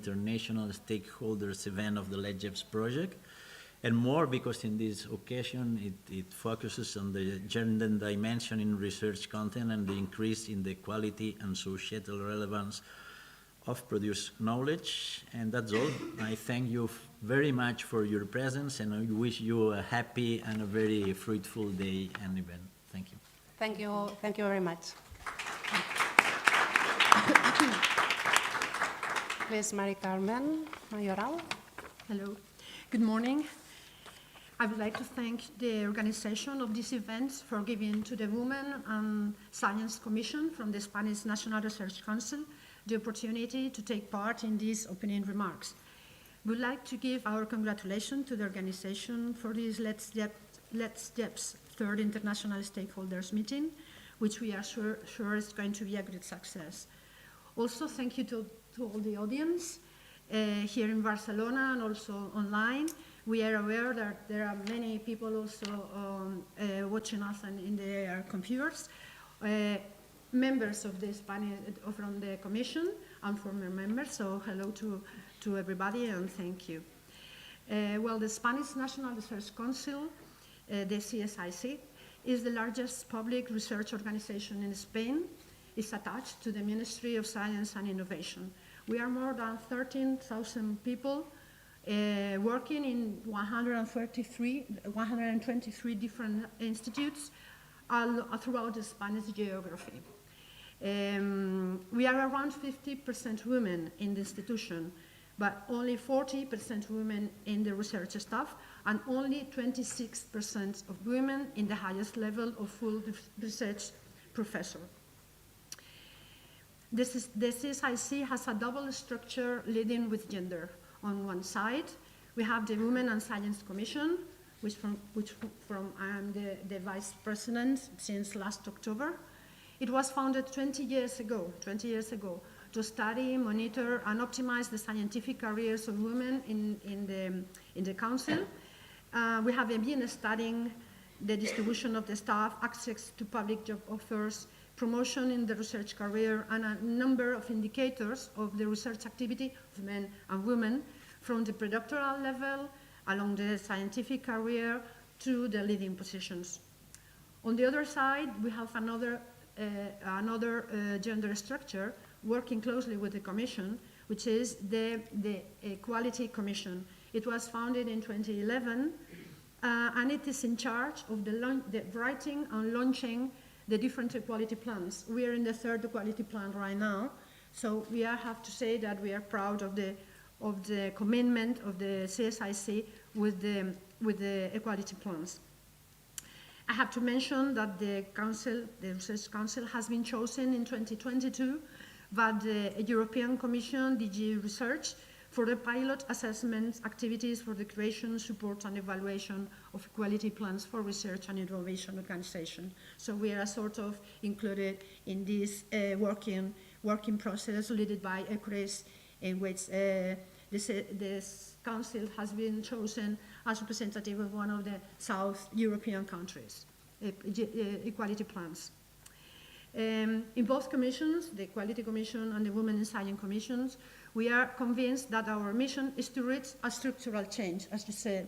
international stakeholders event of the LeTSGEPs project, and more because in this occasion it focuses on the gender dimension in research content and the increase in the quality and societal relevance of produced knowledge. And that's all. I thank you very much for your presence, and I wish you a happy and a very fruitful day and event. Thank you. Thank you. Thank you very much. Please, Mari-Carmen Mayoral. Hello. Good morning. I would like to thank the organization of this event for giving to the Women and Science Commission from the Spanish National Research Council the opportunity to take part in these opening remarks. We would like to give our congratulations to the organization for this LeTSGEPs third International Stakeholders Meeting, which we are sure is going to be a great success. Also, thank you to all the audience here in Barcelona and also online. We are aware that there are many people also watching us in their computers. Members of the Spanish from the Commission and former members. So hello to everybody and thank you. Well, the Spanish National Research Council, the CSIC, is the largest public research organization in Spain. It's attached to the Ministry of Science and Innovation. We are more than 13,000 people working in 123 different institutes throughout the Spanish geography. We are around 50% women in the institution, but only 40% women in the research staff, and only 26% of women in the highest level of full research professor. The CSIC has a double structure leading with gender. On one side, we have the Women and Science Commission, which I am the vice president since last October. It was founded 20 years ago, to study, monitor, and optimize the scientific careers of women in the council. We have been studying the distribution of the staff, access to public job offers, promotion in the research career, and a number of indicators of the research activity of men and women from the predoctoral level along the scientific career to the leading positions. On the other side, we have another gender structure working closely with the Commission, which is the Equality Commission. It was founded in 2011, and it is in charge of the writing and launching the different equality plans. We are in the third equality plan right now, so we have to say that we are proud of the commitment of the CSIC with the equality plans. I have to mention that the Research Council has been chosen in 2022 by the European Commission, DG Research, for the pilot assessment activities for the creation, support, and evaluation of equality plans for research and innovation organization. So we are sort of included in this working process led by ECRES, in which this council has been chosen as representative of one of the South European countries, equality plans. In both commissions, the Equality Commission and the Women in Science Commissions, we are convinced that our mission is to reach a structural change, as you said,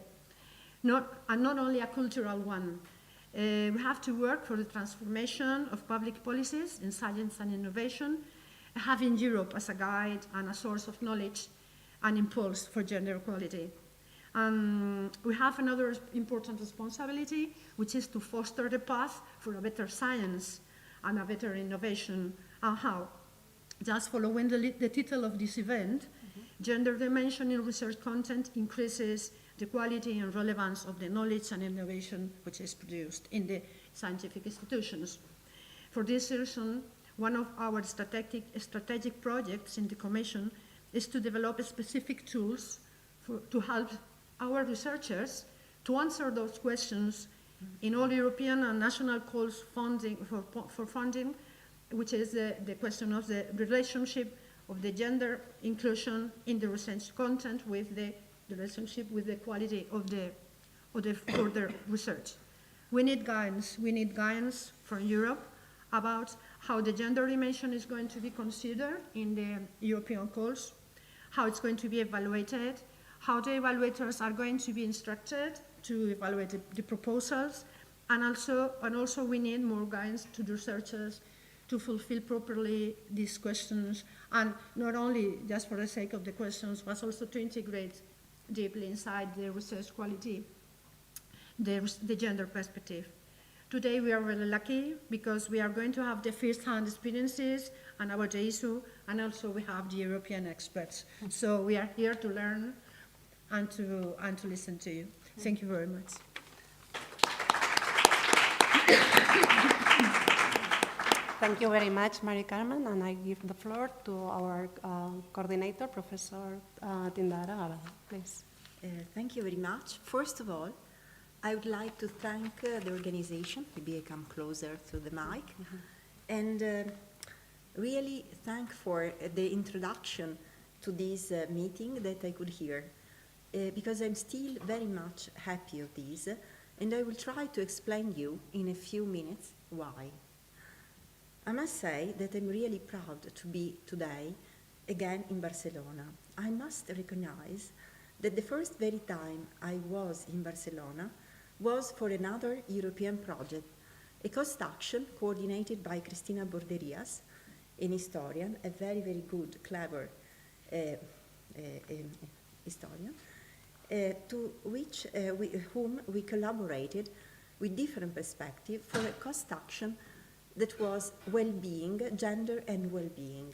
and not only a cultural one. We have to work for the transformation of public policies in science and innovation, having Europe as a guide and a source of knowledge and impulse for gender equality. We have another important responsibility, which is to foster the path for a better science and a better innovation. And how? Just following the title of this event, gender dimension in research content increases the quality and relevance of the knowledge and innovation which is produced in the scientific institutions. For this reason, one of our strategic projects in the Commission is to develop specific tools to help our researchers to answer those questions in all European and national calls for funding, which is the question of the relationship of the gender inclusion in the research content with the relationship with the quality of the further research. We need guidance from Europe about how the gender dimension is going to be considered in the European calls, how it's going to be evaluated, how the evaluators are going to be instructed to evaluate the proposals, and also we need more guidance to the researchers to fulfill properly these questions, and not only just for the sake of the questions, but also to integrate deeply inside the research quality the gender perspective. Today we are really lucky because we are going to have the first-hand experiences and about the issue, and also we have the European experts. So we are here to learn and to listen to you. Thank you very much. Thank you very much, Mari Carmen, and I give the floor to our coordinator, Professor Tindara Gabada, please. Thank you very much. First of all, I would like to thank the organization, maybe I come closer to the mic, and really thank for the introduction to this meeting that I could hear, because I'm still very much happy of this, and I will try to explain you in a few minutes why. I must say that I'm really proud to be today again in Barcelona. I must recognize that the first very time I was in Barcelona was for another European project, a cost-action coordinated by Cristina Borderias, an historian, a very, very good, clever historian, to which whom we collaborated with different perspectives for a cost-action that was well-being, gender and well-being.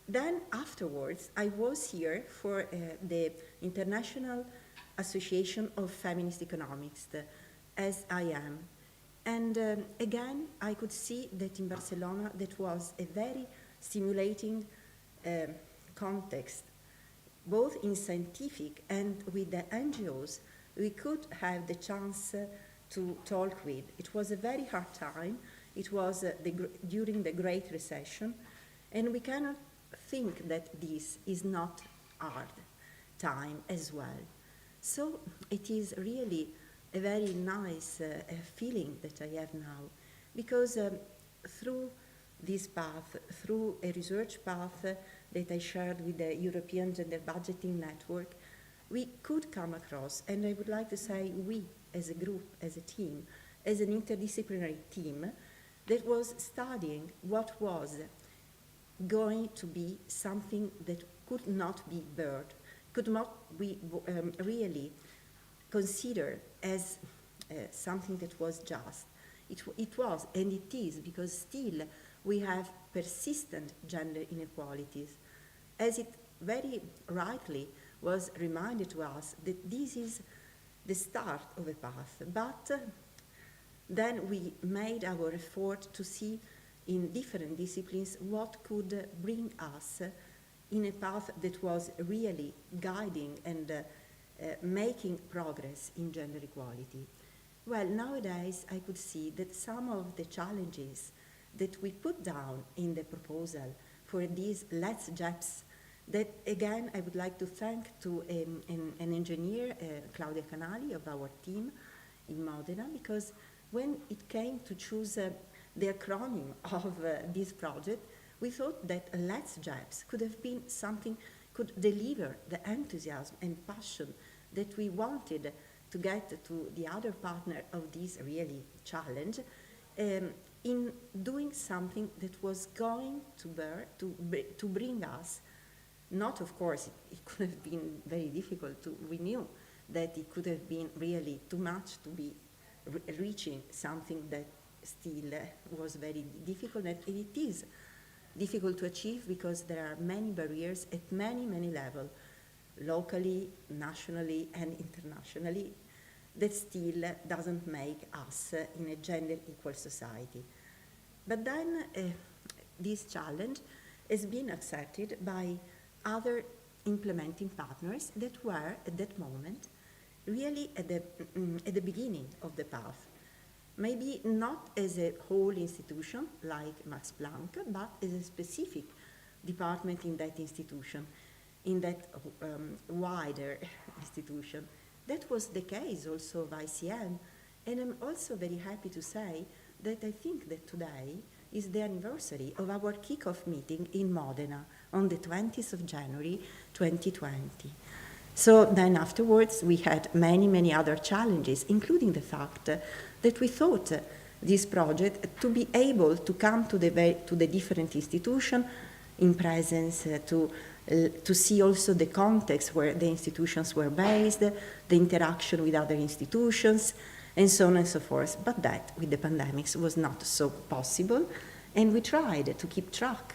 Then afterwards, I was here for the International Association of Feminist Economics, as I am. And again, I could see that in Barcelona that was a very stimulating context, both in scientific and with the NGOs we could have the chance to talk with. It was a very hard time. It was during the Great Recession, and we cannot think that this is not hard time as well. So it is really a very nice feeling that I have now, because through this path, through a research path that I shared with the European Gender Budgeting Network, we could come across, and I would like to say we as a group, as a team, as an interdisciplinary team, that was studying what was going to be something that could not be birthed, could not be really considered as something that was just. It was, and it is, because still we have persistent gender inequalities. As it very rightly was reminded to us that this is the start of a path, but then we made our effort to see in different disciplines what could bring us in a path that was really guiding and making progress in gender equality. Well, nowadays I could see that some of the challenges that we put down in the proposal for these LeTSGEPs, that again I would like to thank to an engineer, Claudia Canali of our team in Modena, because when it came to choose the acronym of this project, we thought that LeTSGEPs could have been something, could deliver the enthusiasm and passion that we wanted to get to the other partner of this really challenge, in doing something that was going to bring us, not of course, it could have been very difficult we knew that it could have been really too much to be reaching something that still was very difficult, and it is difficult to achieve because there are many barriers at many, many levels, locally, nationally, and internationally, that still doesn't make us in a gender equal society. But then this challenge has been accepted by other implementing partners that were at that moment really at the beginning of the path. Maybe not as a whole institution like Max Planck, but as a specific department in that institution, in that wider institution. That was the case also of ICM, and I'm also very happy to say that I think that today is the anniversary of our kickoff meeting in Modena on the 20th of January 2020. So then afterwards we had many, many other challenges, including the fact that we thought this project to be able to come to the different institutions in presence, to see also the context where the institutions were based, the interaction with other institutions, and so on and so forth. But that, with the pandemics, was not so possible, and we tried to keep track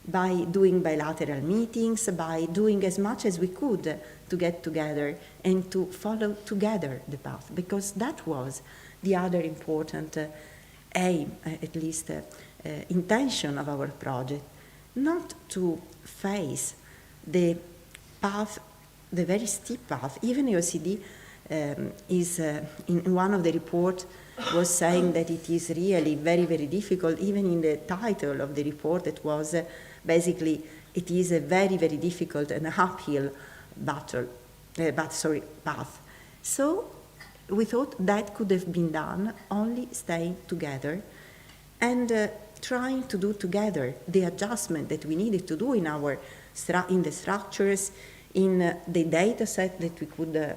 by doing bilateral meetings, by doing as much as we could to get together and to follow together the path, because that was the other important aim, at least intention of our project, not to face the path, the very steep path. Even OECD is, in one of the reports, was saying that it is really very, very difficult, even in the title of the report, that was basically, it is a very, very difficult and uphill path. So we thought that could have been done only staying together and trying to do together the adjustment that we needed to do in the structures, in the data set that we could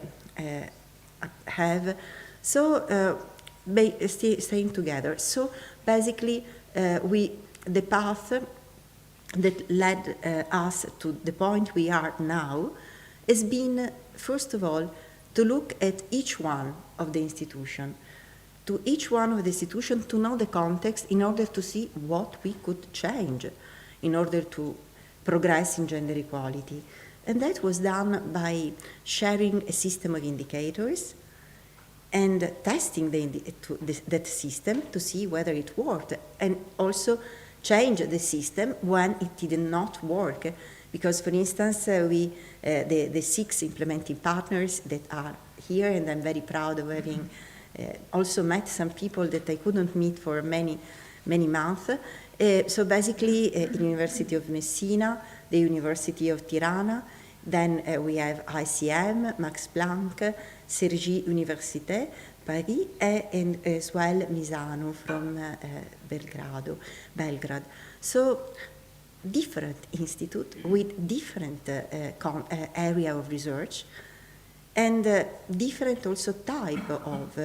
have. So staying together. So basically, the path that led us to the point we are now has been, first of all, to look at each one of the institutions, to each one of the institutions to know the context in order to see what we could change in order to progress in gender equality. And that was done by sharing a system of indicators and testing that system to see whether it worked, and also change the system when it did not work. Because, for instance, the 6 implementing partners that are here, and I'm very proud of having also met some people that I couldn't meet for many, many months. So basically, the University of Messina, the University of Tirana, then we have ICM, Max Planck, Cergy Université, Paris, and as well Misano from Belgrade. So different institute with different area of research, and different also type of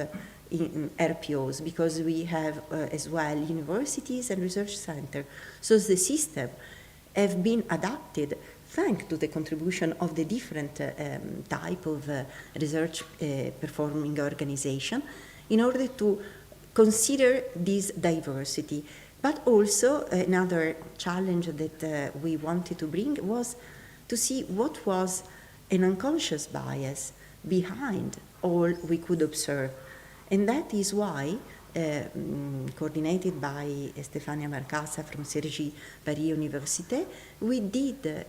RPOs, because we have as well universities and research center. So the system have been adapted thanks to the contribution of the different type of research performing organization in order to consider this diversity. But also another challenge that we wanted to bring was to see what was an unconscious bias behind all we could observe. And that is why, coordinated by Stefania Marcassa from Cergy Paris Université, we did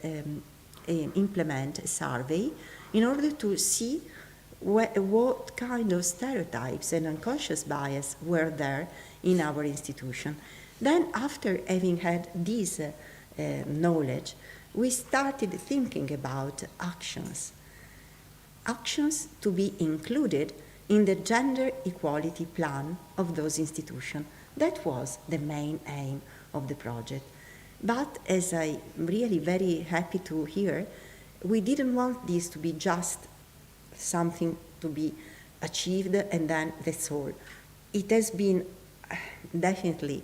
implement a survey in order to see what kind of stereotypes and unconscious bias were there in our institution. Then, after having had this knowledge, we started thinking about actions to be included in the gender equality plan of those institutions. That was the main aim of the project. But as I'm really very happy to hear, we didn't want this to be just something to be achieved and then that's all. It has been definitely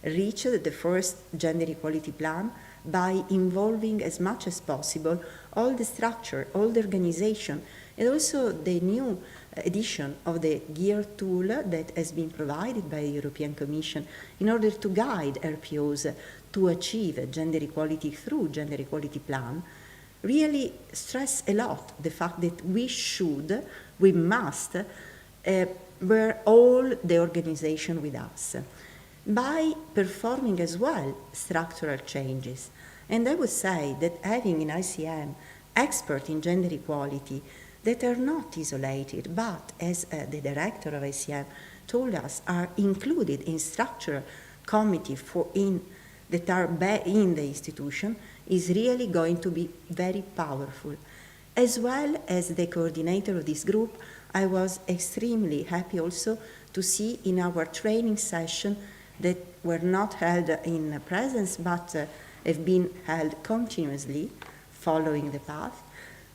reached the first gender equality plan by involving as much as possible all the structure, all the organization, and also the new edition of the GEAR tool that has been provided by the European Commission in order to guide RPOs to achieve gender equality through gender equality plan, really stress a lot the fact that we must bear all the organization with us by performing as well structural changes. And I would say that having in ICM experts in gender equality that are not isolated, but as the director of ICM told us, are included in structural committee that are in the institution, is really going to be very powerful. As well as the coordinator of this group, I was extremely happy also to see in our training session that were not held in presence but have been held continuously following the path,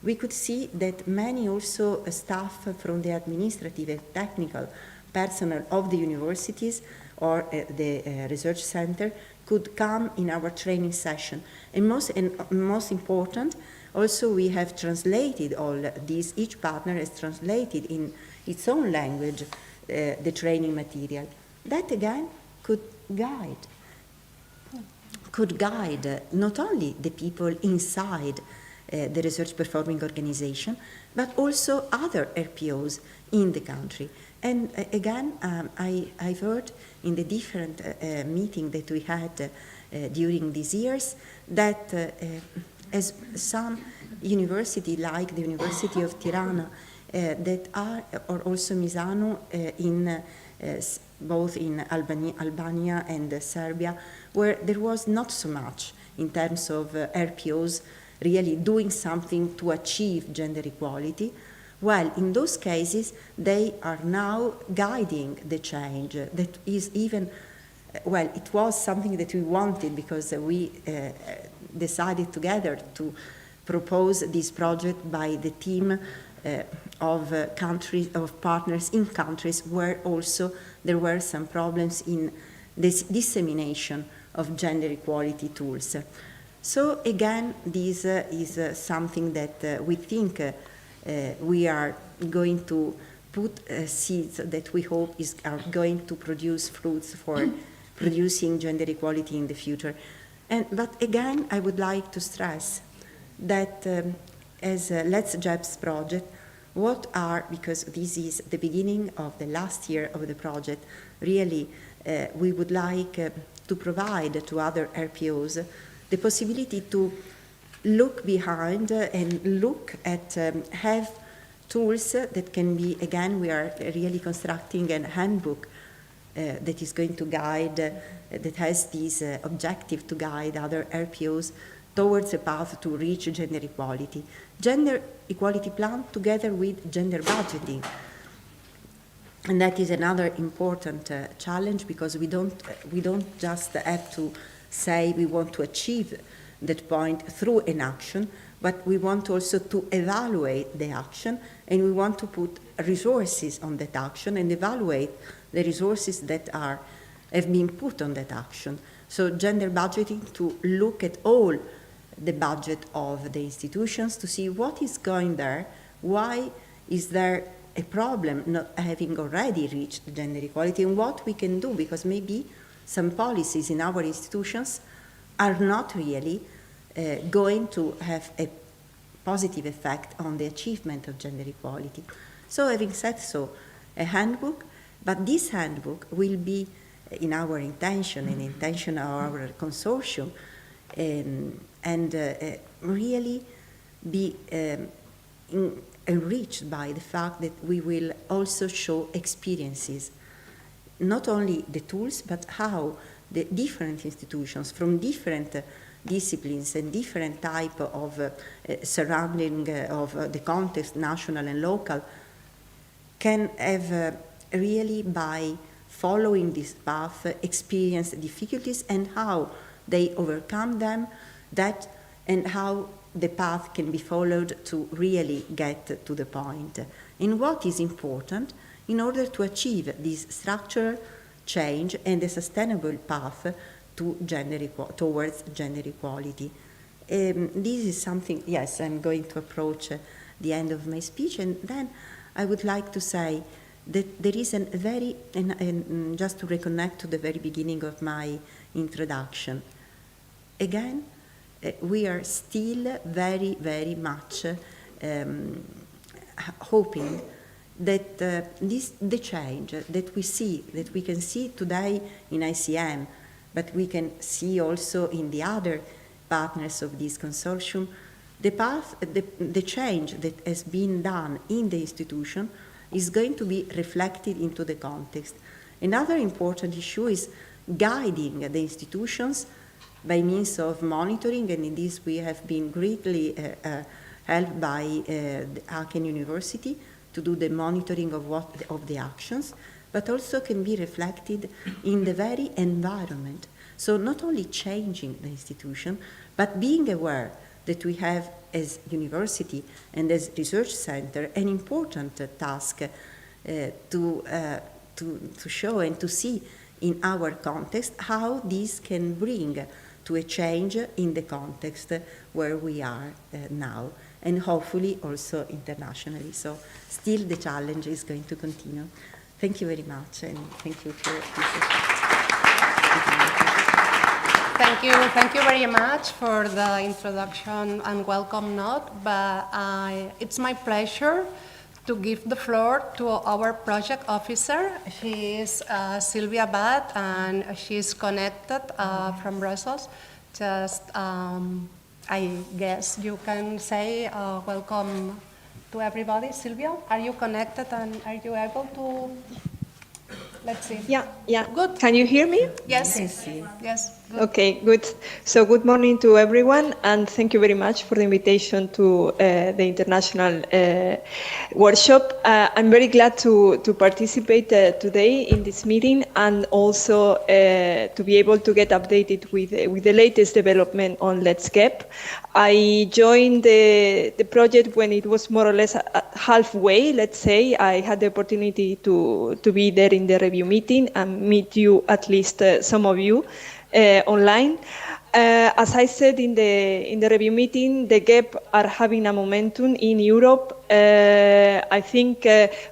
we could see that many also staff from the administrative and technical personnel of the universities or the research center could come in our training session. And most important, also we have translated all these, each partner has translated in its own language the training material. That again could guide not only the people inside the research performing organization, but also other RPOs in the country. And again, I've heard in the different meetings that we had during these years that as some university like the University of Tirana that are, or also Misano in both in Albania and Serbia, where there was not so much in terms of RPOs really doing something to achieve gender equality. Well, in those cases, they are now guiding the change that is even, well, it was something that we wanted because we decided together to propose this project by the team of countries, of partners in countries where also there were some problems in this dissemination of gender equality tools. So again, this is something that we think we are going to put seeds that we hope are going to produce fruits for producing gender equality in the future. But again, I would like to stress that as a LeTSGEPs project, what are, because this is the beginning of the last year of the project, really we would like to provide to other RPOs the possibility to look behind and look at, have tools that can be, again, we are really constructing a handbook that is going to guide, that has this objective to guide other RPOs towards a path to reach gender equality. Gender equality plan together with gender budgeting. And that is another important challenge because we don't just have to say we want to achieve that point through an action, but we want also to evaluate the action and we want to put resources on that action and evaluate the resources that have been put on that action. So gender budgeting to look at all the budget of the institutions to see what is going there, why is there a problem not having already reached gender equality, and what we can do, because maybe some policies in our institutions are not really going to have a positive effect on the achievement of gender equality. So having said so, a handbook, but this handbook will be in our intention and intention of our consortium and really be enriched by the fact that we will also show experiences, not only the tools, but how the different institutions from different disciplines and different type of surrounding of the context, national and local, can have really by following this path experience difficulties and how they overcome them, that and how the path can be followed to really get to the point. And what is important in order to achieve this structural change and a sustainable path to towards gender equality. This is something, yes, I'm going to approach the end of my speech, and then I would like to say that there is a very, and just to reconnect to the very beginning of my introduction, again, we are still very, very much hoping that the change that we see, that we can see today in ICM, but we can see also in the other partners of this consortium, the path, the change that has been done in the institution is going to be reflected into the context. Another important issue is guiding the institutions by means of monitoring, and in this we have been greatly helped by the Aachen University to do the monitoring of the actions, but also can be reflected in the very environment. So not only changing the institution, but being aware that we have as university and as research center an important task to show and to see in our context how this can bring to a change in the context where we are now, and hopefully also internationally. So still the challenge is going to continue. Thank you very much, and thank you for this. Thank you very much for the introduction and welcome note, but it's my pleasure to give the floor to our project officer. She is Sylvia Bad, and she's connected from Brussels. Just, I guess you can say welcome to everybody. Sylvia, are you connected and are you able to, let's see. Yeah. Good. Can you hear me? Yes. Yes. Good. Okay, good. So good morning to everyone, and thank you very much for the invitation to the international workshop. I'm very glad to participate today in this meeting, and also to be able to get updated with the latest development on LeTSGEP. I joined the project when it was more or less halfway, let's say. I had the opportunity to be there in the review meeting and meet you, at least some of you, online. As I said in the review meeting, the GEP are having a momentum in Europe. I think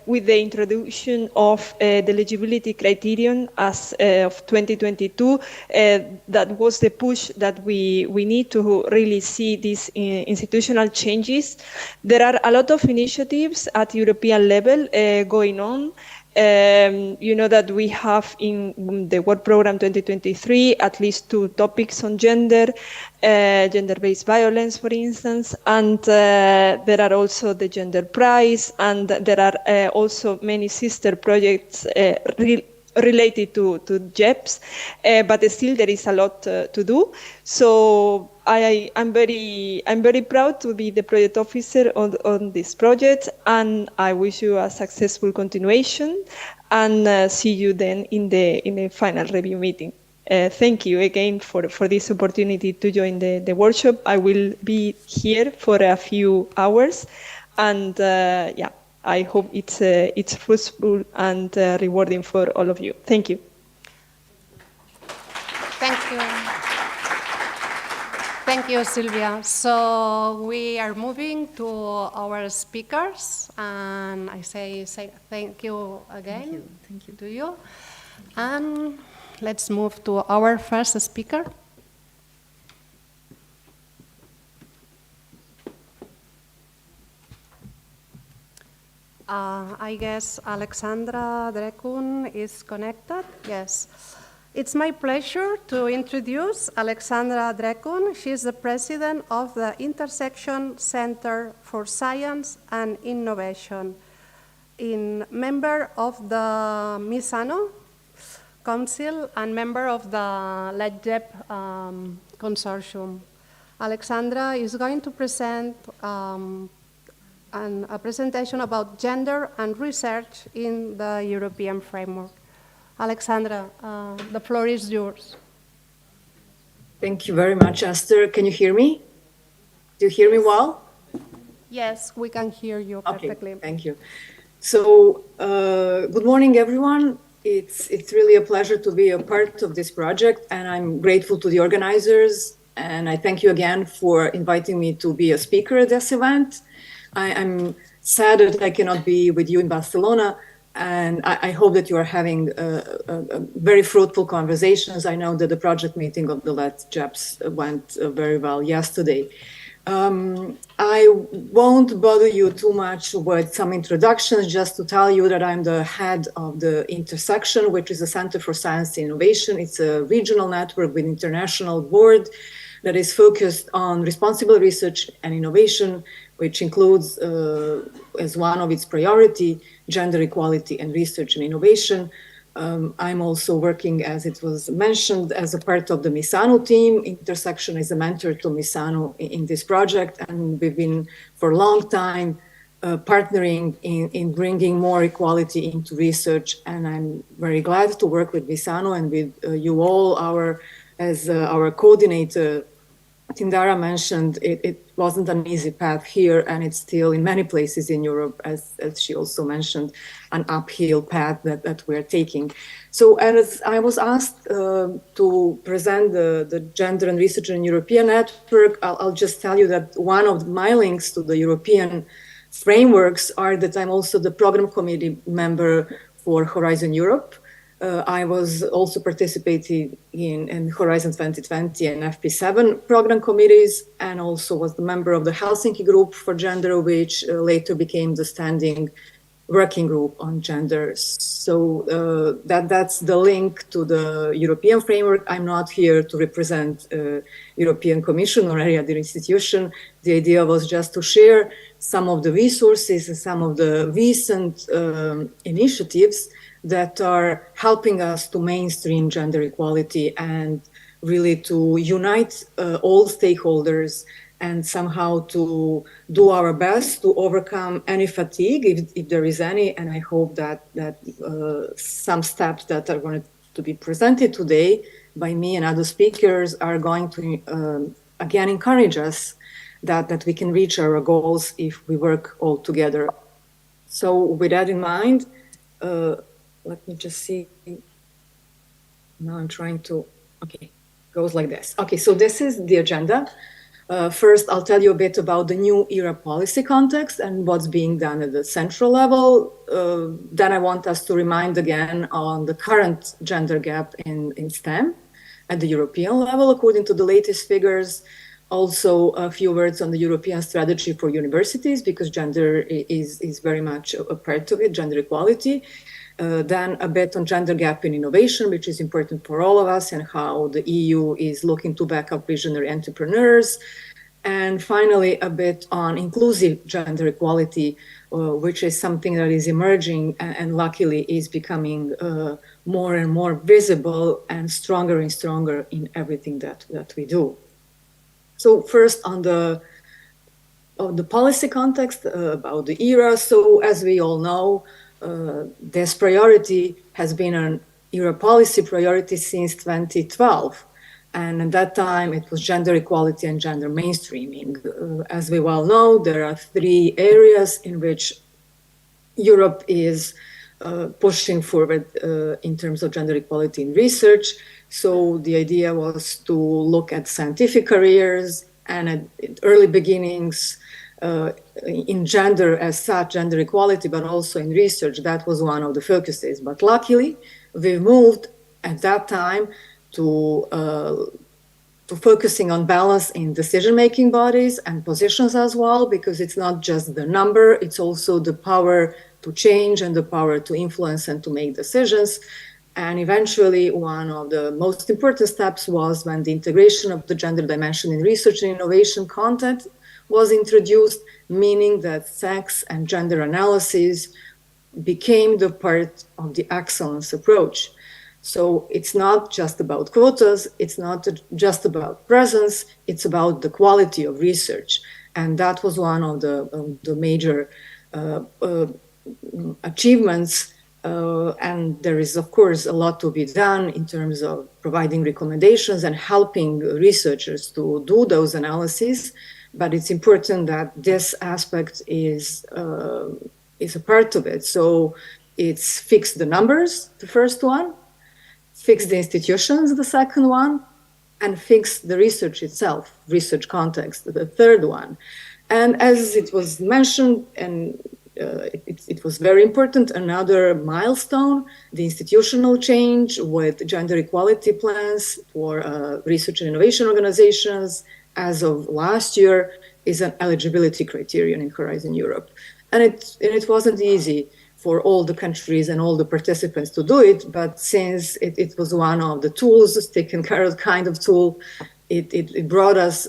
with the introduction of the eligibility criterion as of 2022, that was the push that we need to really see these institutional changes. There are a lot of initiatives at European level going on. You know that we have in the Work Programme 2023 at least 2 topics on gender, gender-based violence, for instance, and there are also the Gender Prize, and there are also many sister projects related to GEPs, but still there is a lot to do. So I'm very proud to be the project officer on this project, and I wish you a successful continuation, and see you then in the final review meeting. Thank you again for this opportunity to join the workshop. I will be here for a few hours, and yeah, I hope it's fruitful and rewarding for all of you. Thank you. Thank you. Thank you, Sylvia. So we are moving to our speakers, and I say thank you again. Thank you. To you. And let's move to our first speaker. I guess Alexandra Drecun is connected. Yes. It's my pleasure to introduce Alexandra Drecun. She is the president of the Intersection Center for Science and Innovation, member of the MISANO Council and member of the LeTSGEP consortium. Alexandra is going to present a presentation about gender and research in the European framework. Alexandra, the floor is yours. Thank you very much, Esther. Can you hear me? Do you hear me well? Yes, we can hear you perfectly. Okay, thank you. So, good morning, everyone. It's really a pleasure to be a part of this project, and I'm grateful to the organizers, and I thank you again for inviting me to be a speaker at this event. I'm sad that I cannot be with you in Barcelona, and I hope that you are having very fruitful conversations. I know that the project meeting of the LeTSGEPs went very well yesterday. I won't bother you too much with some introductions, just to tell you that I'm the head of the Intersection, which is a Center for Science and Innovation. It's a regional network with international board that is focused on responsible research and innovation, which includes as one of its priority, gender equality and research and innovation. I'm also working, as it was mentioned, as a part of the MISANO team. Intersection is a mentor to MISANO in this project, and we've been for a long time partnering in bringing more equality into research. And I'm very glad to work with Visano and with you all, as our coordinator. Tindara mentioned it wasn't an easy path here, and it's still in many places in Europe, as she also mentioned, an uphill path that we're taking. So as I was asked to present the Gender and Research in European Network, I'll just tell you that one of my links to the European frameworks are that I'm also the program committee member for Horizon Europe. I was also participating in Horizon 2020 and FP7 program committees, and also was the member of the Helsinki Group for Gender, which later became the standing working group on gender. So that's the link to the European framework. I'm not here to represent European Commission or any other institution. The idea was just to share some of the resources and some of the recent initiatives that are helping us to mainstream gender equality and really to unite all stakeholders and somehow to do our best to overcome any fatigue, if there is any. And I hope that some steps that are going to be presented today by me and other speakers are going to, again, encourage us that we can reach our goals if we work all together. So with that in mind, let me just see. Now I'm trying to, okay, goes like this. Okay, so this is the agenda. First, I'll tell you a bit about the new ERA policy context and what's being done at the central level. Then I want us to remind again on the current gender gap in STEM at the European level, according to the latest figures. Also, a few words on the European strategy for universities, because gender is very much a part of it, gender equality. Then a bit on gender gap in innovation, which is important for all of us, and how the EU is looking to back up visionary entrepreneurs. And finally, a bit on inclusive gender equality, which is something that is emerging and luckily is becoming more and more visible and stronger in everything that we do. So first on the policy context about the ERA. So as we all know, this priority has been an ERA policy priority since 2012. And at that time, it was gender equality and gender mainstreaming. As we well know, there are 3 areas in which Europe is pushing forward in terms of gender equality in research. So the idea was to look at scientific careers and at early beginnings in gender as such, gender equality, but also in research. That was one of the focuses. But luckily, we moved at that time to focusing on balance in decision-making bodies and positions as well, because it's not just the number, it's also the power to change and the power to influence and to make decisions. And eventually, one of the most important steps was when the integration of the gender dimension in research and innovation content was introduced, meaning that sex and gender analysis became the part of the excellence approach. So it's not just about quotas, it's not just about presence, it's about the quality of research. And that was one of the major achievements. And there is, of course, a lot to be done in terms of providing recommendations and helping researchers to do those analyses. But it's important that this aspect is a part of it. So it's fix the numbers, the first one, fix the institutions, the second one, and fix the research itself, research context, the third one. And as it was mentioned, and it was very important, another milestone, the institutional change with gender equality plans for research and innovation organizations as of last year is an eligibility criterion in Horizon Europe. And it wasn't easy for all the countries and all the participants to do it, but since it was one of the tools, stick and carrot kind of tool, it brought us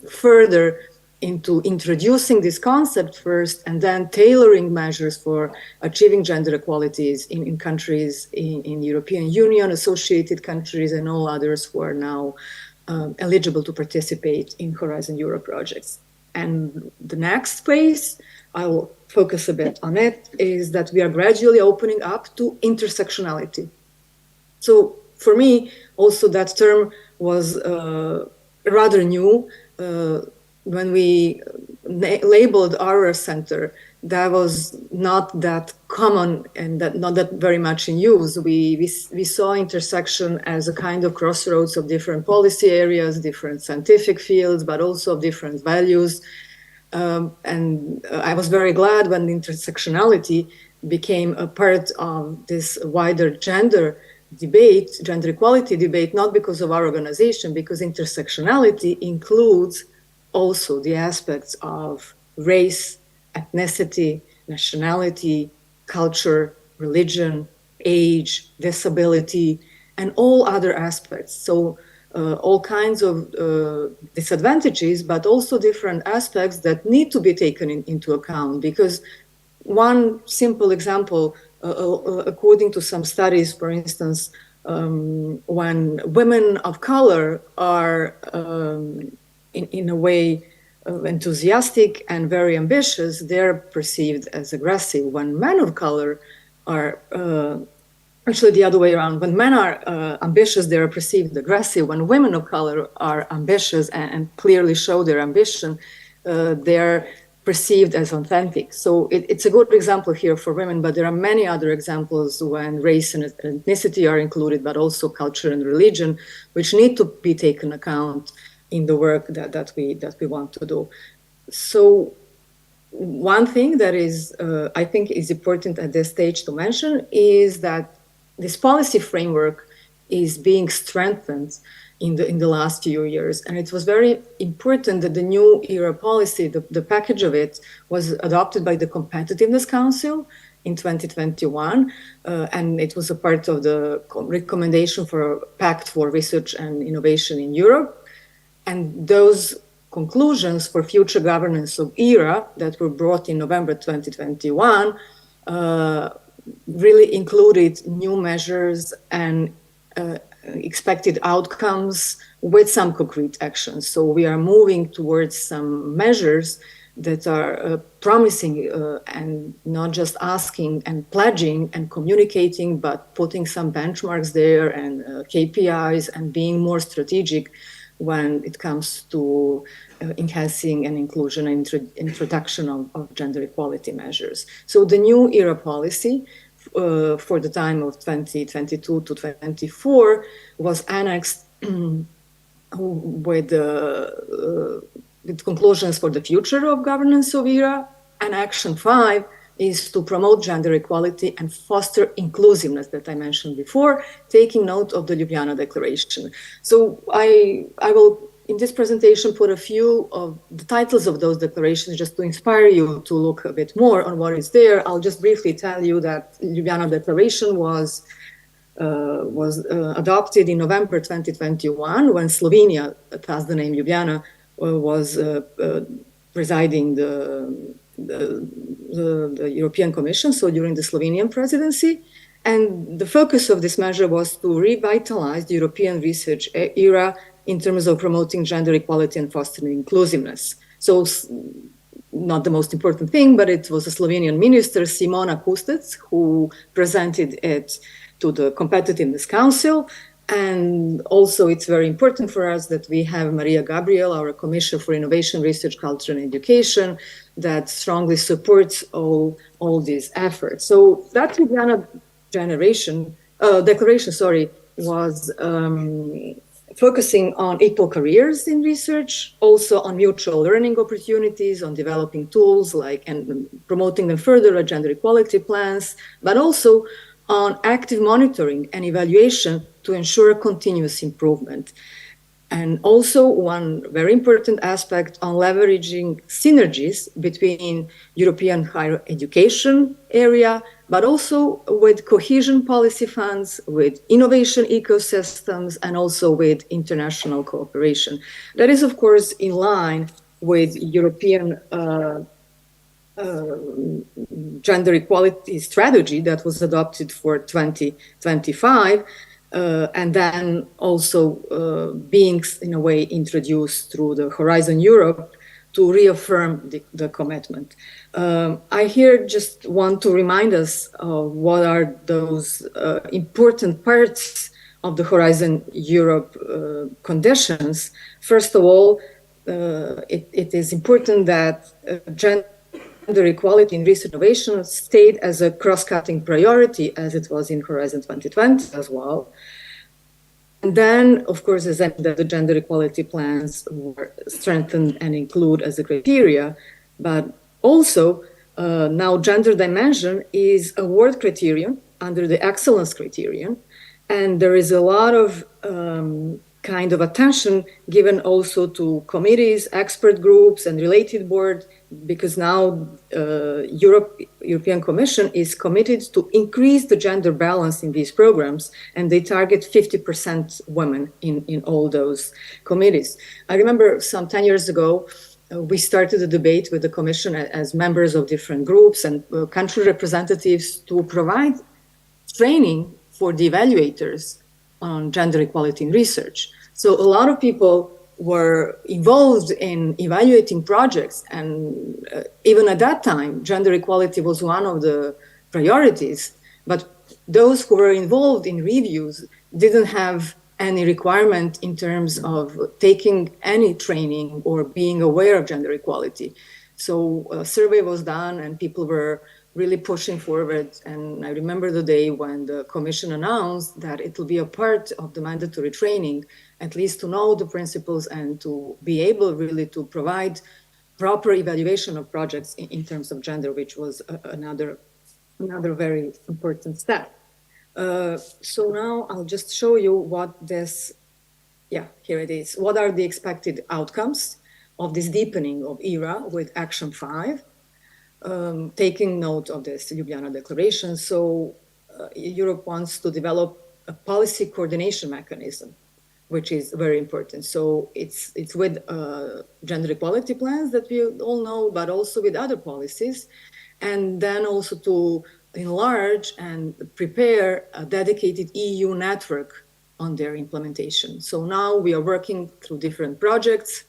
further into introducing this concept first and then tailoring measures for achieving gender equalities in countries in European Union, associated countries, and all others who are now eligible to participate in Horizon Europe projects. And the next phase I'll focus a bit on it, is that we are gradually opening up to intersectionality. So for me, also that term was rather new. When we labeled our center, that was not that common and that not that very much in use. We saw intersection as a kind of crossroads of different policy areas, different scientific fields, but also of different values. And I was very glad when intersectionality became a part of this wider gender debate, gender equality debate, not because of our organization, because intersectionality includes also the aspects of race, ethnicity, nationality, culture, religion, age, disability, and all other aspects. So all kinds of disadvantages, but also different aspects that need to be taken into account. Because one simple example, according to some studies, for instance, when women of color are in a way enthusiastic and very ambitious, they're perceived as aggressive. When men of color are actually the other way around. When men are ambitious, they are perceived aggressive. When women of color are ambitious and clearly show their ambition, they're perceived as authentic. So it's a good example here for women, but there are many other examples when race and ethnicity are included, but also culture and religion, which need to be taken account in the work that we want to do. So one thing that is, I think is important at this stage to mention is that this policy framework is being strengthened in the last few years. And it was very important that the new era policy, the package of it, was adopted by the Competitiveness Council in 2021. And it was a part of the recommendation for a pact for research and innovation in Europe. And those conclusions for future governance of ERA that were brought in November 2021 really included new measures and expected outcomes with some concrete actions. So we are moving towards some measures that are promising and not just asking and pledging and communicating, but putting some benchmarks there and KPIs and being more strategic when it comes to enhancing and inclusion and introduction of gender equality measures. So the new ERA policy for the time of 2022 to 24 was annexed with conclusions for the future of governance of ERA, and Action 5 is to promote gender equality and foster inclusiveness that I mentioned before, taking note of the Ljubljana Declaration. So I will, in this presentation, put a few of the titles of those declarations just to inspire you to look a bit more on what is there. I'll just briefly tell you that Ljubljana Declaration was adopted in November 2021 when Slovenia, thus the name Ljubljana, was presiding the European Commission, so during the Slovenian presidency. And the focus of this measure was to revitalize the European research era in terms of promoting gender equality and fostering inclusiveness. So not the most important thing, but it was a Slovenian minister, Simona Kustec, who presented it to the Competitiveness Council. And also it's very important for us that we have Maria Gabriel, our Commissioner for Innovation, Research, Culture and Education, that strongly supports all these efforts. So that Ljubljana declaration, was focusing on equal careers in research, also on mutual learning opportunities, on developing tools and promoting them further, gender equality plans, but also on active monitoring and evaluation to ensure continuous improvement. And also one very important aspect on leveraging synergies between European higher education area, but also with cohesion policy funds, with innovation ecosystems, and also with international cooperation. That is, of course, in line with European gender equality strategy that was adopted for 2025, and then also being in a way introduced through the Horizon Europe to reaffirm the commitment. I here just want to remind us of what are those important parts of the Horizon Europe conditions. First of all, it is important that gender equality in research innovation stayed as a cross-cutting priority, as it was in Horizon 2020 as well. And then, of course, as I said, the gender equality plans were strengthened and include as a criteria, but also now gender dimension is a word criterion under the excellence criterion. And there is a lot of kind of attention given also to committees, expert groups, and related board, because now European Commission is committed to increase the gender balance in these programs, and they target 50% women in all those committees. I remember some 10 years ago, we started a debate with the Commission as members of different groups and country representatives to provide training for the evaluators on gender equality in research. So a lot of people were involved in evaluating projects, and even at that time, gender equality was one of the priorities, but those who were involved in reviews didn't have any requirement in terms of taking any training or being aware of gender equality. So a survey was done and people were really pushing forward. And I remember the day when the Commission announced that it will be a part of the mandatory training, at least to know the principles and to be able really to provide proper evaluation of projects in terms of gender, which was another very important step. So now I'll just show you what this, here it is. What are the expected outcomes of this deepening of ERA with Action 5? Taking note of this Ljubljana Declaration. So Europe wants to develop a policy coordination mechanism, which is very important. So it's with gender equality plans that we all know, but also with other policies. And then also to enlarge and prepare a dedicated EU network on their implementation. So now we are working through different projects.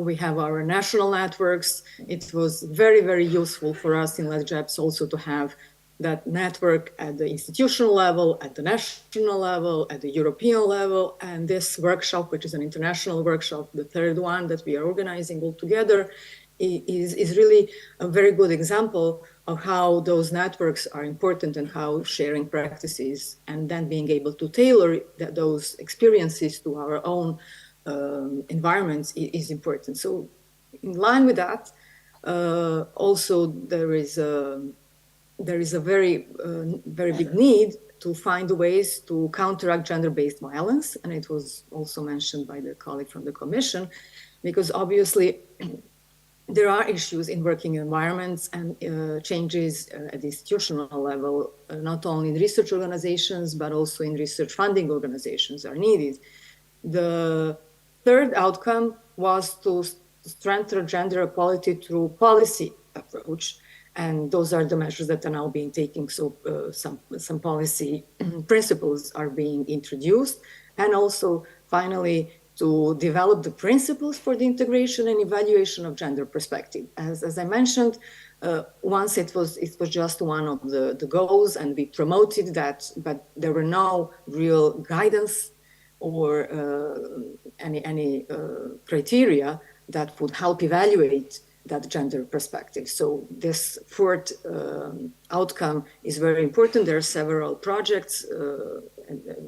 We have our national networks. It was very, very useful for us in LeTSGEPs also to have that network at the institutional level, at the national level, at the European level. And this workshop, which is an international workshop, the third one that we are organizing all together, is really a very good example of how those networks are important and how sharing practices and then being able to tailor those experiences to our own environments is important. So in line with that, also there is a very big need to find ways to counteract gender-based violence. And it was also mentioned by the colleague from the Commission, because obviously there are issues in working environments and changes at the institutional level, not only in research organizations, but also in research funding organizations are needed. The third outcome was to strengthen gender equality through policy approach. And those are the measures that are now being taken. So some policy principles are being introduced. And also, finally, to develop the principles for the integration and evaluation of gender perspective. As I mentioned, once it was just one of the goals, and we promoted that, but there were no real guidance or any criteria that would help evaluate that gender perspective. So this fourth outcome is very important. There are several projects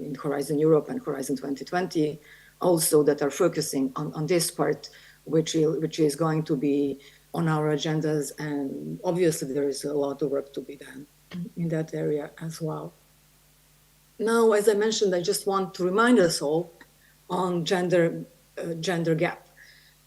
in Horizon Europe and Horizon 2020 also that are focusing on this part, which is going to be on our agendas. And obviously there is a lot of work to be done in that area as well. Now, as I mentioned, I just want to remind us all on gender gap.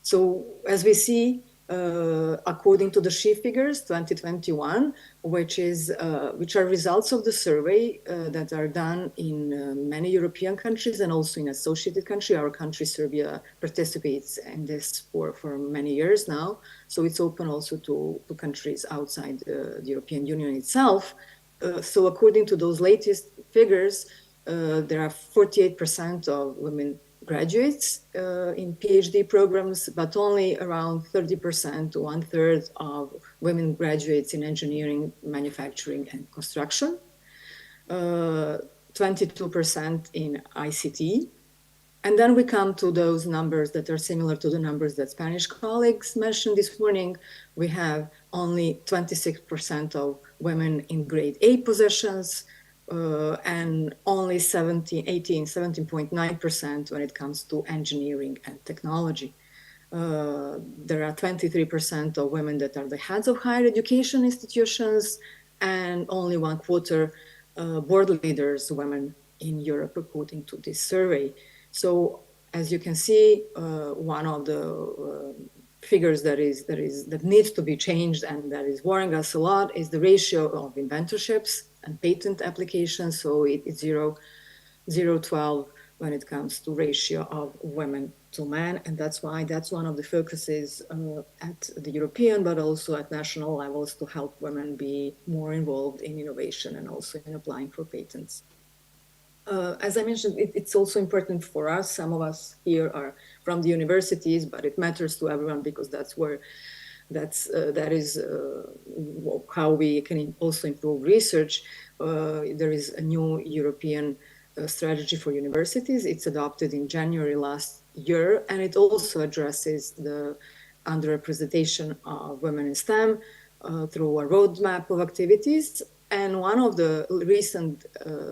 So as we see, according to the SHE figures 2021, which are results of the survey that are done in many European countries and also in associated country. Our country, Serbia, participates in this for many years now. So it's open also to countries outside the European Union itself. So according to those latest figures, there are 48% of women graduates in PhD programs, but only around 30% to 1/3 of women graduates in engineering, manufacturing, and construction, 22% in ICT. And then we come to those numbers that are similar to the numbers that Spanish colleagues mentioned this morning. We have only 26% of women in grade A positions, and only 17.9% when it comes to engineering and technology. There are 23% of women that are the heads of higher education institutions, and only 1/4 board leaders, women in Europe, according to this survey. So, as you can see, one of the figures that needs to be changed and that is worrying us a lot is the ratio of inventorships and patent applications. So it's 0.12 when it comes to ratio of women to men, and that's why that's one of the focuses at the European but also at national levels to help women be more involved in innovation and also in applying for patents. As I mentioned, it's also important for us. Some of us here are from the universities, but it matters to everyone because that is how we can also improve research. There is a new European strategy for universities. It's adopted in January last year, and it also addresses the underrepresentation of women in STEM through a roadmap of activities. And one of the recent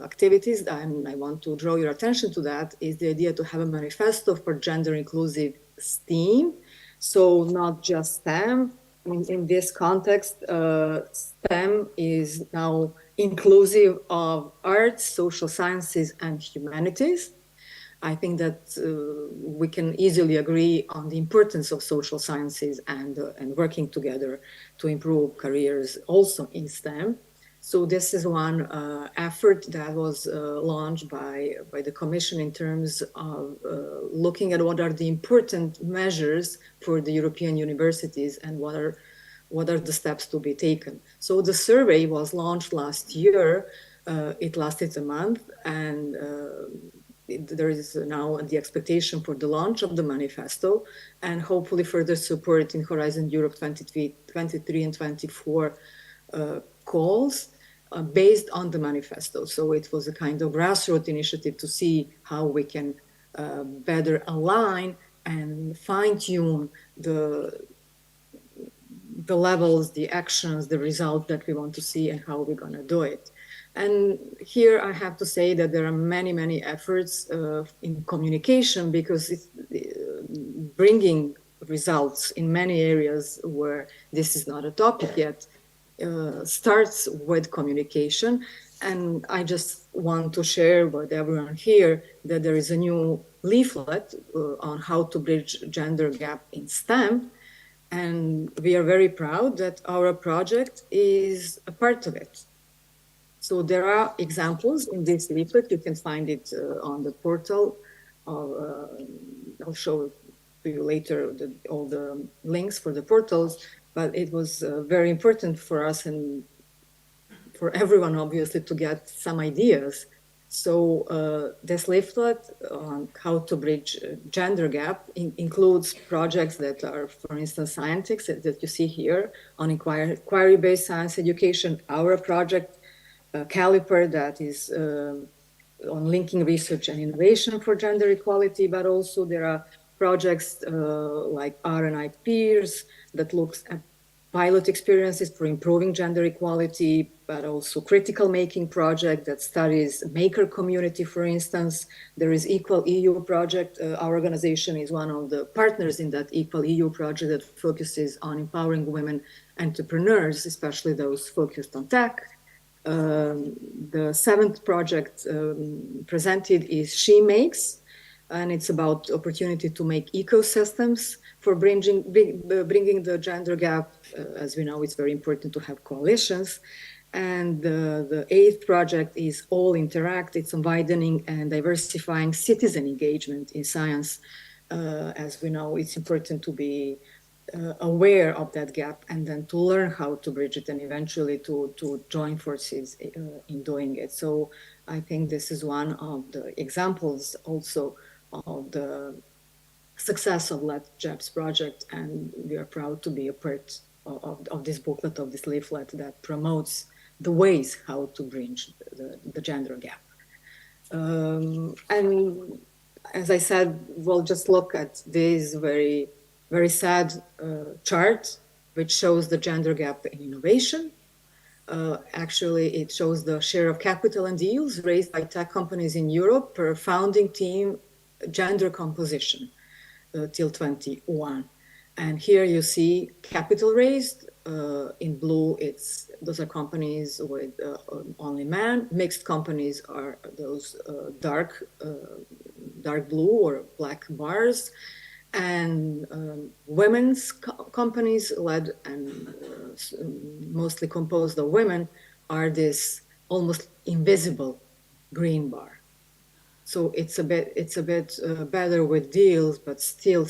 activities, and I want to draw your attention to that, is the idea to have a manifesto for gender-inclusive STEAM. So not just STEM. In this context, STEM is now inclusive of arts, social sciences, and humanities. I think that we can easily agree on the importance of social sciences and working together to improve careers also in STEM. So this is one effort that was launched by the Commission in terms of looking at what are the important measures for the European universities and what are the steps to be taken. So the survey was launched last year. It lasted a month, and there is now the expectation for the launch of the manifesto and hopefully further support in Horizon Europe 23 and 24 calls. Based on the manifesto. So it was a kind of grassroots initiative to see how we can better align and fine-tune the levels, the actions, the results that we want to see and how we're going to do it. And here I have to say that there are many, many efforts in communication because it's bringing results in many areas where this is not a topic yet. Starts with communication, and I just want to share with everyone here that there is a new leaflet on how to bridge gender gap in STEM, and we are very proud that our project is a part of it. So there are examples in this leaflet. You can find it on the portal. I'll show to you later all the links for the portals. But it was very important for us and for everyone, obviously, to get some ideas. So this leaflet on how to bridge gender gap includes projects that are, for instance, scientific that you see here on inquiry-based science education. Our project, Caliper, that is on linking research and innovation for gender equality, but also there are projects like R&I Peers that looks at pilot experiences for improving gender equality, but also critical making project that studies maker community, for instance. There is Equal EU project. Our organization is one of the partners in that Equal EU project that focuses on empowering women entrepreneurs, especially those focused on tech. The 7th project presented is She Makes, and it's about opportunity to make ecosystems for bringing the gender gap. As we know, it's very important to have coalitions. And the 8th project is All Interact. It's on widening and diversifying citizen engagement in science. As we know, it's important to be aware of that gap and then to learn how to bridge it and eventually to join forces in doing it. So I think this is one of the examples also of the success of LeTSGEPs project, and we are proud to be a part of this booklet, of this leaflet that promotes the ways how to bridge the gender gap. And as I said, we'll just look at this very, very sad chart, which shows the gender gap in innovation. Actually, it shows the share of capital and deals raised by tech companies in Europe per founding team gender composition till 21. And here you see capital raised. In blue, those are companies with only men. Mixed companies are those dark blue or black bars. And women's companies led and mostly composed of women are this almost invisible green bar. So it's a bit better with deals, but still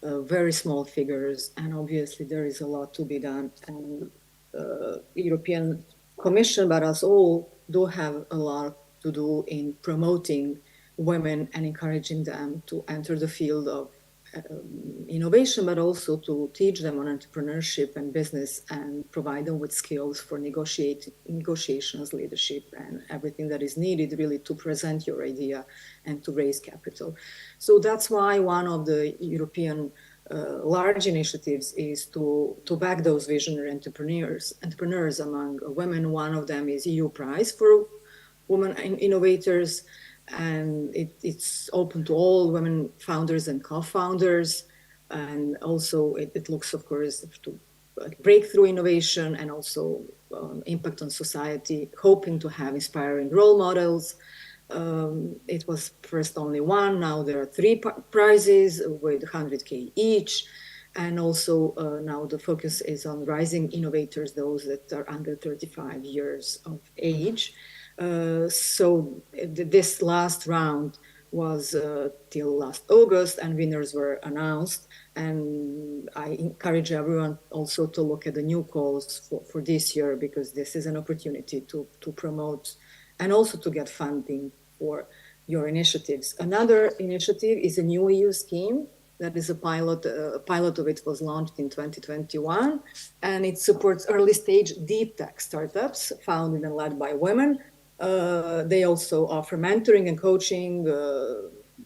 very small figures, and obviously there is a lot to be done. And European Commission, but us all, do have a lot to do in promoting women and encouraging them to enter the field of innovation, but also to teach them on entrepreneurship and business and provide them with skills for negotiations, leadership, and everything that is needed really to present your idea and to raise capital. So that's why one of the European large initiatives is to back those visionary entrepreneurs among women. One of them is EU Prize for Women Innovators, and it's open to all women founders and co-founders. And also it looks, of course, to breakthrough innovation and also impact on society, hoping to have inspiring role models. It was first only one, now there are 3 prizes with 100K each. And also now the focus is on rising innovators, those that are under 35 years of age. So this last round was till last August, and winners were announced. And I encourage everyone also to look at the new calls for this year, because this is an opportunity to promote and also to get funding for your initiatives. Another initiative is a new EU scheme that is a pilot. A pilot of it was launched in 2021, and it supports early stage deep tech startups founded and led by women. They also offer mentoring and coaching,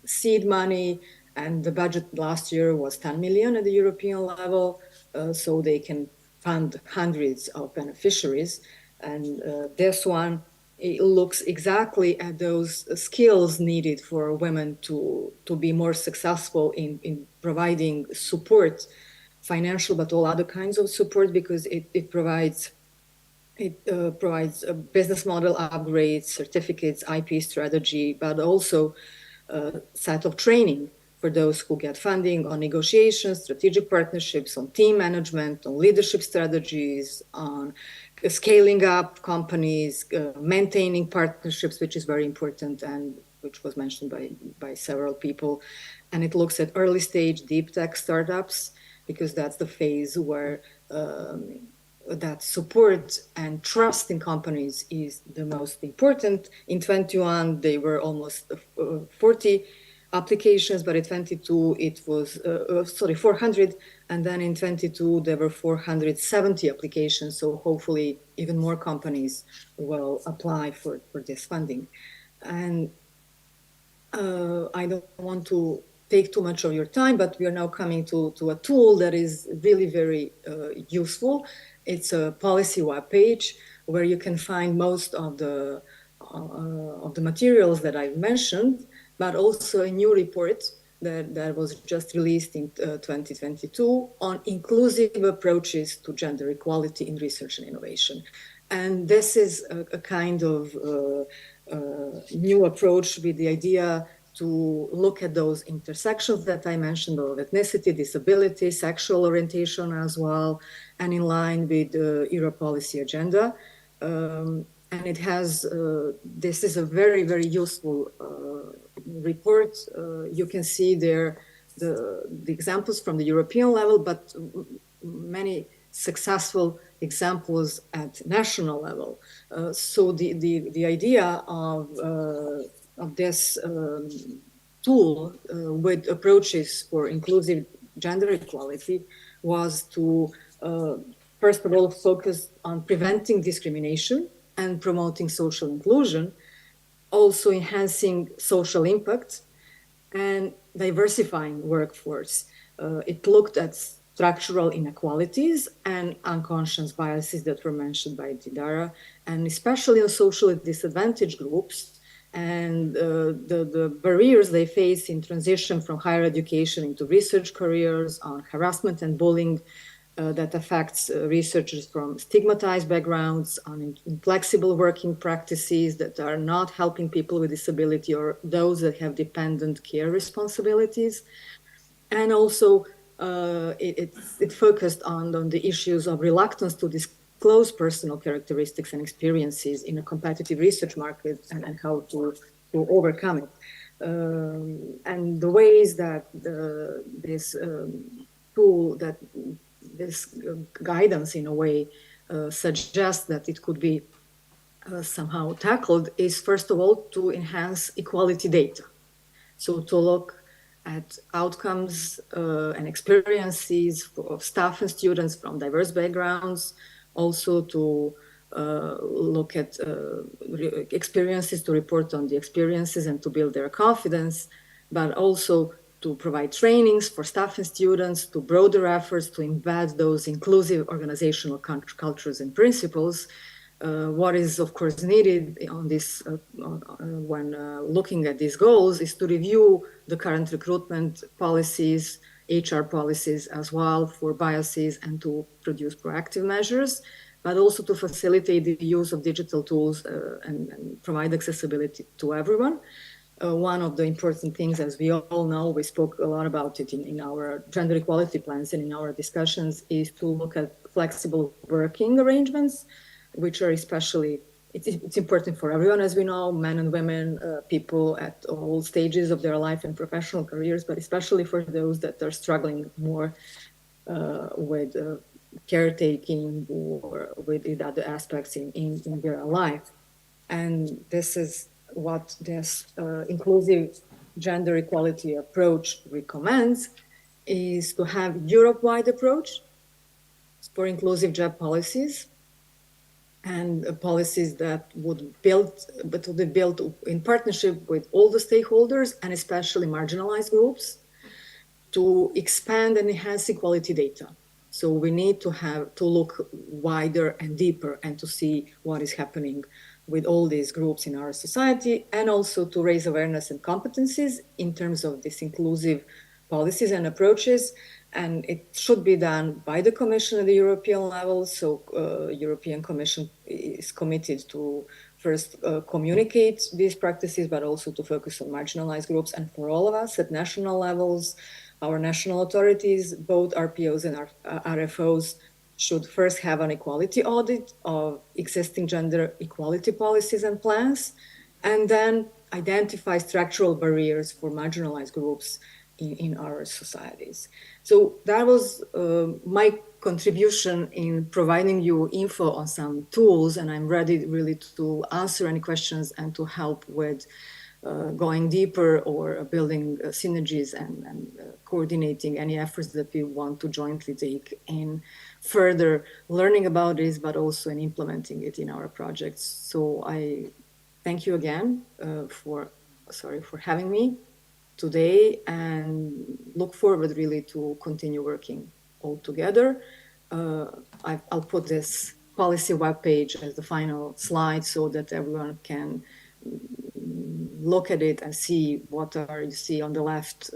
seed money, and the budget last year was 10 million at the European level, so they can fund hundreds of beneficiaries. And this one, it looks exactly at those skills needed for women to be more successful in providing support, financial, but all other kinds of support, because it provides business model upgrades, certificates, IP strategy, but also a set of training for those who get funding on negotiations, strategic partnerships, on team management, on leadership strategies, on scaling up companies, maintaining partnerships, which is very important and which was mentioned by several people. And it looks at early stage deep tech startups, because that's the phase where that support and trust in companies is the most important. In 21, they were almost 40 applications, but in 22 it was 400, and then in 22 there were 470 applications. So hopefully even more companies will apply for this funding. And I don't want to take too much of your time, but we are now coming to a tool that is really very useful. It's a policy webpage where you can find most of the materials that I've mentioned, but also a new report that was just released in 2022 on inclusive approaches to gender equality in research and innovation. And this is a kind of new approach with the idea to look at those intersections that I mentioned of ethnicity, disability, sexual orientation as well, and in line with the Europe policy agenda. And it has, this is a very, very useful report. You can see there the examples from the European level, but many successful examples at national level. So the idea of this tool with approaches for inclusive gender equality was to, first of all, focus on preventing discrimination and promoting social inclusion, also enhancing social impact and diversifying workforce. It looked at structural inequalities and unconscious biases that were mentioned by Didara, and especially on socially disadvantaged groups and the barriers they face in transition from higher education into research careers, on harassment and bullying that affects researchers from stigmatized backgrounds, on inflexible working practices that are not helping people with disability or those that have dependent care responsibilities. And also it focused on the issues of reluctance to disclose personal characteristics and experiences in a competitive research market and how to overcome it. And the ways that this tool, that this guidance in a way suggests that it could be somehow tackled is, first of all, to enhance equality data. So to look at outcomes and experiences of staff and students from diverse backgrounds, also to look at experiences, to report on the experiences and to build their confidence, but also to provide trainings for staff and students, to broader efforts to embed those inclusive organizational cultures and principles. What is, of course, needed on this when looking at these goals is to review the current recruitment policies, HR policies as well for biases, and to produce proactive measures, but also to facilitate the use of digital tools and provide accessibility to everyone. One of the important things, as we all know, we spoke a lot about it in our gender equality plans and in our discussions, is to look at flexible working arrangements, which are especially, it's important for everyone, as we know, men and women, people at all stages of their life and professional careers, but especially for those that are struggling more with caretaking or with other aspects in their life. And this is what this inclusive gender equality approach recommends, is to have Europe-wide approach for inclusive job policies, and policies that would be built in partnership with all the stakeholders and especially marginalized groups to expand and enhance equality data. So we need to look wider and deeper and to see what is happening with all these groups in our society, and also to raise awareness and competencies in terms of these inclusive policies and approaches. And it should be done by the Commission at the European level. So European Commission is committed to first communicate these practices, but also to focus on marginalized groups. And for all of us at national levels, our national authorities, both RPOs and RFOs, should first have an equality audit of existing gender equality policies and plans, and then identify structural barriers for marginalized groups in our societies. So that was my contribution in providing you info on some tools, and I'm ready really to answer any questions and to help with going deeper or building synergies and coordinating any efforts that we want to jointly take in further learning about this, but also in implementing it in our projects. So I thank you again for having me today, and look forward really to continue working all together. I'll put this policy webpage as the final slide so that everyone can look at it and see what you see on the left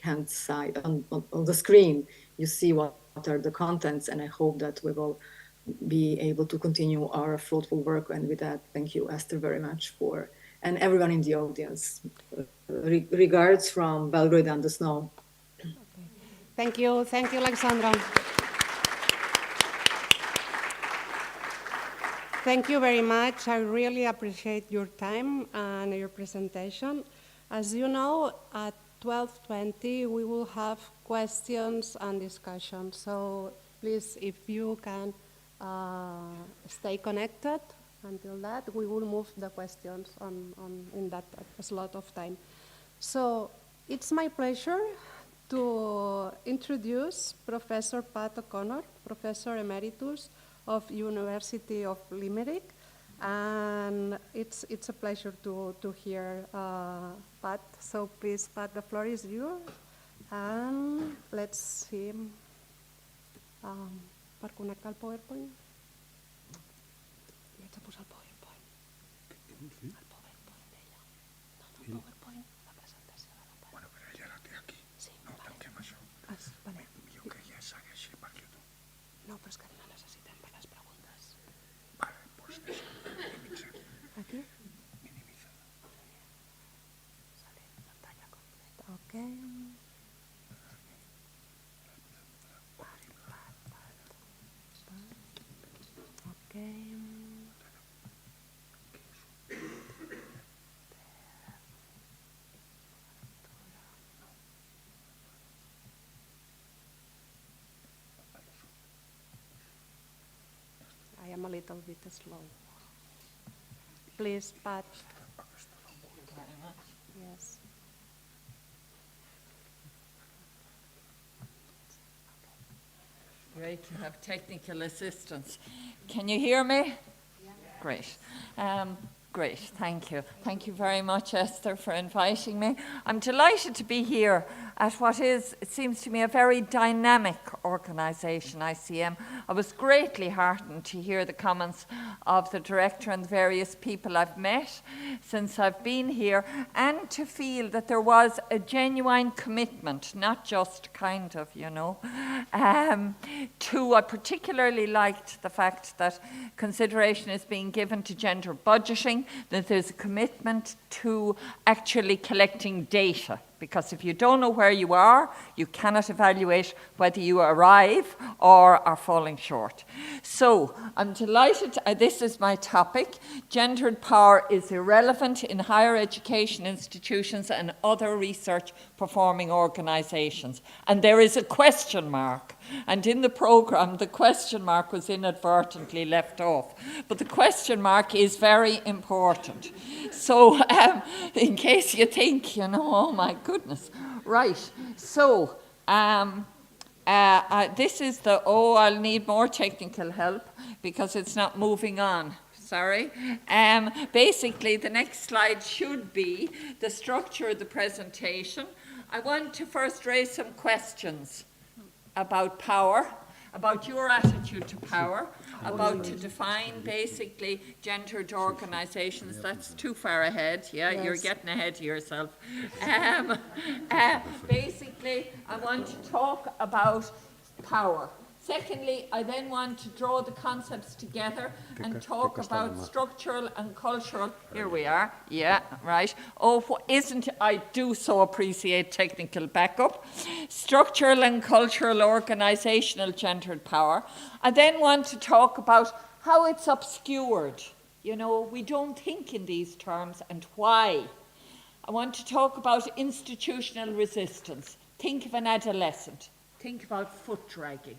hand side on the screen. You see what are the contents, and I hope that we will be able to continue our fruitful work. And with that, thank you, Esther, very much and everyone in the audience. Regards from Belgrade and the snow. Okay. Thank you, Alexandra. Thank you very much. I really appreciate your time and your presentation. As you know, at 12:20, we will have questions and discussions. So please, if you can stay connected until that, we will move the questions in that slot of time. So It's my pleasure to introduce Professor Pat O'Connor, Professor Emeritus of University of Limerick. And it's a pleasure to hear Pat. So please, Pat, the floor is yours. And let's see. Per connectar el PowerPoint. I haig de posar el PowerPoint. El PowerPoint d'ella. No, el PowerPoint, la presentació de la Pat. Bueno, però ella la té aquí. Sí, no, vale. tanquem això. Vale. Millor que ella segueixi per YouTube. No, però és que la necessitem per les preguntes. Vale, doncs això, minimitzem. Aquí. Minimitzem. Sale pantalla completa. Ok. Ok. I am a little bit slow. Please, Pat. Yes. Great to have technical assistance. Can you hear me? Yeah. Great. Great, thank you. Thank you very much, Esther, for inviting me. I'm delighted to be here at what is, it seems to me, a very dynamic organisation, ICM. I was greatly heartened to hear the comments of the director and the various people I've met since I've been here, and to feel that there was a genuine commitment, not just kind of, I particularly liked the fact that consideration is being given to gender budgeting, that there's a commitment to actually collecting data. Because if you don't know where you are, you cannot evaluate whether you arrive or are falling short. So I'm delighted, this is my topic. Gendered power is irrelevant in higher education institutions and other research performing organisations. And there is a question mark. And in the programme, the question mark was inadvertently left off. But the question mark is very important. So in case you think, oh my goodness. Right, so this is I'll need more technical help because it's not moving on. Sorry. Basically, the next slide should be the structure of the presentation. I want to first raise some questions about power, about your attitude to power, about to define basically gendered organisations. That's too far ahead. Yeah, yes. You're getting ahead of yourself. Basically, I want to talk about power. Secondly, I then want to draw the concepts together and talk about structural and cultural. Here we are. Yeah, right. I do so appreciate technical backup. Structural and cultural organisational gendered power. I then want to talk about how it's obscured. We don't think in these terms and why. I want to talk about institutional resistance. Think of an adolescent. Think about foot dragging,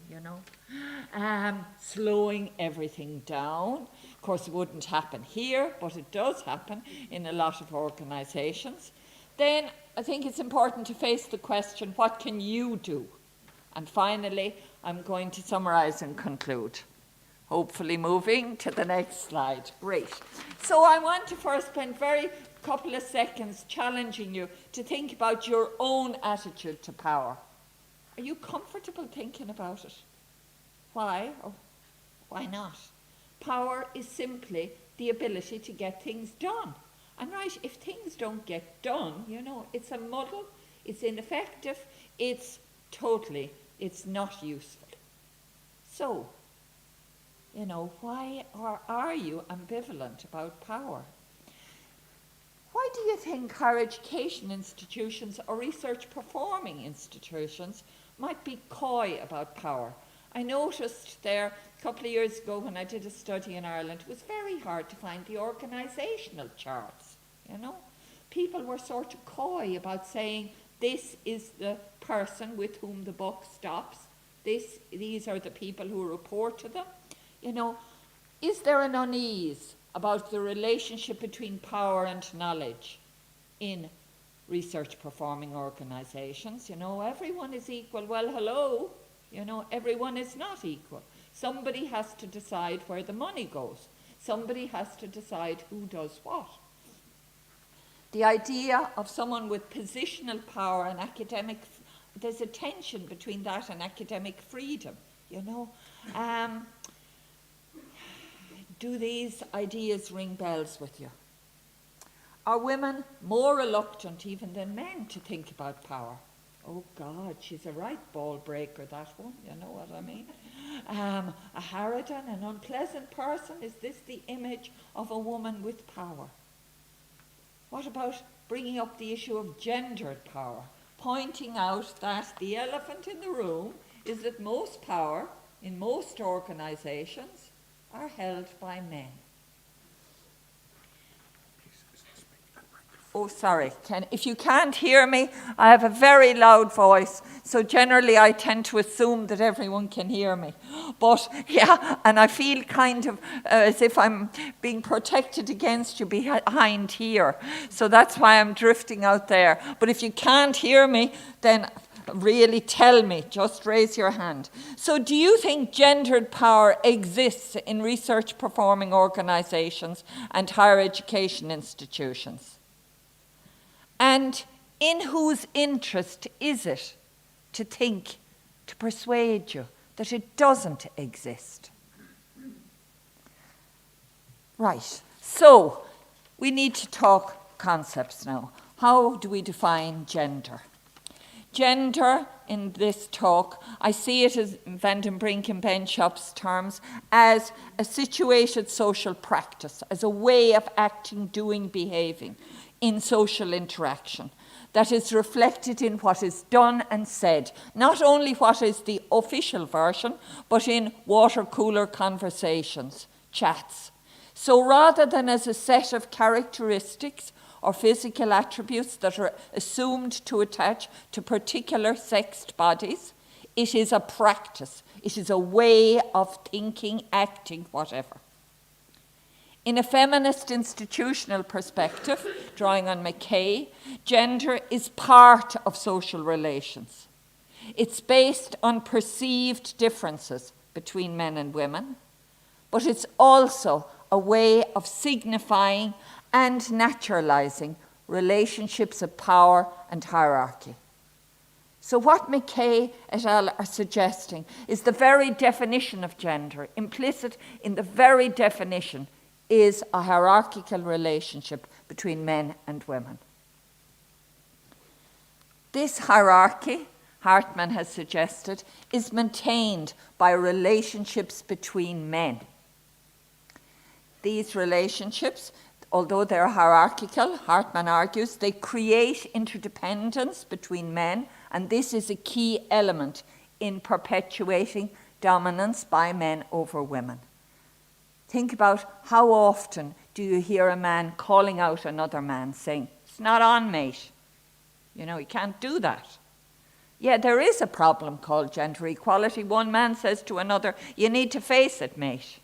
slowing everything down. Of course, it wouldn't happen here, but it does happen in a lot of organisations. Then I think it's important to face the question, what can you do? And finally, I'm going to summarise and conclude. Hopefully moving to the next slide. Great. So I want to first spend couple of seconds challenging you to think about your own attitude to power. Are you comfortable thinking about it? Why or why not? Power is simply the ability to get things done. And right, if things don't get done, it's a muddle, it's ineffective, it's not useful. So, why are you ambivalent about power? Why do you think higher education institutions or research performing institutions might be coy about power? I noticed there a couple of years ago when I did a study in Ireland, it was very hard to find the organisational charts, People were sort of coy about saying, this is the person with whom the buck stops. These are the people who report to them. Is there an unease about the relationship between power and knowledge in research performing organisations. You know, everyone is equal. Well, hello, you know, everyone is not equal. Somebody has to decide where the money goes. Somebody has to decide who does what. The idea of someone with positional power and academic, there's a tension between that and academic freedom, you know. Do these ideas ring bells with you? Are women more reluctant even than men to think about power? Oh God, she's a right ball breaker, that one, you know what I mean? A harridan, an unpleasant person, is this the image of a woman with power? What about bringing up the issue of gendered power, pointing out that the elephant in the room is that most power in most organisations are held by men? Oh, sorry. If you can't hear me, I have a very loud voice, so generally I tend to assume that everyone can hear me. But yeah, and I feel kind of as if I'm being protected against you behind here. So that's why I'm drifting out there. But if you can't hear me, then really tell me. Just raise your hand. So do you think gendered power exists in research performing organisations and higher education institutions? And in whose interest is it to think, to persuade you that it doesn't exist? Right, so we need to talk concepts now. How do we define gender? Gender, in this talk, I see it as Van den Brink and Benschop's terms, as a situated social practice, as a way of acting, doing, behaving in social interaction that is reflected in what is done and said, not only what is the official version, but in water cooler conversations, chats. So rather than as a set of characteristics or physical attributes that are assumed to attach to particular sexed bodies, it is a practice. It is a way of thinking, acting, whatever. In a feminist institutional perspective, drawing on McKay, gender is part of social relations. It's based on perceived differences between men and women, but it's also a way of signifying and naturalizing relationships of power and hierarchy. So what McKay et al. Are suggesting is the very definition of gender, implicit in the very definition, is a hierarchical relationship between men and women. This hierarchy, Hartman has suggested, is maintained by relationships between men. These relationships, although they're hierarchical, Hartman argues, they create interdependence between men, and this is a key element in perpetuating dominance by men over women. Think about how often do you hear a man calling out another man saying, "It's not on, mate. You know, you can't do that." Yeah, there is a problem called gender equality. One man says to another, "You need to face it, mate."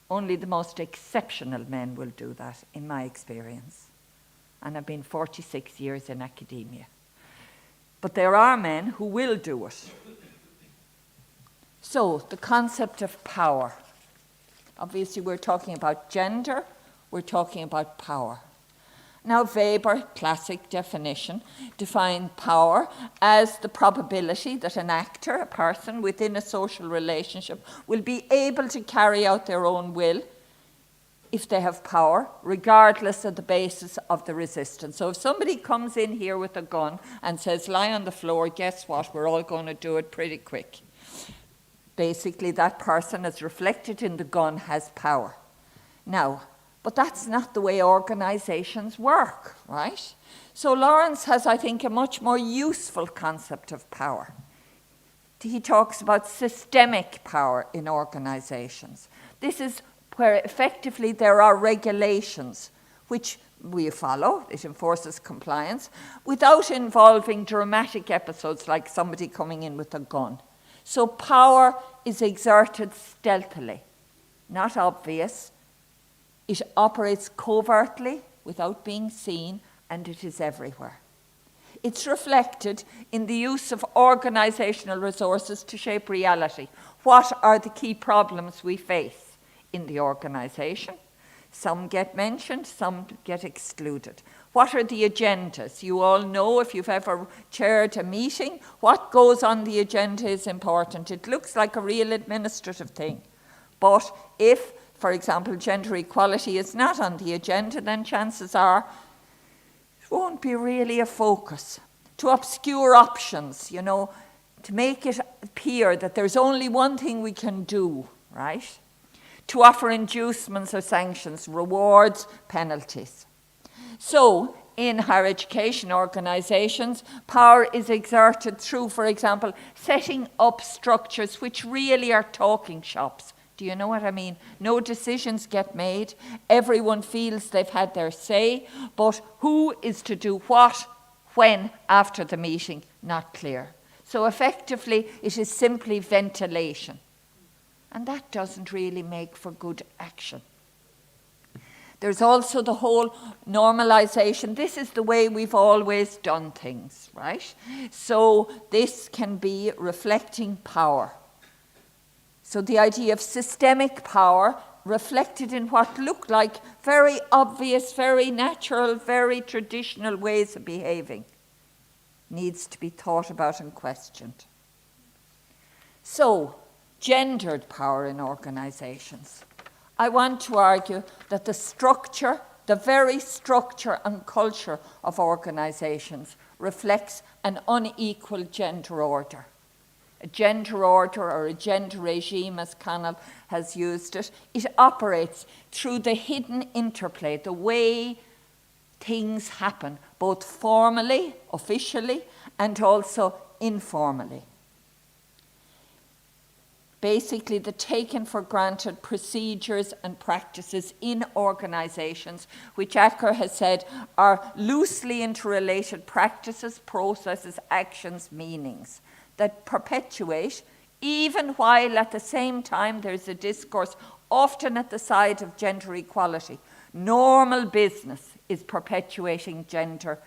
Only the most exceptional men will do that, in my experience. And I've been 46 years in academia. But there are men who will do it. So, the concept of power. Obviously, we're talking about gender, we're talking about power. Now, Weber, classic definition, defined power as the probability that an actor, a person within a social relationship, will be able to carry out their own will if they have power, regardless of the basis of the resistance. So if somebody comes in here with a gun and says, "Lie on the floor," guess what? We're all going to do it pretty quick. Basically, that person, as reflected in the gun, has power. Now, but that's not the way organizations work, right? So Lawrence has, I think, a much more useful concept of power. He talks about systemic power in organizations. This is where effectively there are regulations which we follow, it enforces compliance, without involving dramatic episodes like somebody coming in with a gun. So power is exerted stealthily, not obvious. It operates covertly without being seen, and it is everywhere. It's reflected in the use of organisational resources to shape reality. What are the key problems we face in the organisation? Some get mentioned, some get excluded. What are the agendas? You all know, if you've ever chaired a meeting, what goes on the agenda is important. It looks like a real administrative thing. But if, for example, gender equality is not on the agenda, then chances are it won't be really a focus. To obscure options, you know, to make it appear that there's only one thing we can do, right? To offer inducements or sanctions, rewards, penalties. So, in higher education organisations, power is exerted through, for example, setting up structures which really are talking shops. Do you know what I mean? No decisions get made. Everyone feels they've had their say, but who is to do what, when, after the meeting, not clear. So effectively, it is simply ventilation. And that doesn't really make for good action. There's also the whole normalization. This is the way we've always done things, right? So this can be reflecting power. So the idea of systemic power reflected in what look like very obvious, very natural, very traditional ways of behaving needs to be thought about and questioned. So, gendered power in organisations. I want to argue that the structure, the very structure and culture of organisations reflects an unequal gender order. A gender order or a gender regime, as Connell has used it, it operates through the hidden interplay, the way things happen, both formally, officially, and also informally. Basically, the taken for granted procedures and practices in organisations, which Acker has said are loosely interrelated practices, processes, actions, meanings that perpetuate, even while at the same time there's a discourse often at the side of gender equality. Normal business is perpetuating gender,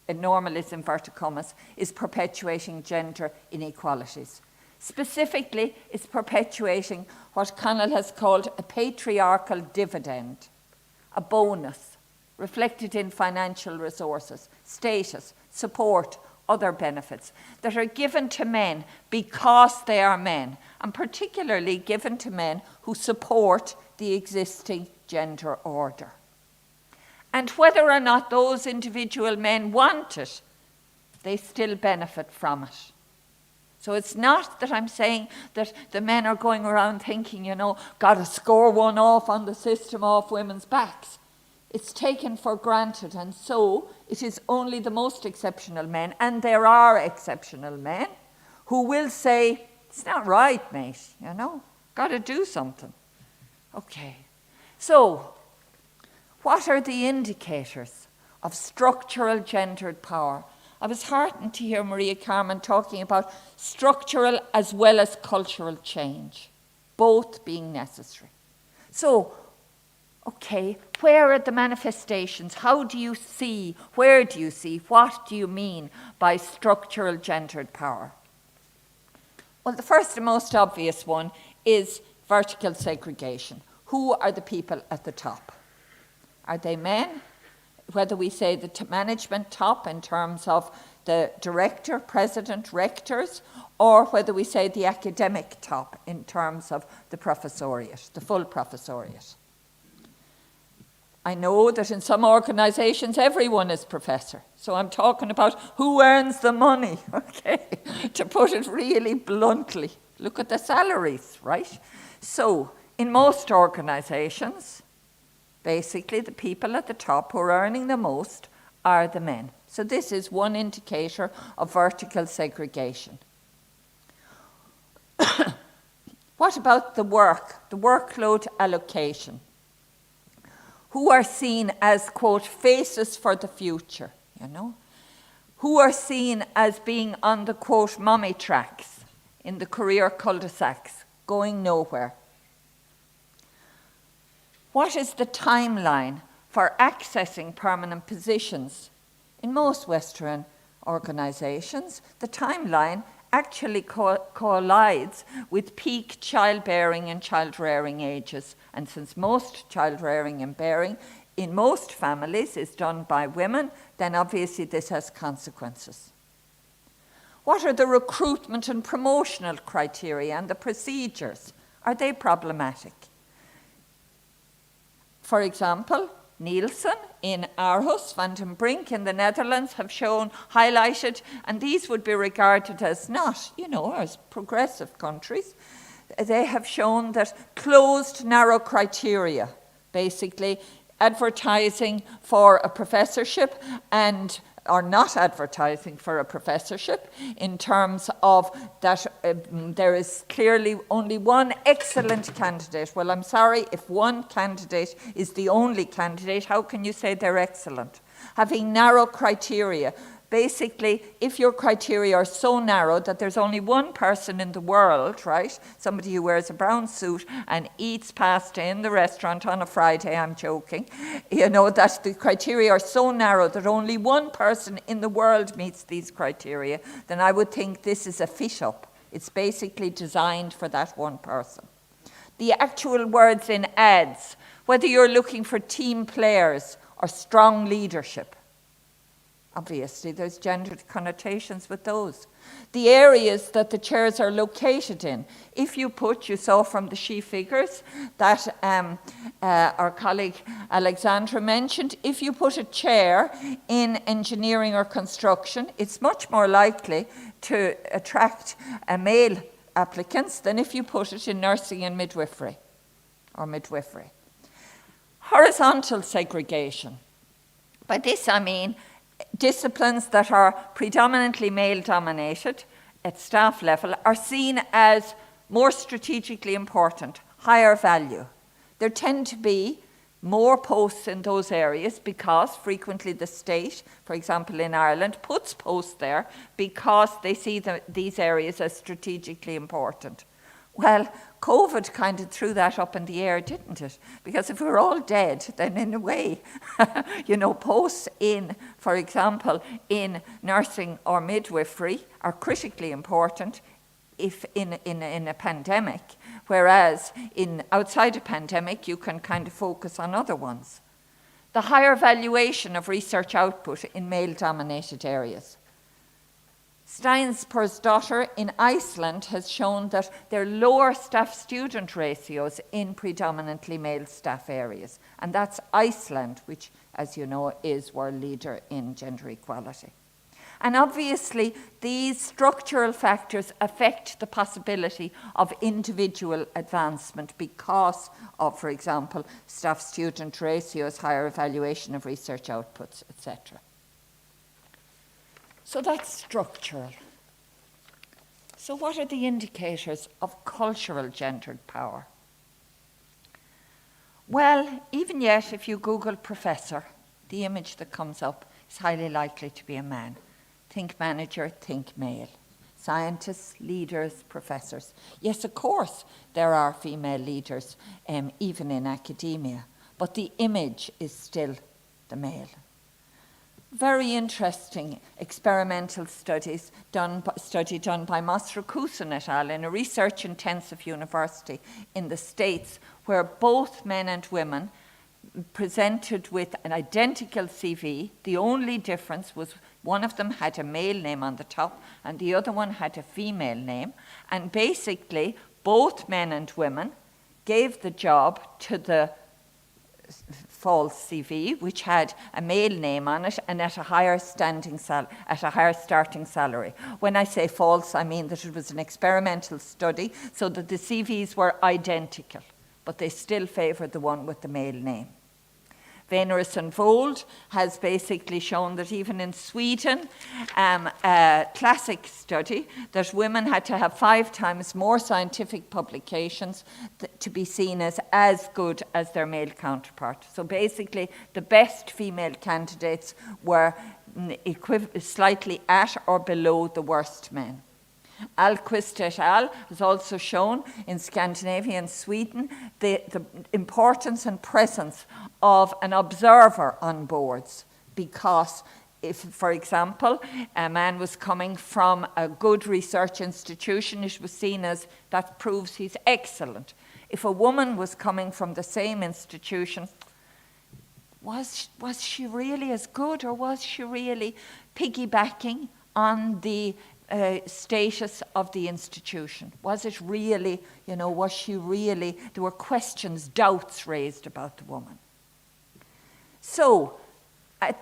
normal is inverted commas, is perpetuating gender inequalities. Specifically, it's perpetuating what Connell has called a patriarchal dividend, a bonus reflected in financial resources, status, support, other benefits that are given to men because they are men, and particularly given to men who support the existing gender order. And whether or not those individual men want it, they still benefit from it. So it's not that I'm saying that the men are going around thinking, you know, got to score one off on the system off women's backs. It's taken for granted, and so it is only the most exceptional men, and there are exceptional men, who will say, it's not right, mate, you know, got to do something. Okay, so what are the indicators of structural gendered power? I was heartened to hear Maria Carmen talking about structural as well as cultural change, both being necessary. So, okay, where are the manifestations? How do you see? Where do you see? What do you mean by structural gendered power? Well, the first and most obvious one is vertical segregation. Who are the people at the top? Are they men? Whether we say the management top in terms of the director, president, rectors, or whether we say the academic top in terms of the professoriate, the full professoriate. I know that in some organisations everyone is professor, so I'm talking about who earns the money, okay, to put it really bluntly. Look at the salaries, right? So, in most organisations, basically the people at the top who are earning the most are the men. So this is one indicator of vertical segregation. What about the workload allocation? Who are seen as, quote, faces for the future, you know? Who are seen as being on the, quote, mommy tracks in the career cul-de-sacs, going nowhere? What is the timeline for accessing permanent positions in most Western organisations, the timeline actually collides with peak childbearing and child-rearing ages. And since most child-rearing and bearing in most families is done by women, then obviously this has consequences. What are the recruitment and promotional criteria and the procedures? Are they problematic? For example, Nielsen in Aarhus, Van den Brink in the Netherlands have shown, highlighted, and these would be regarded as not, as progressive countries. They have shown that closed, narrow criteria, basically advertising for a professorship and or not advertising for a professorship, in terms of that there is clearly only one excellent candidate. Well, I'm sorry, if one candidate is the only candidate, how can you say they're excellent? Having narrow criteria. Basically, if your criteria are so narrow that there's only one person in the world, right, somebody who wears a brown suit and eats pasta in the restaurant on a Friday, I'm joking, that the criteria are so narrow that only one person in the world meets these criteria, then I would think this is a fish-up. It's basically designed for that one person. The actual words in ads, whether you're looking for team players or strong leadership, obviously, there's gendered connotations with those. The areas that the chairs are located in. If you saw from the she figures that our colleague Alexandra mentioned, if you put a chair in engineering or construction, it's much more likely to attract male applicants than if you put it in nursing and midwifery. Horizontal segregation. By this I mean disciplines that are predominantly male-dominated at staff level are seen as more strategically important, higher value. There tend to be more posts in those areas because frequently the state, for example in Ireland, puts posts there because they see these areas as strategically important. Well, COVID kind of threw that up in the air, didn't it? Because if we're all dead, then in a way, posts in, for example, in nursing or midwifery are critically important if in a pandemic, whereas outside a pandemic, you can kind of focus on other ones. The higher valuation of research output in male-dominated areas. Steinsper's daughter in Iceland has shown that there are lower staff-student ratios in predominantly male staff areas. And that's Iceland, which, as you know, is world leader in gender equality. And obviously, these structural factors affect the possibility of individual advancement because of, for example, staff-student ratios, higher evaluation of research outputs, etc. So that's structural. So what are the indicators of cultural gendered power? Well, even yet, if you Google professor, the image that comes up is highly likely to be a man. Think manager, think male. Scientists, leaders, professors. Yes, of course, there are female leaders, even in academia, but the image is still the male. Very interesting experimental study done by Masra Kusin et al. In a research-intensive university in the States, where both men and women presented with an identical CV. The only difference was one of them had a male name on the top and the other one had a female name. And basically, both men and women gave the job to the false CV, which had a male name on it and at a higher starting salary. When I say false, I mean that it was an experimental study so that the CVs were identical, but they still favoured the one with the male name. Veneris and Vold has basically shown that even in Sweden, a classic study, that women had to have 5 times more scientific publications to be seen as good as their male counterpart. So basically, the best female candidates were slightly at or below the worst men. Alquist et al. Has also shown in Scandinavia and Sweden the importance and presence of an observer on boards, because if, for example, a man was coming from a good research institution, it was seen as that proves he's excellent. If a woman was coming from the same institution, was she really as good, or was she really piggybacking on the status of the institution? Was it really, was she really, there were questions, doubts raised about the woman. So,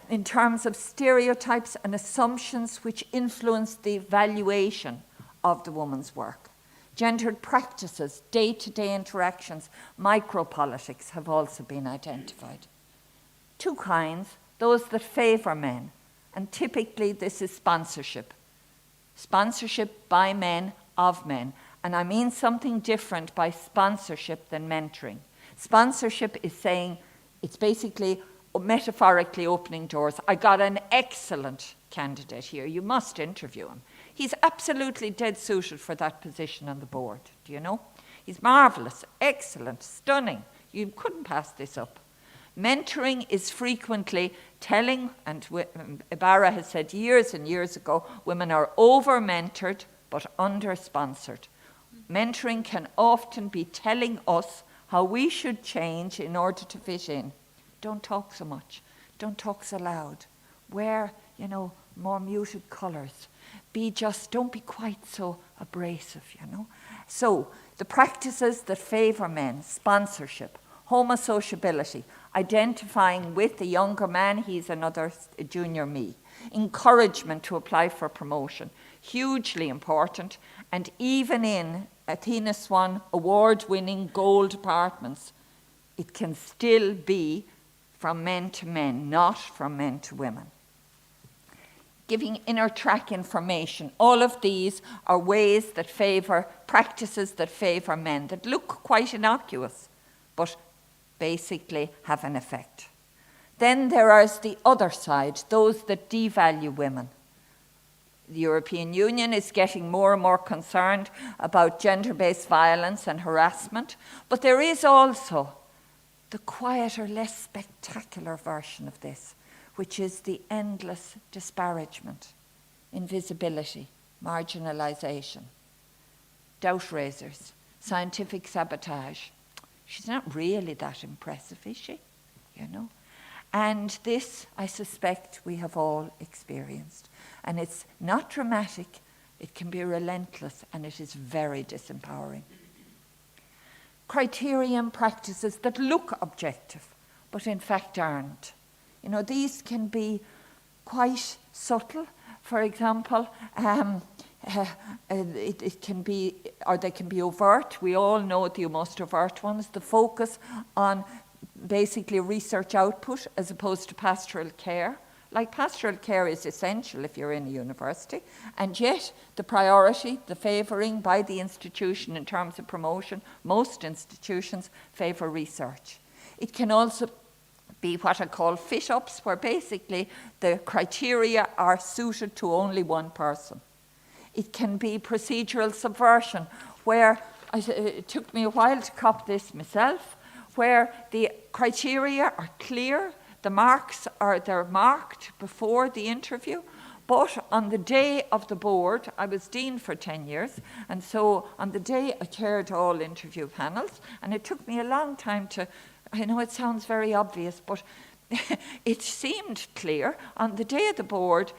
in terms of stereotypes and assumptions which influence the valuation of the woman's work, gendered practices, day-to-day interactions, micropolitics have also been identified. Two kinds, those that favour men, and typically this is sponsorship. Sponsorship by men, of men. And I mean something different by sponsorship than mentoring. Sponsorship is saying, it's basically metaphorically opening doors. I got an excellent candidate here. You must interview him. He's absolutely dead suited for that position on the board. Do you know? He's marvellous, excellent, stunning. You couldn't pass this up. Mentoring is frequently telling, and Ibarra has said years and years ago, women are over-mentored but under-sponsored. Mentoring can often be telling us how we should change in order to fit in. Don't talk so much. Don't talk so loud. Wear, more muted colours. Don't be quite so abrasive, So, the practices that favour men, sponsorship, homosociability, identifying with the younger man, he's another junior me, encouragement to apply for promotion, hugely important, and even in Athena Swan award-winning gold apartments, it can still be from men to men, not from men to women. Giving inner track information, all of these are ways that favour, practices that favour men, that look quite innocuous, but basically have an effect. Then there is the other side, those that devalue women. The European Union is getting more and more concerned about gender-based violence and harassment, but there is also the quieter, less spectacular version of this, which is the endless disparagement, invisibility, marginalisation, doubt raisers, scientific sabotage. She's not really that impressive, is she? And this, I suspect, we have all experienced. And it's not dramatic, it can be relentless, and it is very disempowering. Criterion practices that look objective, but in fact aren't. These can be quite subtle. For example, it can be, or they can be overt. We all know the most overt ones. The focus on basically research output as opposed to pastoral care. Like pastoral care is essential if you're in a university, and yet the priority, the favouring by the institution in terms of promotion, most institutions favour research. It can also be what I call fit-ups, where basically the criteria are suited to only one person. It can be procedural subversion, where it took me a while to cop this myself, where the criteria are clear, the marks they're marked before the interview, but on the day of the board, I was dean for 10 years, and so on the day I chaired all interview panels, and it took me a long time to, I know it sounds very obvious, but it seemed clear. On the day of the board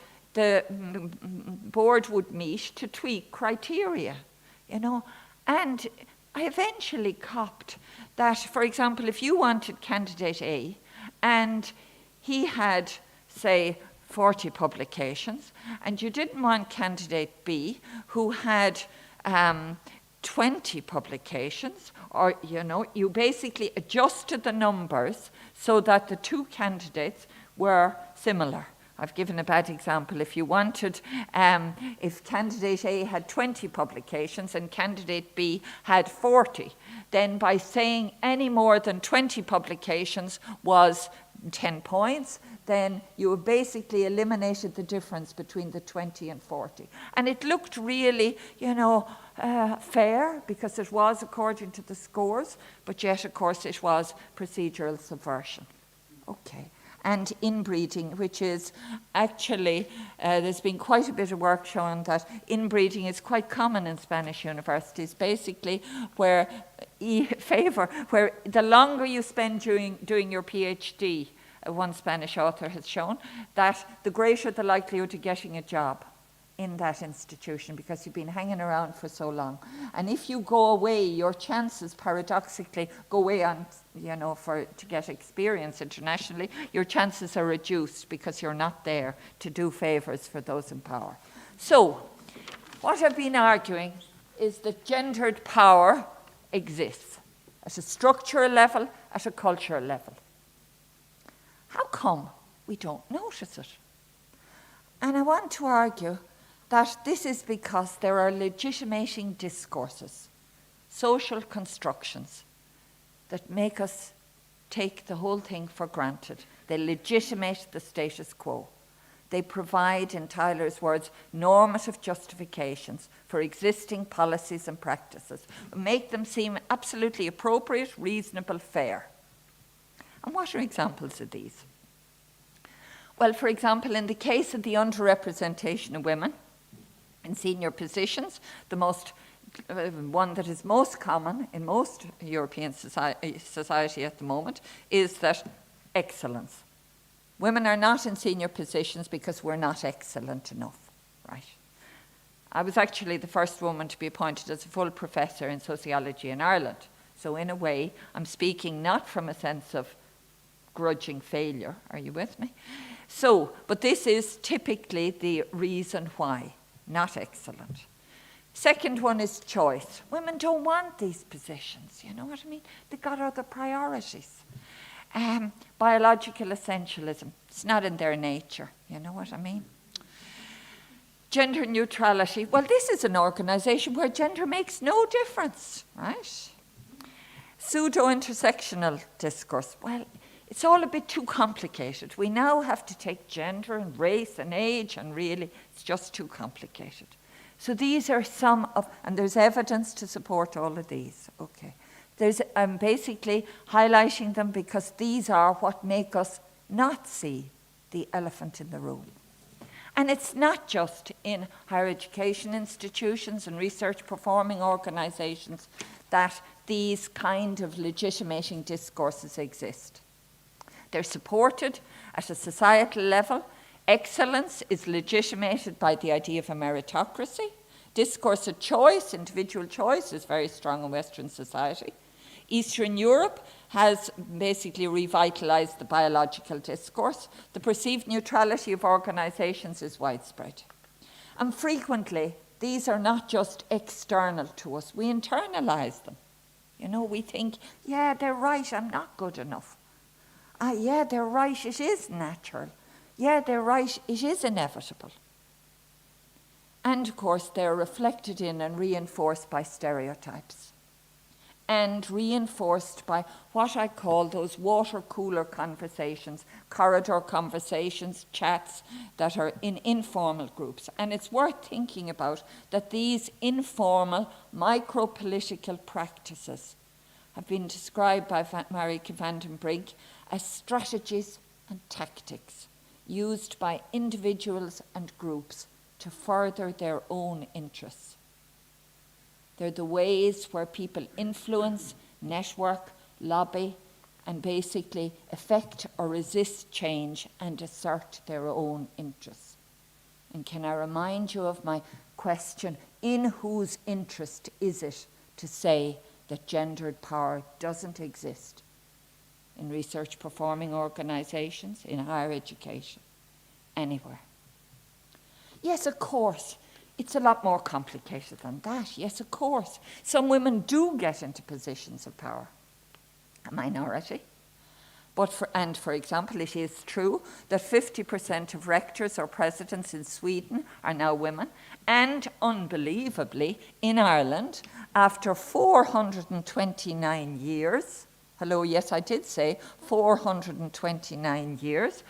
would meet to tweak criteria, and I eventually copped that, for example, if you wanted candidate A and he had, say, 40 publications, and you didn't want candidate B who had 20 publications, or, you basically adjusted the numbers so that the two candidates were similar. I've given a bad example. If you wanted, if candidate A had 20 publications and candidate B had 40, then by saying any more than 20 publications was 10 points, then you have basically eliminated the difference between the 20 and 40. And it looked really, fair, because it was according to the scores, but yet, of course, it was procedural subversion. Okay. and inbreeding, which is actually, there's been quite a bit of work showing that inbreeding is quite common in Spanish universities, basically where where the longer you spend doing your PhD, one Spanish author has shown, that the greater the likelihood of getting a job in that institution because you've been hanging around for so long. And if you go away, your chances paradoxically go away on, to get experience internationally, your chances are reduced because you're not there to do favors for those in power. So, what I've been arguing is that gendered power exists at a structural level, at a cultural level. How come we don't notice it? And I want to argue that this is because there are legitimating discourses, social constructions, that make us take the whole thing for granted. They legitimate the status quo. They provide, in Tyler's words, normative justifications for existing policies and practices, make them seem absolutely appropriate, reasonable, fair. And what are examples of these? Well, for example, in the case of the underrepresentation of women in senior positions, the one that is most common in most European society at the moment is that excellence. Women are not in senior positions because we're not excellent enough, right? I was actually the first woman to be appointed as a full professor in sociology in Ireland. So in a way, I'm speaking not from a sense of grudging failure. Are you with me? So, but this is typically the reason why. Not excellent. Second one is choice. Women don't want these positions, you know what I mean? They've got other priorities. Biological essentialism, it's not in their nature, you know what I mean? Gender neutrality, well, this is an organization where gender makes no difference, right? Pseudo-intersectional discourse, well, it's all a bit too complicated. We now have to take gender and race and age, and really, it's just too complicated. So these are some of, and there's evidence to support all of these, okay. I'm basically highlighting them because these are what make us not see the elephant in the room. And it's not just in higher education institutions and research performing organizations that these kind of legitimating discourses exist. They're supported at a societal level. Excellence is legitimated by the idea of a meritocracy. Discourse of choice, individual choice, is very strong in Western society. Eastern Europe has basically revitalized the biological discourse. The perceived neutrality of organizations is widespread. And frequently, these are not just external to us. We internalize them. You know, we think, yeah, they're right, I'm not good enough. Yeah, they're right, it is natural. Yeah, they're right, it is inevitable. And of course, they're reflected in and reinforced by stereotypes. And reinforced by what I call those water cooler conversations, corridor conversations, chats that are in informal groups. And it's worth thinking about that these informal micro-political practices have been described by Marieke van den Brink as strategies and tactics used by individuals and groups to further their own interests. They're the ways where people influence, network, lobby, and basically affect or resist change and assert their own interests. And can I remind you of my question, in whose interest is it to say that gendered power doesn't exist in research performing organizations, in higher education, anywhere? Yes, of course, it's a lot more complicated than that. Yes, of course. Some women do get into positions of power, a minority. But for example, it is true that 50% of rectors or presidents in Sweden are now women. And unbelievably, in Ireland, after 429 years, hello, yes, I did say 429 years,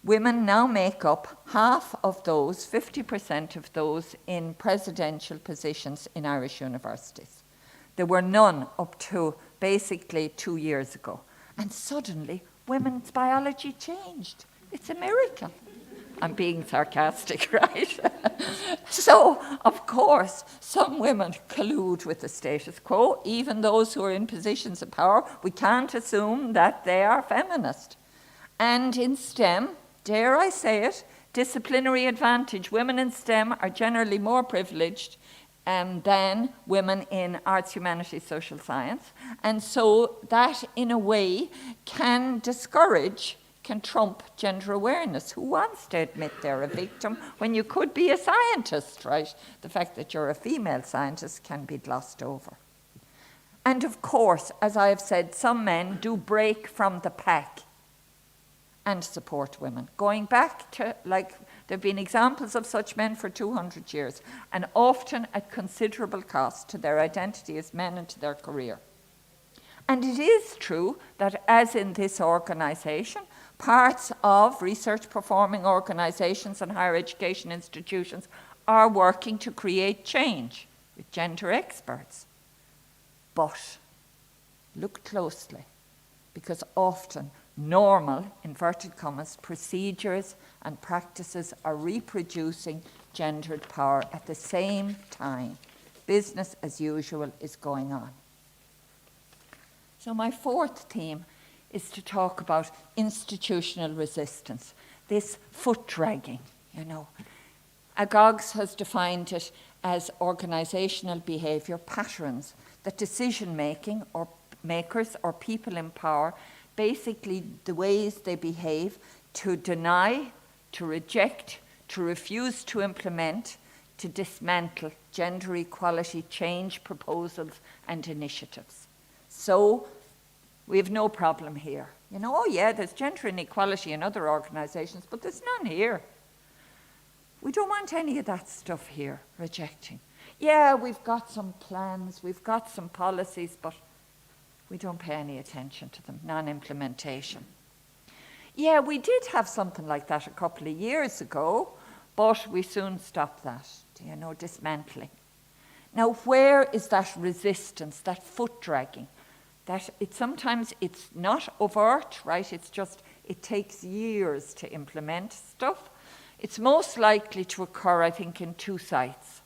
women now make up half of those, 50% of those in presidential positions in Irish universities. There were none up to basically 2 years ago. And suddenly, women's biology changed. It's a miracle. I'm being sarcastic, right? So, of course, some women collude with the status quo, even those who are in positions of power. We can't assume that they are feminist. And in STEM, dare I say it, disciplinary advantage, women in STEM are generally more privileged than women in arts, humanities, social science. And so that, in a way, can trump gender awareness. Who wants to admit they're a victim when you could be a scientist, right? The fact that you're a female scientist can be glossed over. And of course, as I have said, some men do break from the pack and support women. Going back to, like, there have been examples of such men for 200 years, and often at considerable cost to their identity as men and to their career. And it is true that, as in this organization, parts of research performing organizations and higher education institutions are working to create change with gender experts. But look closely, because often normal, inverted commas, procedures and practices are reproducing gendered power at the same time. Business as usual is going on. So my fourth theme is to talk about institutional resistance, this foot dragging, you know. Agog's has defined it as organizational behavior patterns that decision-making or makers or people in power, basically the ways they behave to deny, to reject, to refuse to implement, to dismantle gender equality change proposals and initiatives. So we have no problem here. You know, oh yeah, there's gender inequality in other organizations, but there's none here. We don't want any of that stuff here, rejecting. Yeah, we've got some plans, we've got some policies, but we don't pay any attention to them, non-implementation. Yeah, we did have something like that a couple of years ago, but we soon stopped that, you know, dismantling. Now, where is that resistance, that foot dragging? That sometimes it's not overt, right? It's just, it takes years to implement stuff. It's most likely to occur, I think, in two sites.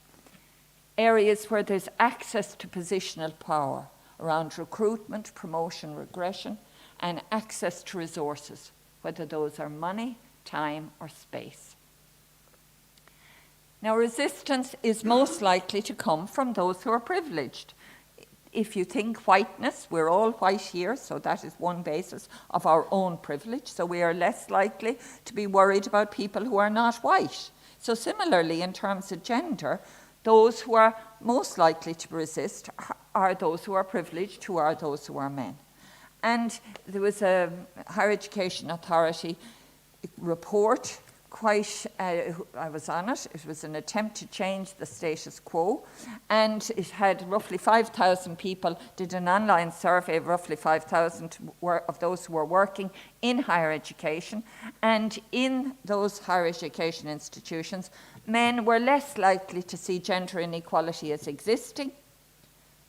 Areas where there's access to positional power around recruitment, promotion, regression, and access to resources, whether those are money, time, or space. Now, resistance is most likely to come from those who are privileged. If you think whiteness, we're all white here, so that is one basis of our own privilege. So we are less likely to be worried about people who are not white. So similarly, in terms of gender, those who are most likely to resist are those who are privileged, who are those who are men. And there was a Higher Education Authority report, I was on it. It was an attempt to change the status quo, and it had roughly 5,000 people, did an online survey of roughly 5,000 of those who were working in higher education, and in those higher education institutions, men were less likely to see gender inequality as existing,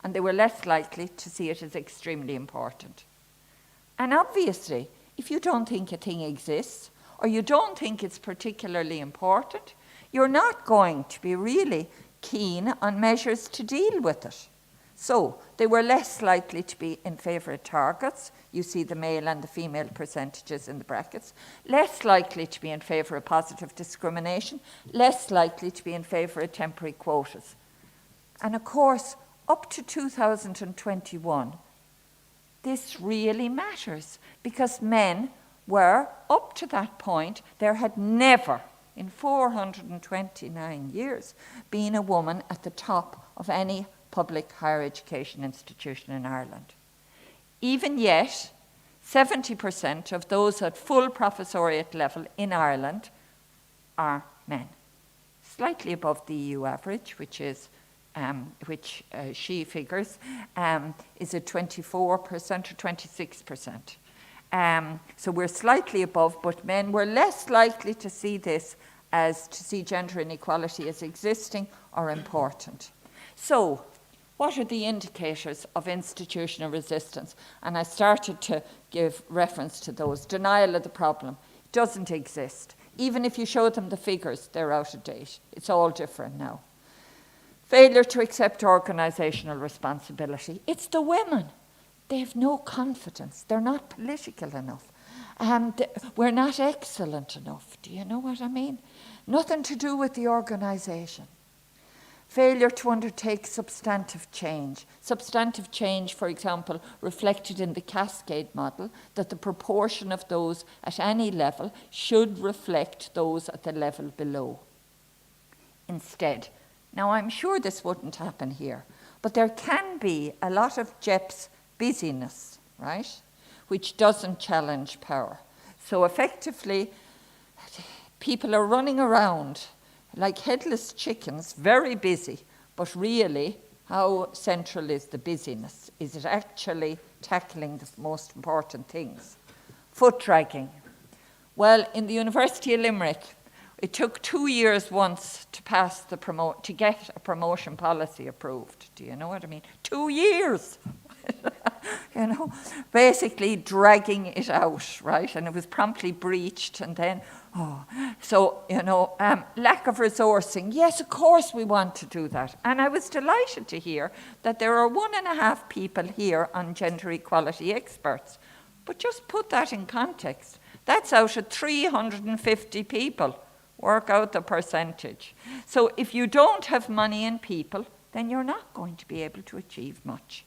and they were less likely to see it as extremely important. And obviously, if you don't think a thing exists, or you don't think it's particularly important, you're not going to be really keen on measures to deal with it. So they were less likely to be in favour of targets. You see the male and the female percentages in the brackets. Less likely to be in favour of positive discrimination. Less likely to be in favour of temporary quotas. And of course, up to 2021, this really matters, because men were, up to that point, there had never, in 429 years, been a woman at the top of any public higher education institution in Ireland. Even yet, 70% of those at full professoriate level in Ireland are men, slightly above the EU average, which is she figures is at 24% or 26%. So we're slightly above, but men were less likely to see this as, to see gender inequality as existing or important. So What are the indicators of institutional resistance? And I started to give reference to those. Denial of the problem doesn't exist. Even if you show them the figures, they're out of date. It's all different now. Failure to accept organisational responsibility. It's the women. They have no confidence. They're not political enough. We're not excellent enough. Do you know what I mean? Nothing to do with the organisation. Failure to undertake substantive change. Substantive change, for example, reflected in the cascade model, that the proportion of those at any level should reflect those at the level below. Instead, now I'm sure this wouldn't happen here, but there can be a lot of GEPs busyness, right, which doesn't challenge power. So effectively, people are running around like headless chickens, very busy, but really, how central is the busyness? Is it actually tackling the most important things? Foot dragging. Well, in the University of Limerick, it took 2 years once to pass to get a promotion policy approved. Do you know what I mean? 2 years! You know, basically dragging it out, right? And it was promptly breached, and then, lack of resourcing. Yes, of course we want to do that. And I was delighted to hear that there are 1.5 people here on gender equality experts. But just put that in context. That's out of 350 people. Work out the percentage. So if you don't have money and people, then you're not going to be able to achieve much.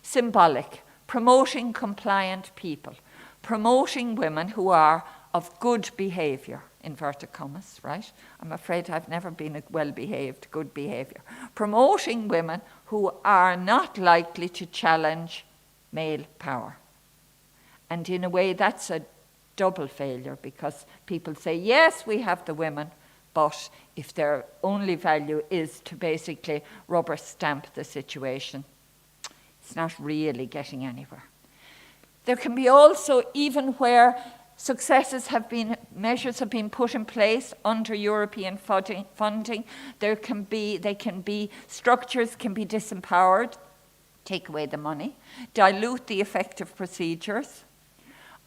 Symbolic, promoting compliant people, promoting women who are of good behaviour, inverted commas, right? I'm afraid I've never been a well-behaved, good behaviour. Promoting women who are not likely to challenge male power. And in a way, that's a double failure, because people say, yes, we have the women, but if their only value is to basically rubber stamp the situation, it's not really getting anywhere. There can be also, even where measures have been put in place under European funding, structures can be disempowered, take away the money, dilute the effective procedures,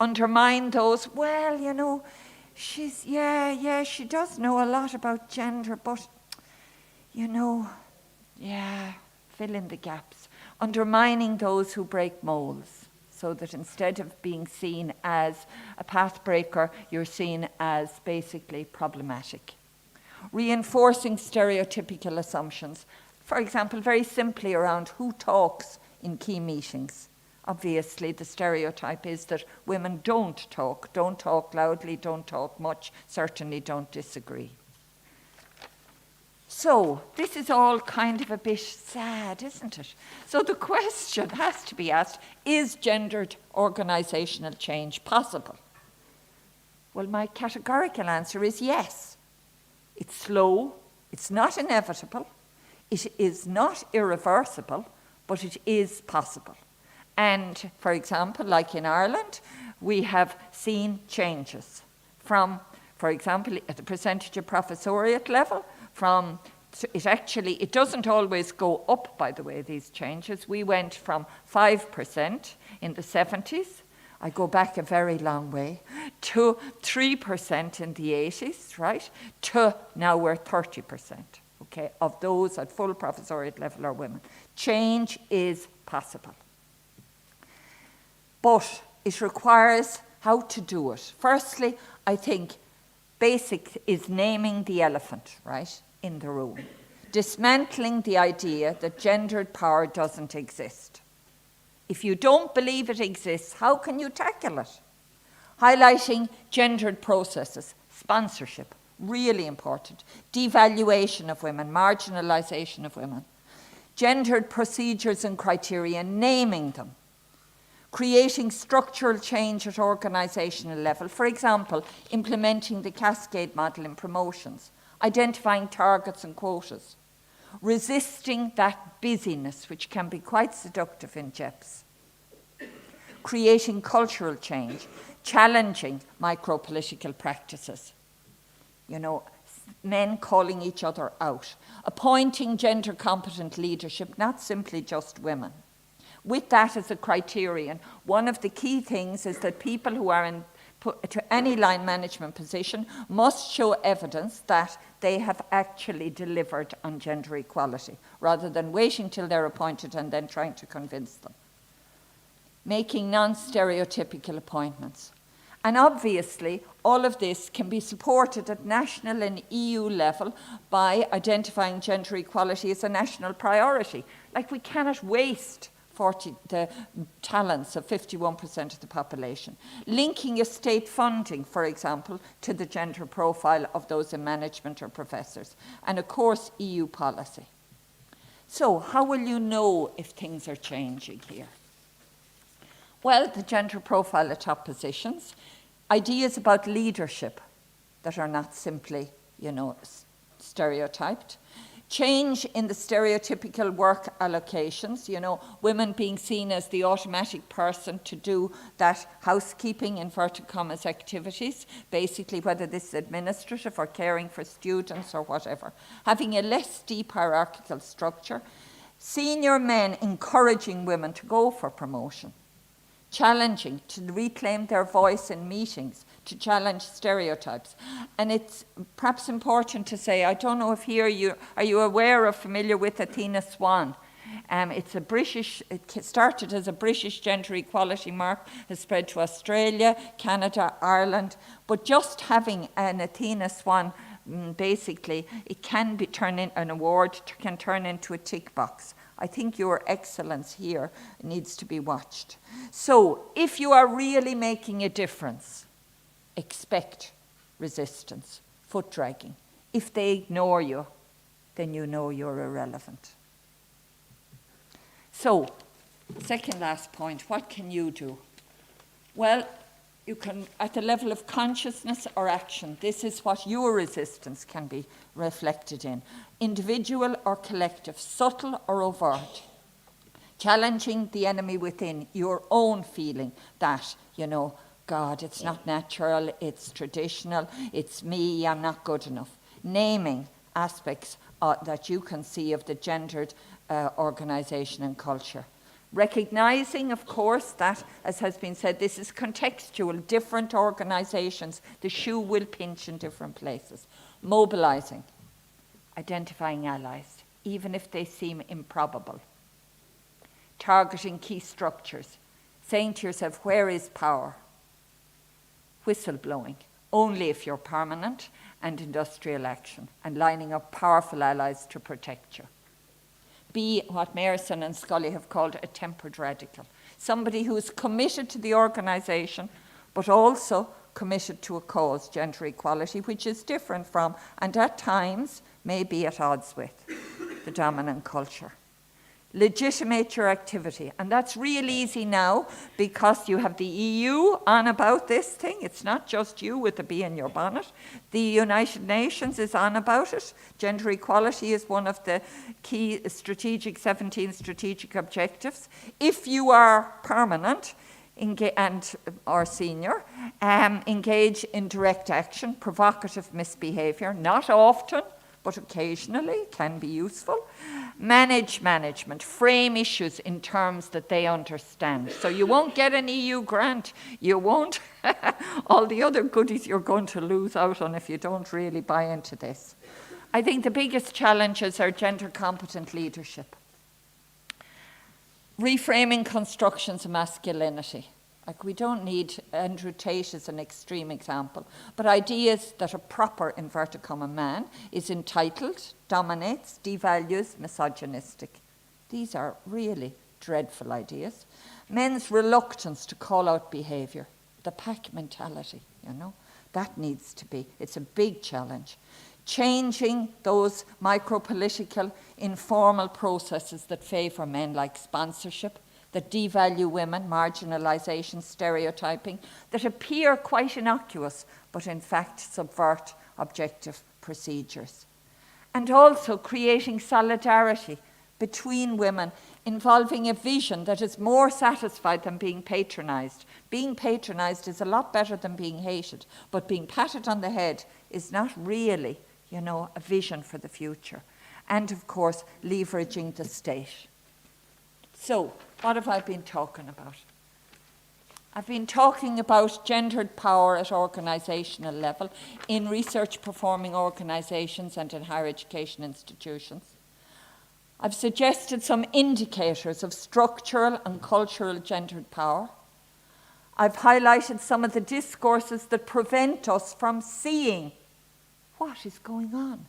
undermine those, well, you know, she does know a lot about gender, but, you know, fill in the gaps. Undermining those who break molds, so that instead of being seen as a path breaker, you're seen as basically problematic. Reinforcing stereotypical assumptions. For example, very simply around who talks in key meetings. Obviously, the stereotype is that women don't talk loudly, don't talk much, certainly don't disagree. So, this is all kind of a bit sad, isn't it? So the question has to be asked, is gendered organisational change possible? Well, my categorical answer is yes. It's slow, it's not inevitable, it is not irreversible, but it is possible. And, for example, like in Ireland, we have seen changes from, for example, at the percentage of professoriate level, it doesn't always go up, by the way, these changes. We went from 5% in the 70s, I go back a very long way, to 3% in the 80s, right? To now we're 30%, okay, of those at full professoriate level are women. Change is possible. But it requires how to do it. Firstly, I think basic is naming the elephant, right, in the room. Dismantling the idea that gendered power doesn't exist. If you don't believe it exists, how can you tackle it? Highlighting gendered processes, sponsorship, really important. Devaluation of women, marginalization of women. Gendered procedures and criteria, naming them. Creating structural change at organisational level. For example, implementing the cascade model in promotions, identifying targets and quotas, resisting that busyness, which can be quite seductive in GEPs, creating cultural change, challenging micro-political practices. You know, men calling each other out, appointing gender-competent leadership, not simply just women. With that as a criterion, one of the key things is that people who are to any line management position must show evidence that they have actually delivered on gender equality, rather than waiting till they're appointed and then trying to convince them. Making non-stereotypical appointments. And obviously, all of this can be supported at national and EU level by identifying gender equality as a national priority. Like, we cannot waste the talents of 51% of the population. Linking estate funding, for example, to the gender profile of those in management or professors. And of course, EU policy. So, how will you know if things are changing here? Well, the gender profile at top positions, ideas about leadership that are not simply, stereotyped. Change in the stereotypical work allocations, women being seen as the automatic person to do that housekeeping, inverted commas, activities, basically whether this is administrative or caring for students or whatever. Having a less deep hierarchical structure. Senior men encouraging women to go for promotion. Challenging, to reclaim their voice in meetings, to challenge stereotypes. And it's perhaps important to say, I don't know if are you aware or familiar with Athena Swan? It started as a British gender equality mark, has spread to Australia, Canada, Ireland, but just having an Athena Swan, basically, it can be an award can turn into a tick box. I think your excellence here needs to be watched. So, if you are really making a difference, expect resistance, foot dragging. If they ignore you, then you know you're irrelevant. So, second last point, what can you do? Well, you can, at the level of consciousness or action, this is what your resistance can be reflected in. Individual or collective, subtle or overt. Challenging the enemy within, your own feeling that, God, it's not natural, it's traditional, it's me, I'm not good enough. Naming aspects that you can see of the gendered organisation and culture. Recognising, of course, that, as has been said, this is contextual, different organisations, the shoe will pinch in different places. Mobilising, identifying allies, even if they seem improbable. Targeting key structures, saying to yourself, where is power? Whistleblowing, only if you're permanent, and industrial action, and lining up powerful allies to protect you. Be what Mayerson and Scully have called a tempered radical, somebody who is committed to the organisation, but also committed to a cause, gender equality, which is different from, and at times may be at odds with, the dominant culture. Legitimate your activity, and that's real easy now because you have the EU on about this thing. It's not just you with a bee in your bonnet. The United Nations is on about it. Gender equality is one of the key 17 strategic objectives. If you are permanent or senior, engage in direct action, provocative misbehaviour, not often, but occasionally can be useful. Management, frame issues in terms that they understand. So you won't get an EU grant, you won't, all the other goodies you're going to lose out on if you don't really buy into this. I think the biggest challenges are gender competent leadership. Reframing constructions of masculinity. Like, we don't need, Andrew Tate is an extreme example, but ideas that a proper, inverted comma, man is entitled, dominates, devalues, misogynistic. These are really dreadful ideas. Men's reluctance to call out behaviour, the pack mentality, that needs to be, it's a big challenge. Changing those micro-political, informal processes that favour men, like sponsorship, that devalue women, marginalisation, stereotyping, that appear quite innocuous, but in fact subvert objective procedures. And also creating solidarity between women, involving a vision that is more satisfied than being patronised. Being patronised is a lot better than being hated, but being patted on the head is not really, you know, a vision for the future. And of course, leveraging the state. So, what have I been talking about? I've been talking about gendered power at organisational level in research performing organisations and in higher education institutions. I've suggested some indicators of structural and cultural gendered power. I've highlighted some of the discourses that prevent us from seeing what is going on.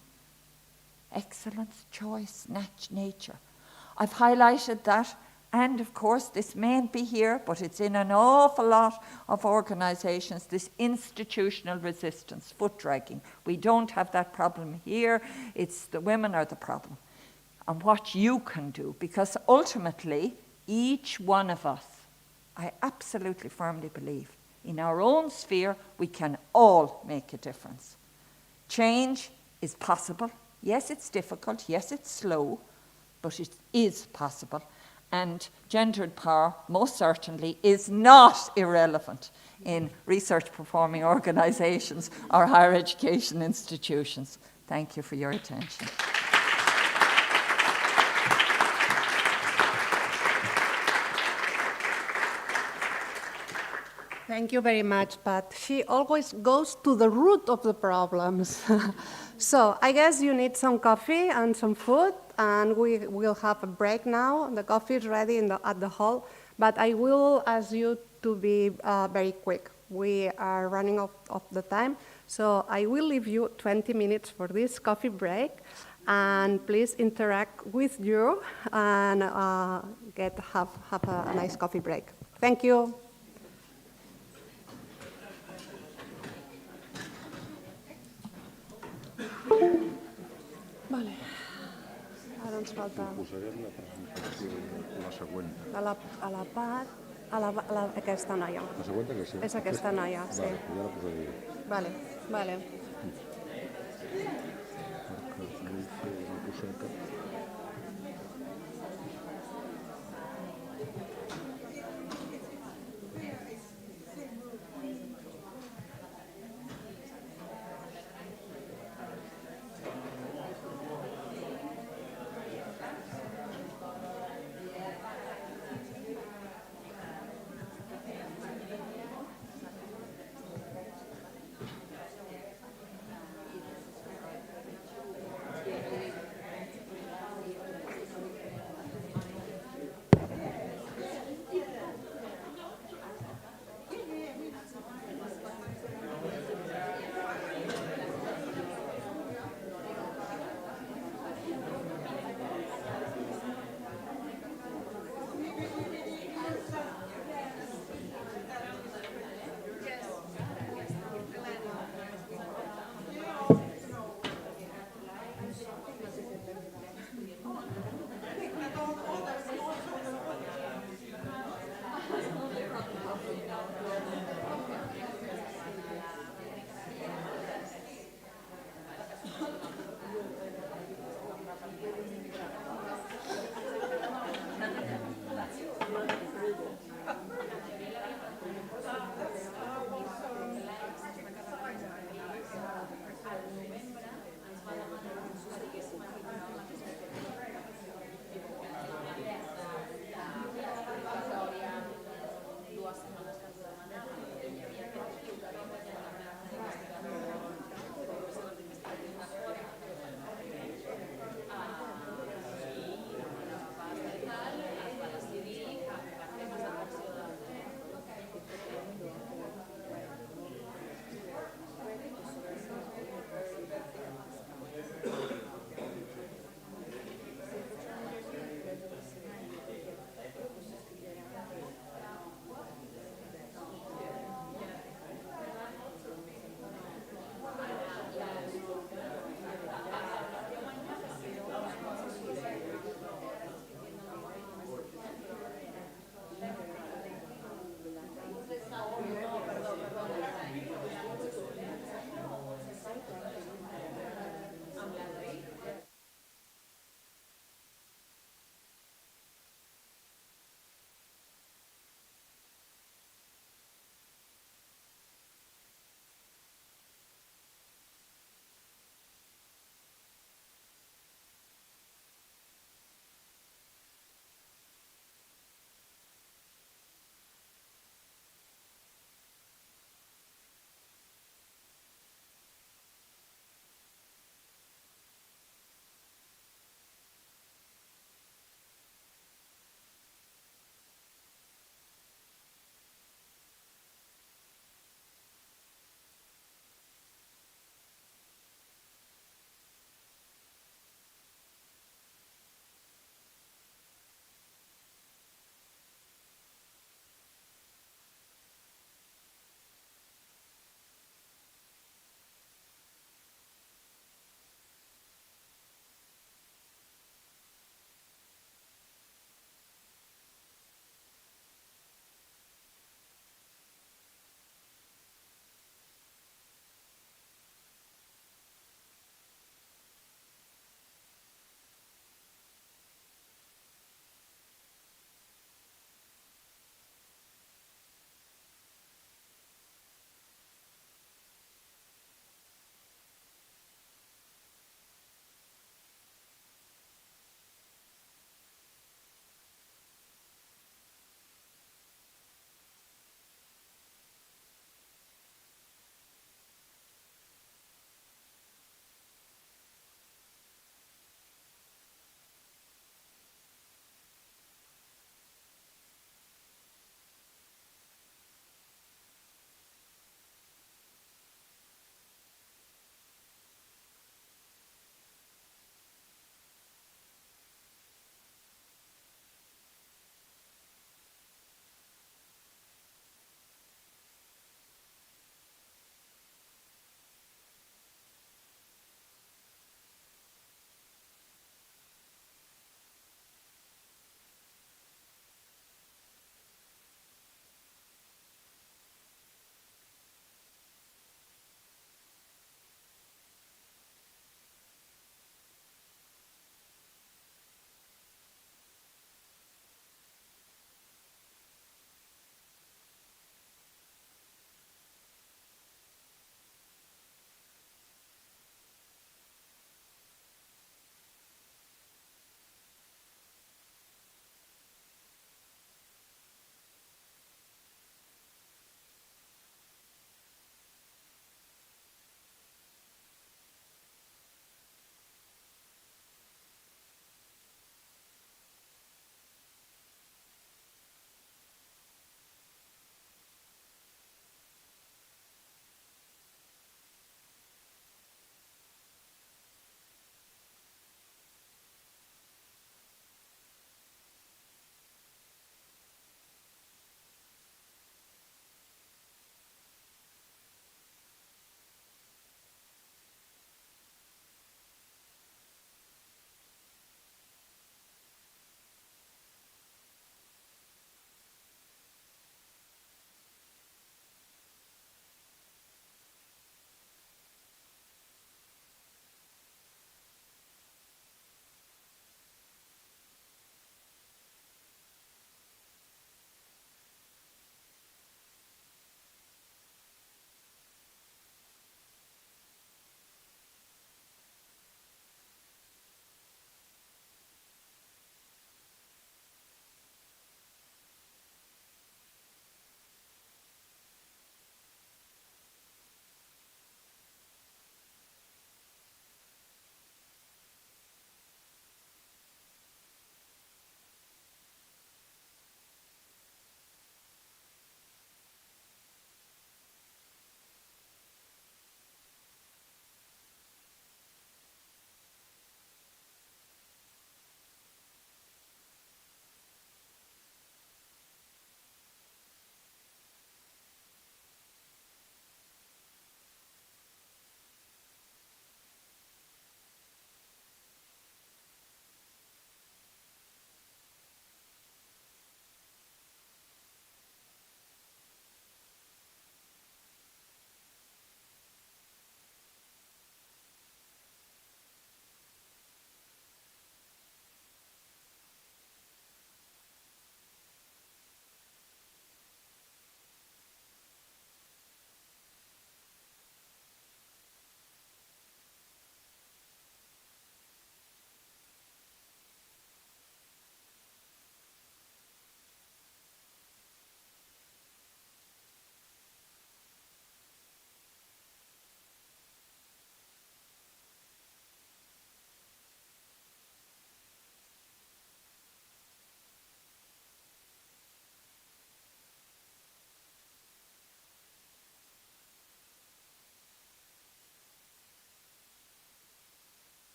Excellence, choice, nature. I've highlighted that, and of course this mayn't be here, but it's in an awful lot of organisations, this institutional resistance, foot dragging. We don't have that problem here, it's the women are the problem. And what you can do, because ultimately, each one of us, I absolutely firmly believe, in our own sphere, we can all make a difference. Change is possible. Yes, it's difficult. Yes, it's slow, but it is possible. And gendered power, most certainly, is not irrelevant in research performing organisations or higher education institutions. Thank you for your attention. Thank you very much, Pat. She always goes to the root of the problems. So I guess you need some coffee and some food, and we will have a break now. The coffee is ready at the hall, but I will ask you to be very quick. We are running out of the time, so I will leave you 20 minutes for this coffee break, and please interact with you and have a nice coffee break. Thank you. Vale. Ara ens falta... Posarem la presentació, la següent. Aquesta noia. La següent que sí? És aquesta noia, sí. Vale, ja la posaré. Vale, vale. Perquè vull fer una coseta.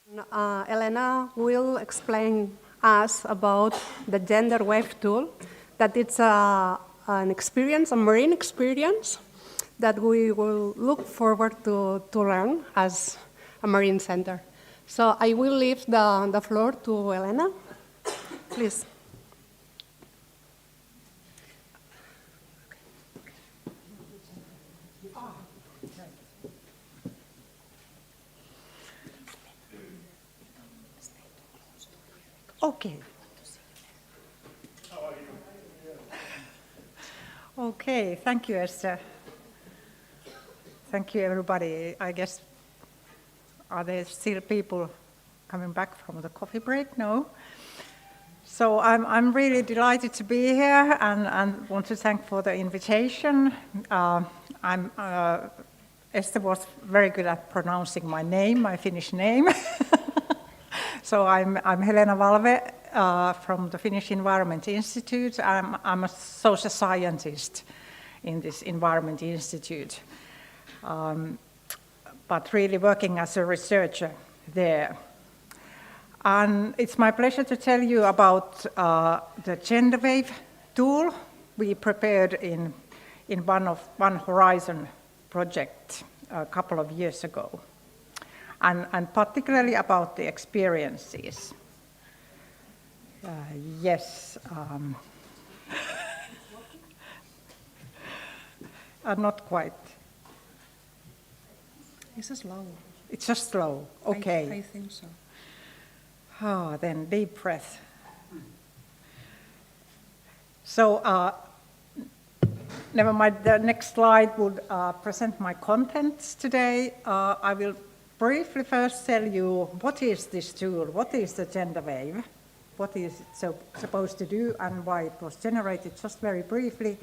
Elena will explain us about the gender wave tool, that it's an experience, a marine experience, that we will look forward to learn as a marine center. So I will leave the floor to Elena. Please. Okay. Okay, thank you, Esther. Thank you, everybody. I guess, are there still people coming back from the coffee break? No? So I'm really delighted to be here and want to thank for the invitation. Esther was very good at pronouncing my name, my Finnish name. So I'm Helena Valve from the Finnish Environment Institute. I'm a social scientist in this Environment Institute, but really working as a researcher there. And it's my pleasure to tell you about the gender wave tool we prepared in One Horizon project a couple of years ago. And particularly about the experiences. Yes. Not quite. This is slow. It's just slow. Okay. I think so. Then deep breath. So, never mind, the next slide would present my contents today. I will briefly first tell you what is this tool, what is the gender wave, what is it supposed to do, and why it was generated, just very briefly.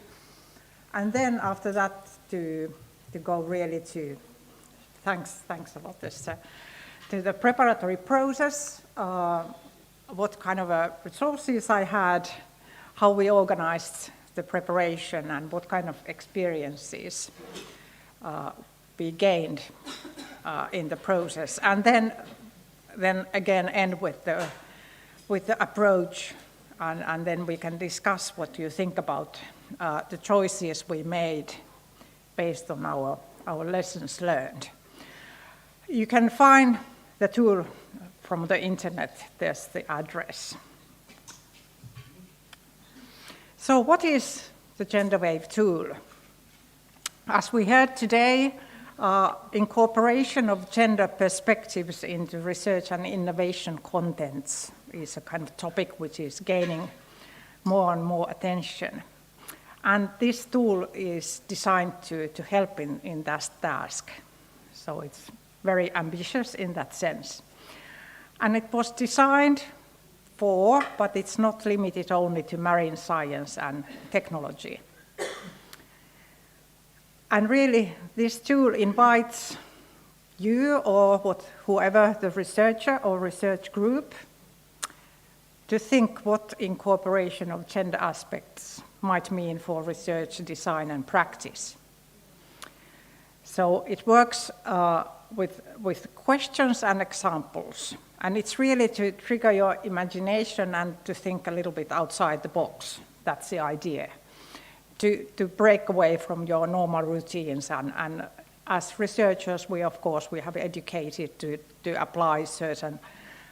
And then after that to go really to, thanks a lot, Esther, to the preparatory process, what kind of resources I had, how we organized the preparation, and what kind of experiences we gained in the process, and then again end with the approach, and then we can discuss what you think about the choices we made based on our lessons learned. You can find the tool from the internet. There's the address. So what is the gender wave tool? As we heard today, incorporation of gender perspectives into research and innovation contents is a kind of topic which is gaining more and more attention. And this tool is designed to help in that task. So it's very ambitious in that sense. And it was designed for, but it's not limited only to marine science and technology. And really, this tool invites you or whoever the researcher or research group to think what incorporation of gender aspects might mean for research, design, and practice. So it works with questions and examples. And it's really to trigger your imagination and to think a little bit outside the box. That's the idea. To break away from your normal routines, and as researchers, we have educated to apply certain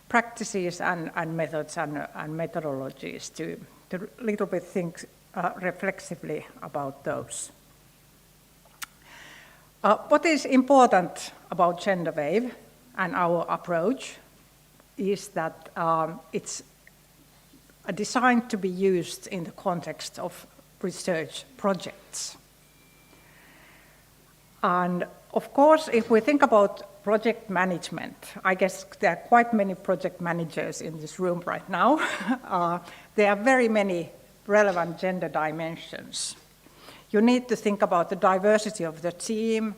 practices and methods and methodologies to a little bit think reflexively about those. What is important about gender wave and our approach is that it's designed to be used in the context of research projects. And of course, if we think about project management, I guess there are quite many project managers in this room right now. There are very many relevant gender dimensions. You need to think about the diversity of the team,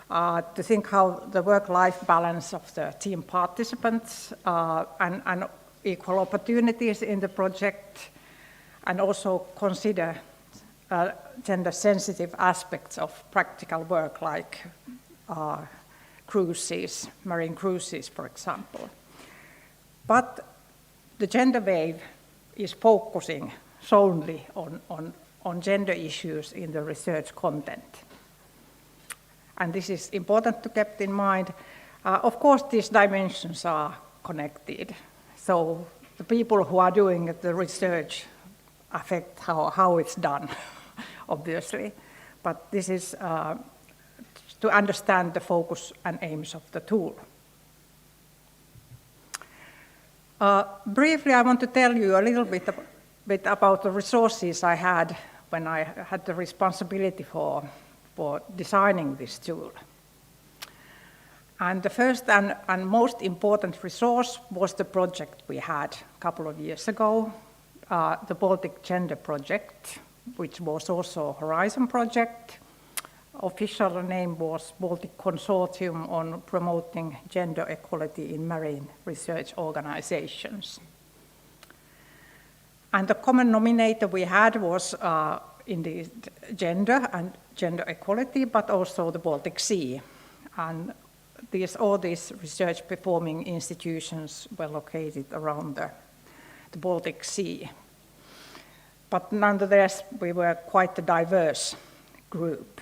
to think how the work-life balance of the team participants, and equal opportunities in the project, and also consider gender-sensitive aspects of practical work like cruises, marine cruises, for example. But the gender wave is focusing solely on gender issues in the research content. And this is important to keep in mind. Of course, these dimensions are connected. So the people who are doing the research affect how it's done, obviously. But this is to understand the focus and aims of the tool. Briefly, I want to tell you a little bit about the resources I had when I had the responsibility for designing this tool. And the first and most important resource was the project we had a couple of years ago, the Baltic Gender Project, which was also a Horizon project. Official name was Baltic Consortium on Promoting Gender Equality in Marine Research Organizations. And the common denominator we had was indeed gender and gender equality, but also the Baltic Sea. And all these research performing institutions were located around the Baltic Sea. But nonetheless, we were quite a diverse group.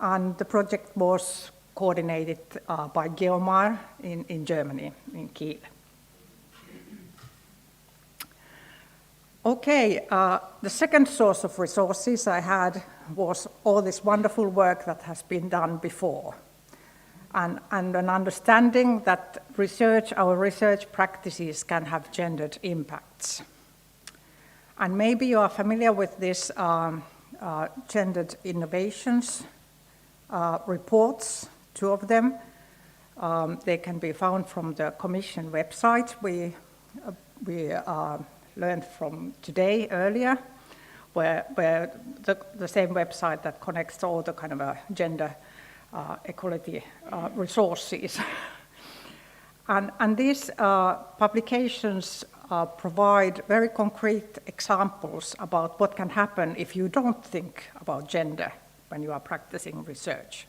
And the project was coordinated by Geomar in Germany, in Kiel. Okay, the second source of resources I had was all this wonderful work that has been done before. And an understanding that our research practices can have gendered impacts. And maybe you are familiar with this gendered innovations reports, 2 of them. They can be found from the Commission website. We learned from today earlier, where the same website that connects all the kind of gender equality resources. and these publications provide very concrete examples about what can happen if you don't think about gender when you are practicing research.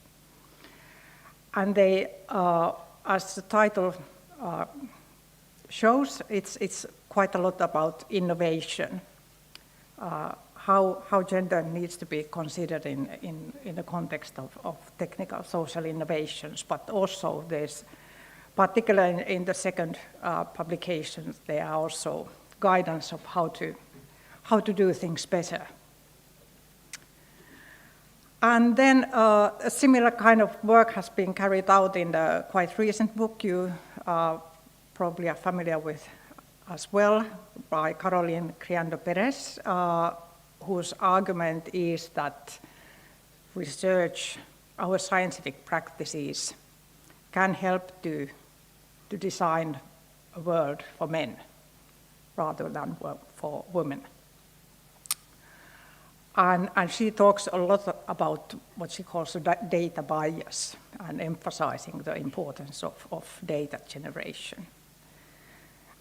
And they, as the title shows, it's quite a lot about innovation. How gender needs to be considered in the context of technical social innovations, but also there's, particularly in the second publications, there are also guidance of how to do things better. And then a similar kind of work has been carried out in the quite recent book you probably are familiar with as well, by Caroline Criando Perez, whose argument is that research, our scientific practices, can help to design a world for men rather than for women. And she talks a lot about what she calls data bias and emphasizing the importance of data generation.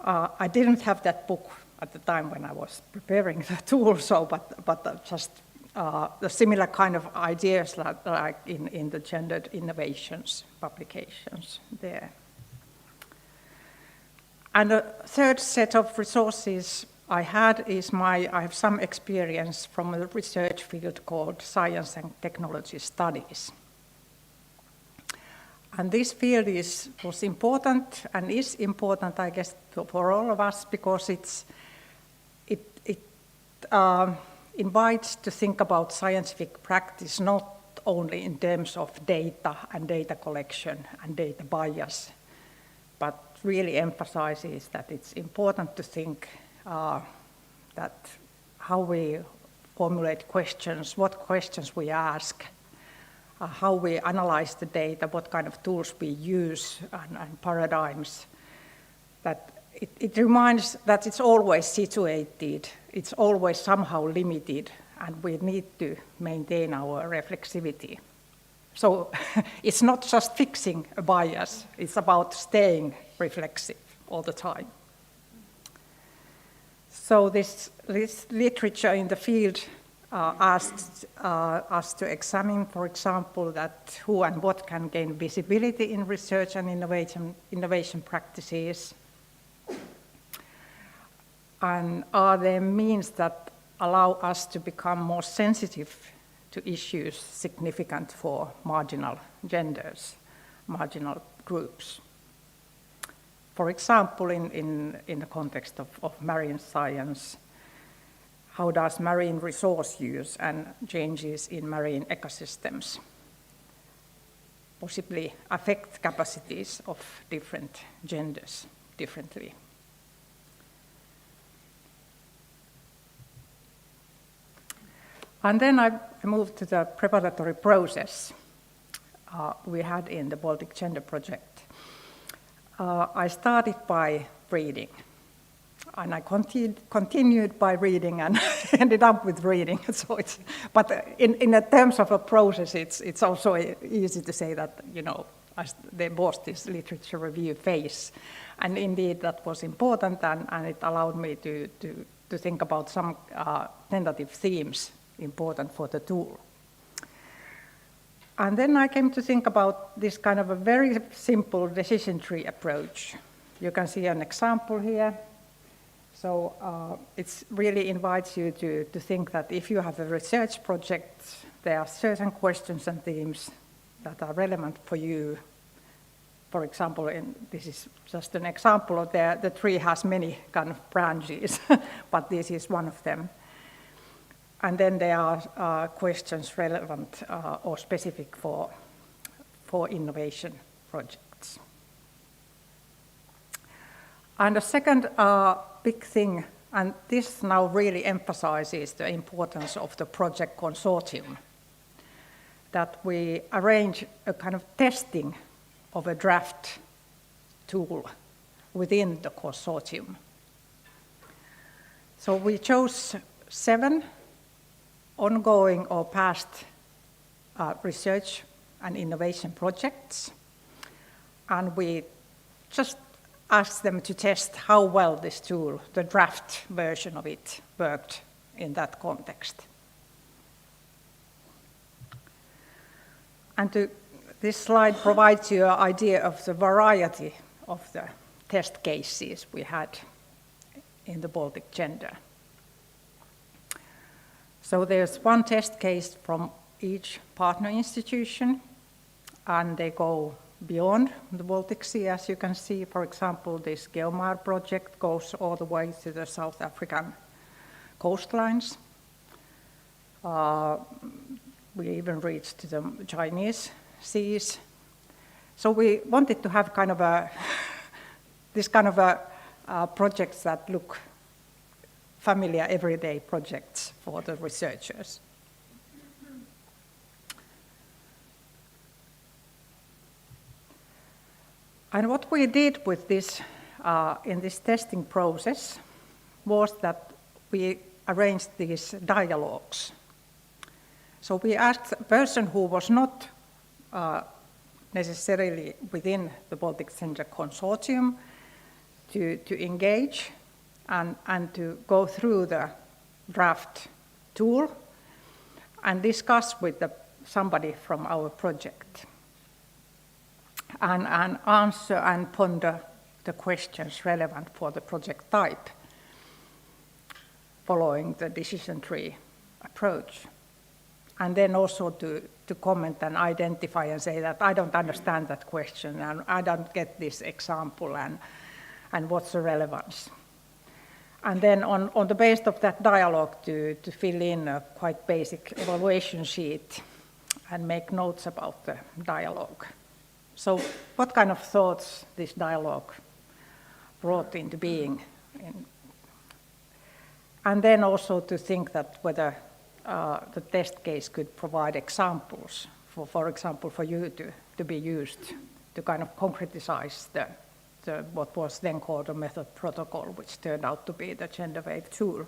I didn't have that book at the time when I was preparing the tool, but just the similar kind of ideas like in the gendered innovations publications there. And the third set of resources I had is I have some experience from a research field called Science and Technology Studies. And this field was important and is important, I guess, for all of us, because it invites to think about scientific practice not only in terms of data and data collection and data bias, but really emphasizes that it's important to think that how we formulate questions, what questions we ask, how we analyze the data, what kind of tools we use and paradigms, that it reminds that it's always situated, it's always somehow limited, and we need to maintain our reflexivity. So it's not just fixing a bias, it's about staying reflexive all the time. So this literature in the field asked us to examine, for example, that who and what can gain visibility in research and innovation practices, And are there means that allow us to become more sensitive to issues significant for marginal genders, marginal groups? For example, in the context of marine science, how does marine resource use and changes in marine ecosystems possibly affect capacities of different genders differently? And then I moved to the preparatory process we had in the Baltic Gender Project. I started by reading, and I continued by reading and ended up with reading. So but in terms of a process, it's also easy to say that, you know, there was this literature review phase, and indeed that was important, and it allowed me to think about some tentative themes important for the tool. And then I came to think about this kind of a very simple decision tree approach. You can see an example here. So it really invites you to think that if you have a research project, there are certain questions and themes that are relevant for you. For example, this is just an example of the tree has many kind of branches, but this is one of them. And then there are questions relevant or specific for innovation projects. And the second big thing, and this now really emphasizes the importance of the project consortium, that we arrange a kind of testing of a draft tool within the consortium. So we chose 7 ongoing or past research and innovation projects, and we just asked them to test how well this tool, the draft version of it, worked in that context. And this slide provides you an idea of the variety of the test cases we had in the Baltic Gender. So there's one test case from each partner institution, and they go beyond the Baltic Sea, as you can see. For example, this Geomar project goes all the way to the South African coastlines. We even reached to the Chinese seas. So we wanted to have kind of this kind of projects that look familiar everyday projects for the researchers. And what we did with this, in this testing process, was that we arranged these dialogues. So we asked a person who was not necessarily within the Baltic Gender Consortium to engage and to go through the draft tool and discuss with somebody from our project and answer and ponder the questions relevant for the project type following the decision tree approach. And then also to comment and identify and say that I don't understand that question and I don't get this example and what's the relevance. And then on the basis of that dialogue to fill in a quite basic evaluation sheet and make notes about the dialogue. So what kind of thoughts this dialogue brought into being? And then also to think that whether the test case could provide examples, for example, for you to be used to kind of concretize what was then called a method protocol, which turned out to be the gender wave tool.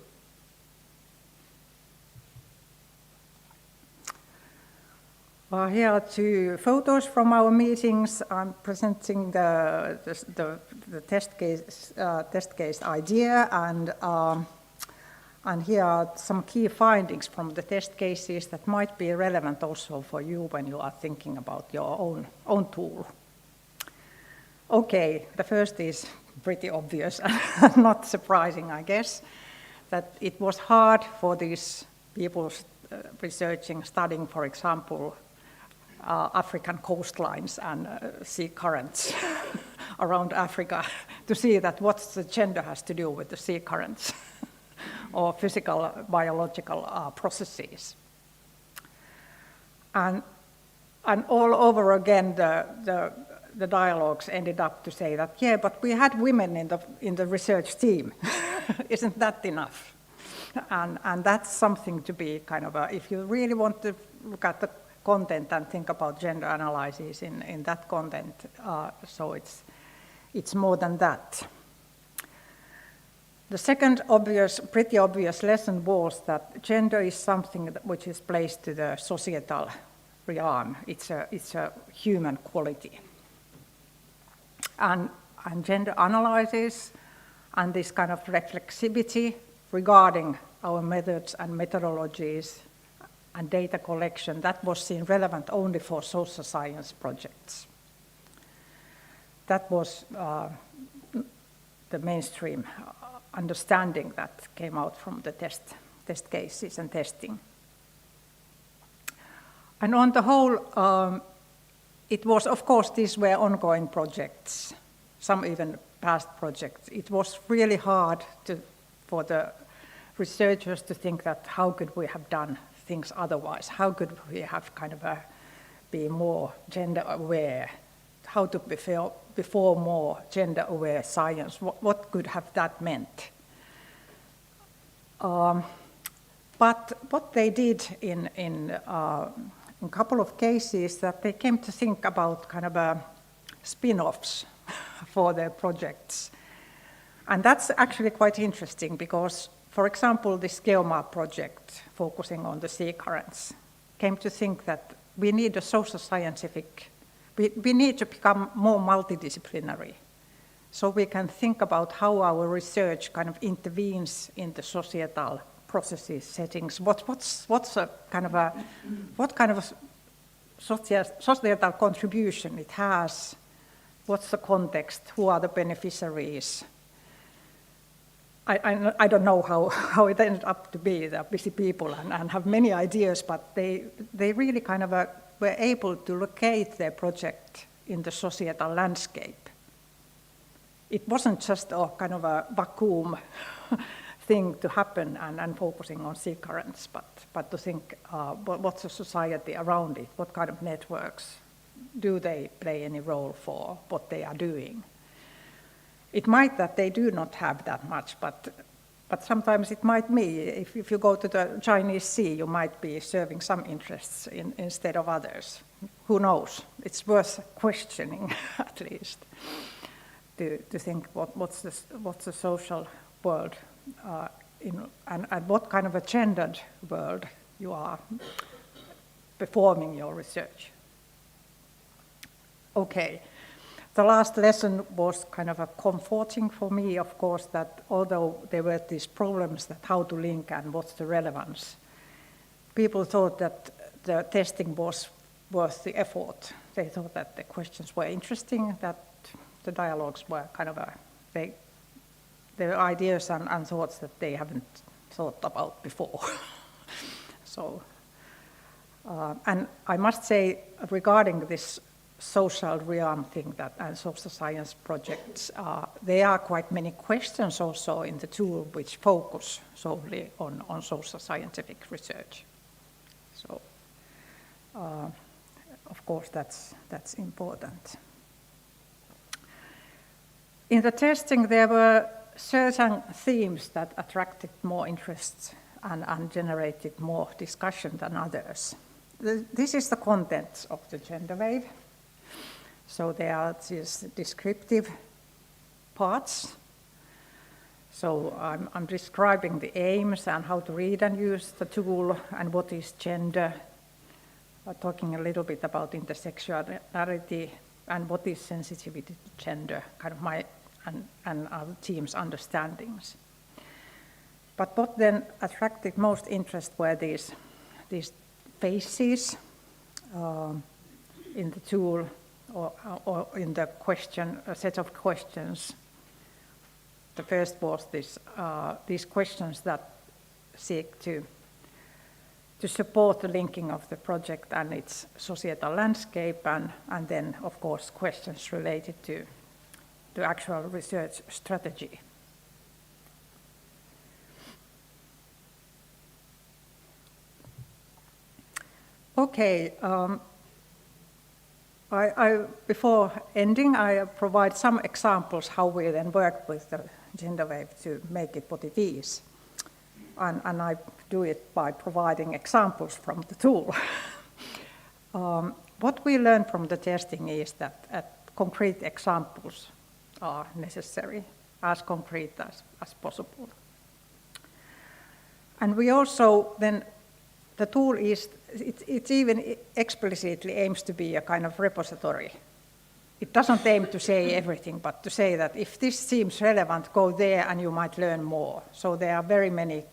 Here are 2 photos from our meetings. I'm presenting the test case idea, and here are some key findings from the test cases that might be relevant also for you when you are thinking about your own tool. Okay, the first is pretty obvious and not surprising, I guess, that it was hard for these people researching, studying, for example, African coastlines and sea currents around Africa to see that what the gender has to do with the sea currents or physical, biological processes. And all over again, the dialogues ended up to say that, yeah, but we had women in the research team. Isn't that enough? And that's something to be kind of if you really want to look at the content and think about gender analysis in that content, so it's more than that. The second pretty obvious lesson was that gender is something which is placed to the societal realm. It's a human quality. And gender analysis and this kind of reflexivity regarding our methods and methodologies and data collection, that was seen relevant only for social science projects. That was the mainstream understanding that came out from the test cases and testing. And on the whole, it was, of course, these were ongoing projects, some even past projects. It was really hard for the researchers to think that how could we have done things otherwise? How could we have kind of be more gender aware? How to before more gender aware science? What could have that meant? But what they did in a couple of cases, that they came to think about kind of spin-offs for their projects. And that's actually quite interesting because, for example, this GeoMap project focusing on the sea currents came to think that we need a social scientific, we need to become more multidisciplinary. So we can think about how our research kind of intervenes in the societal processes, settings. What kind of societal contribution it has? What's the context? Who are the beneficiaries? I don't know how it ended up to be. They're busy people and have many ideas, but they really kind of were able to locate their project in the societal landscape. It wasn't just a kind of a vacuum thing to happen and focusing on sea currents, but to think what's the society around it, what kind of networks do they play any role for what they are doing. It might that they do not have that much, but sometimes it might be. If you go to the Chinese Sea, you might be serving some interests instead of others. Who knows? It's worth questioning, at least, to think what's the social world and what kind of a gendered world you are performing your research. Okay. The last lesson was kind of a comforting for me, of course, that although there were these problems that how to link and what's the relevance, people thought that the testing was worth the effort. They thought that the questions were interesting, that the dialogues were kind of there were ideas and thoughts that they haven't thought about before. So, and I must say regarding this social realm thing and social science projects, there are quite many questions also in the tool which focus solely on social scientific research. So, of course, that's important. In the testing, there were certain themes that attracted more interest and generated more discussion than others. This is the contents of the gender wave. So there are these descriptive parts. So I'm describing the aims and how to read and use the tool and what is gender. I'm talking a little bit about intersectionality and what is sensitivity to gender, kind of my and our team's understandings. But what then attracted most interest were these phases in the tool or in the question, a set of questions The first was these questions that seek to support the linking of the project and its societal landscape, and then, of course, questions related to actual research strategy. Okay, before ending, I provide some examples how we then work with the gender wave to make it what it is. And I do it by providing examples from the tool. What we learned from the testing is that concrete examples are necessary, as concrete as possible. And we also then, the tool is, it even explicitly aims to be a kind of repository. It doesn't aim to say everything, but to say that if this seems relevant, go there and you might learn more. So there are very many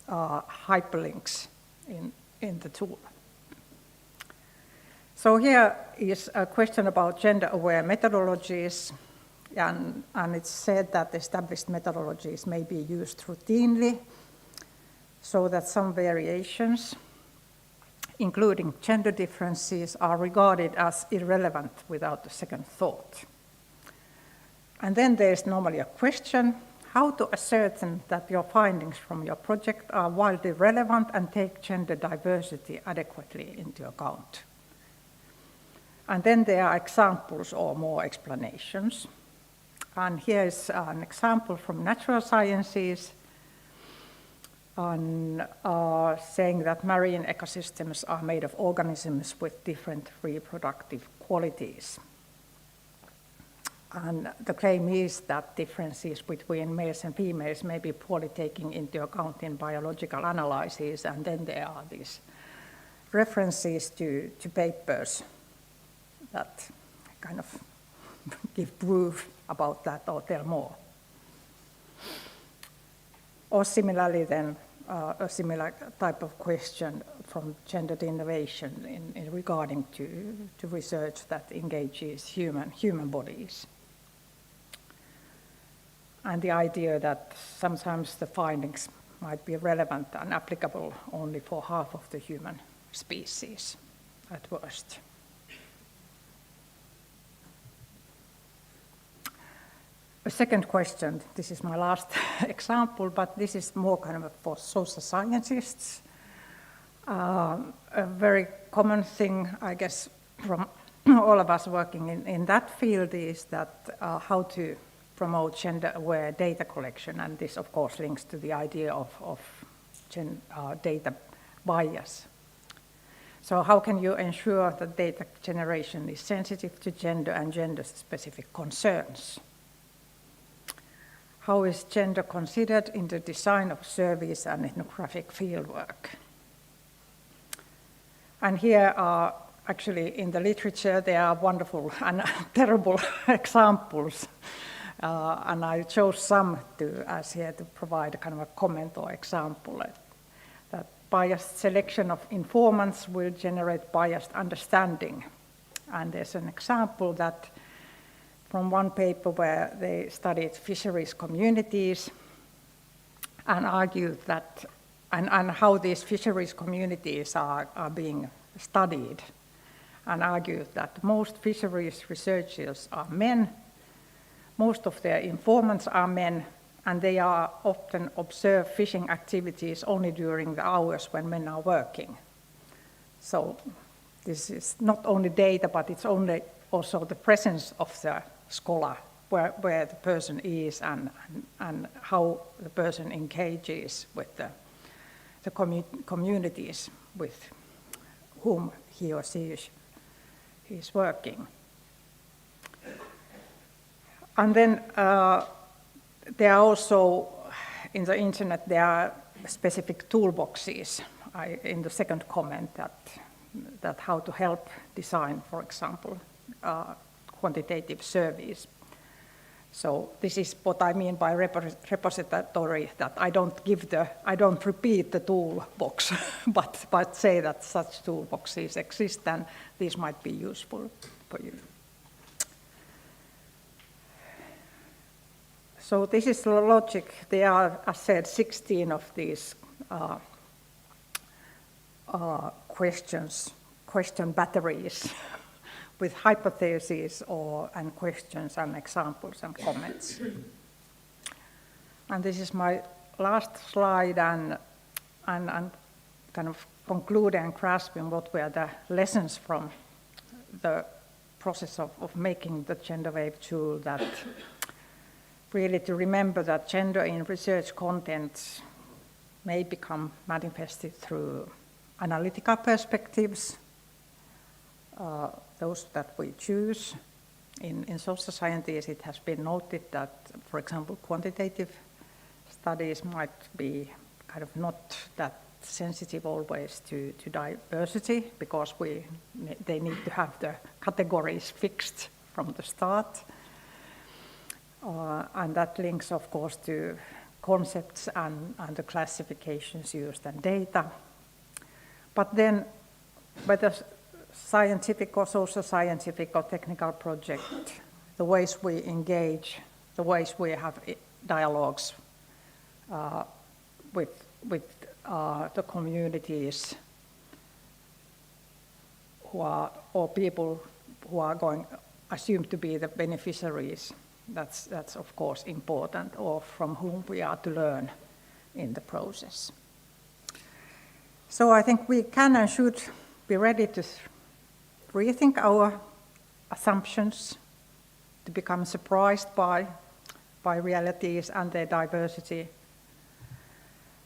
hyperlinks in the tool. So here is a question about gender-aware methodologies, and it's said that established methodologies may be used routinely, so that some variations, including gender differences, are regarded as irrelevant without a second thought. And then there's normally a question: how to ascertain that your findings from your project are widely relevant and take gender diversity adequately into account? And then there are examples or more explanations. And here is an example from natural sciences on saying that marine ecosystems are made of organisms with different reproductive qualities. And the claim is that differences between males and females may be poorly taken into account in biological analyses, and then there are these references to papers that kind of give proof about that or tell more. Or similarly then, a similar type of question from gendered innovation in regarding to research that engages human bodies. And the idea that sometimes the findings might be relevant and applicable only for half of the human species at worst. A second question, this is my last example, but this is more kind of for social scientists. A very common thing, I guess, from all of us working in that field is that how to promote gender-aware data collection, and this of course links to the idea of data bias. So how can you ensure that data generation is sensitive to gender and gender-specific concerns? How is gender considered in the design of surveys and ethnographic fieldwork? And here are actually in the literature, there are wonderful and terrible examples. And I chose some as here to provide a kind of a comment or example that biased selection of informants will generate biased understanding. And there's an example that from one paper where they studied fisheries communities and argued that, and how these fisheries communities are being studied, and argued that most fisheries researchers are men, most of their informants are men, and they are often observe fishing activities only during the hours when men are working. So this is not only data, but it's only also the presence of the scholar, where the person is and how the person engages with the communities with whom he or she is working. And then there are also, in the internet, there are specific toolboxes in the second comment that how to help design, for example, quantitative surveys. So this is what I mean by repository, that I don't repeat the toolbox, but say that such toolboxes exist and these might be useful for you. So this is the logic. There are, as said, 16 of these question batteries with hypotheses and questions and examples and comments. And this is my last slide and kind of concluding and grasping what were the lessons from the process of making the gender wave tool, that really to remember that gender in research content may become manifested through analytical perspectives, those that we choose. In social sciences, it has been noted that, for example, quantitative studies might be kind of not that sensitive always to diversity, because they need to have the categories fixed from the start. And that links, of course, to concepts and the classifications used and data. But then, whether scientific or social scientific or technical project, the ways we engage, the ways we have dialogues with the communities or people who are assumed to be the beneficiaries, that's of course important, or from whom we are to learn in the process. So I think we can and should be ready to rethink our assumptions, to become surprised by realities and their diversity,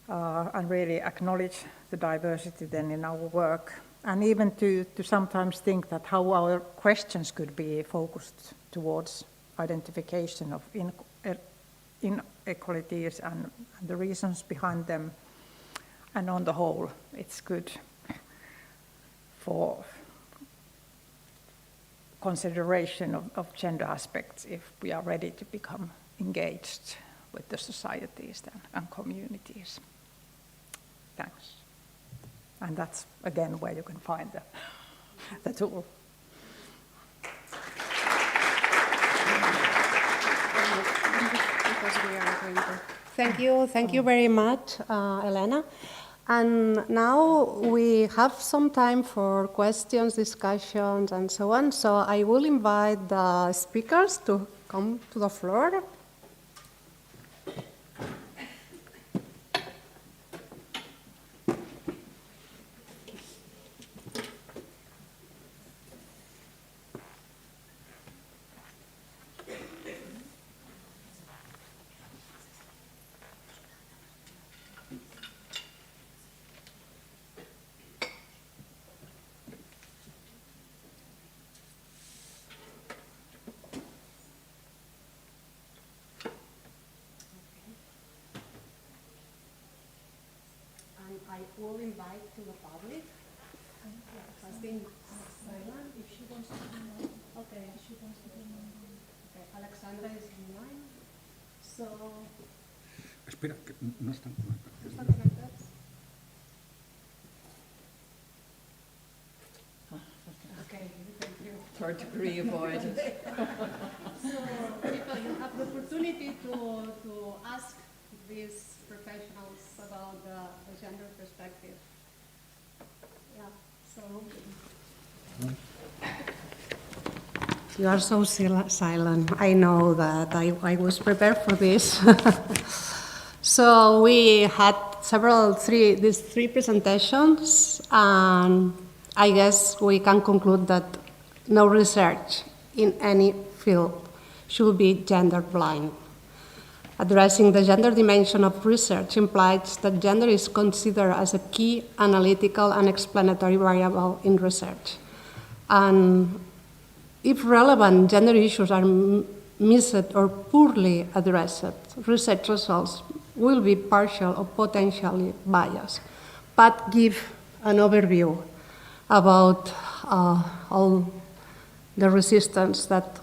and really acknowledge the diversity then in our work, and even to sometimes think that how our questions could be focused towards identification of inequalities and the reasons behind them. And on the whole, it's good for consideration of gender aspects if we are ready to become engaged with the societies and communities. Thanks. And that's, again, where you can find the tool. Thank you very much, Elena. And now we have some time for questions, discussions, and so on. So I will invite the speakers to come to the floor. I will invite to the public. Has been silent. If she wants to be online. Okay. If she wants to be online. Okay. Alexandra is online. So. Espera, que no están conectados. ¿No están conectados? Okay. Thank you. Third degree avoided. So people, you have the opportunity to ask these professionals about the gender perspective. Yeah, so. You are so silent. I know that I was prepared for this. So we had these three presentations, and I guess we can conclude that no research in any field should be gender blind. Addressing the gender dimension of research implies that gender is considered as a key analytical and explanatory variable in research. And if relevant gender issues are missed or poorly addressed, research results will be partial or potentially biased, but give an overview about all the resistance that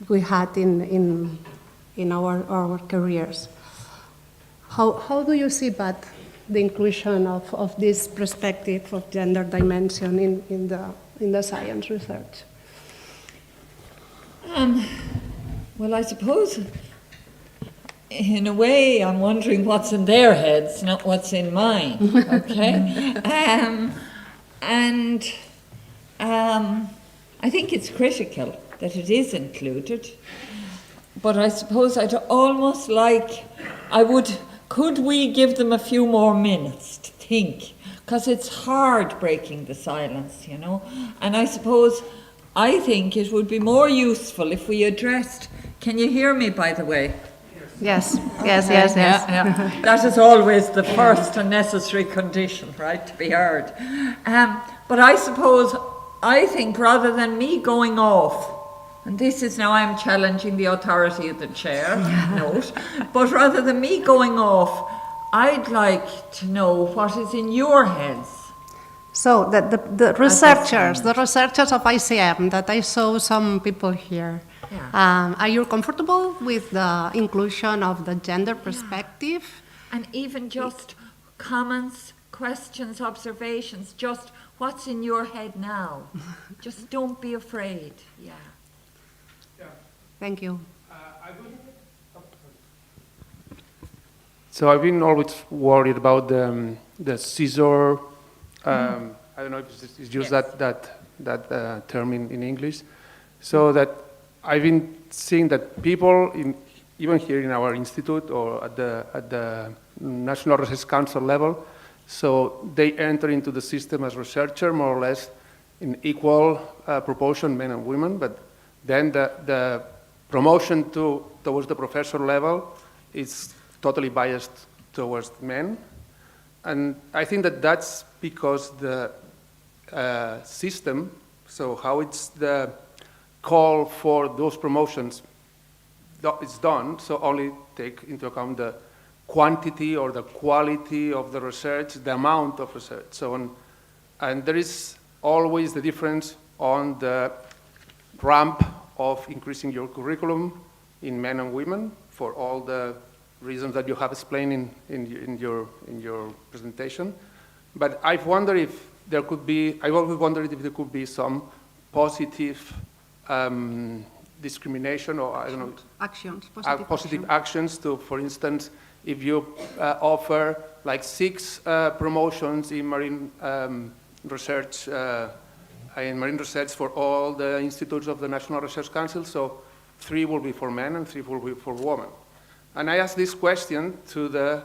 we had in our careers. How do you see the inclusion of this perspective of gender dimension in the science research? Well, I suppose in a way, I'm wondering what's in their heads, not what's in mine, okay? I think it's critical that it is included, but I suppose I'd almost like, could we give them a few more minutes to think? Because it's hard breaking the silence, you know? And I suppose, I think it would be more useful if we addressed, can you hear me, by the way? Yes, yes, yes, yes. Yeah. That is always the first and necessary condition, right, to be heard. But I suppose, I think rather than me going off, and this is now I'm challenging the authority of the chair, note, but rather than me going off, I'd like to know what is in your heads. So the researchers of ICM, that I saw some people here, are you comfortable with the inclusion of the gender perspective? And even just comments, questions, observations, just what's in your head now. Just don't be afraid. Yeah. Thank you. So I've been always worried about the scissor. I don't know if it's used that term in English. So that I've been seeing that people, even here in our institute or at the National Research Council level, so they enter into the system as researcher more or less in equal proportion, men and women. But then the promotion towards the professor level is totally biased towards men. And I think that that's because the system, so how it's the call for those promotions is done, so only take into account the quantity or the quality of the research, the amount of research, so on. And there is always the difference on the ramp of increasing your curriculum in men and women for all the reasons that you have explained in your presentation. But I've wondered if there could be, I've always wondered if there could be some positive discrimination, or I don't know, Actions, positive actions to, for instance, if you offer like 6 promotions in marine research for all the institutes of the National Research Council, so 3 will be for men and 3 will be for women. And I asked this question to the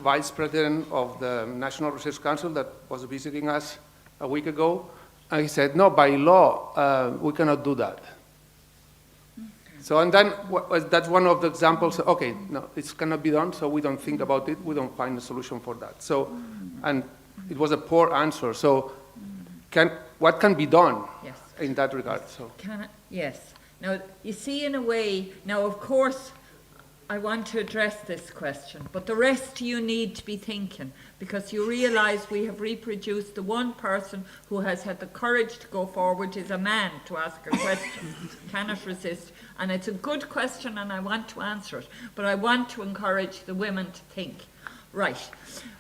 Vice President of the National Research Council that was visiting us a week ago, and he said, no, by law, we cannot do that. So, and then that's one of the examples, okay, no, it cannot be done, so we don't think about it, we don't find a solution for that. So, and it was a poor answer. So, what can be done in that regard? So. Yes. Now, you see, in a way, now, of course, I want to address this question, but the rest you need to be thinking, because you realize we have reproduced the one person who has had the courage to go forward is a man to ask a question. Cannot resist. And it's a good question and I want to answer it, but I want to encourage the women to think. Right.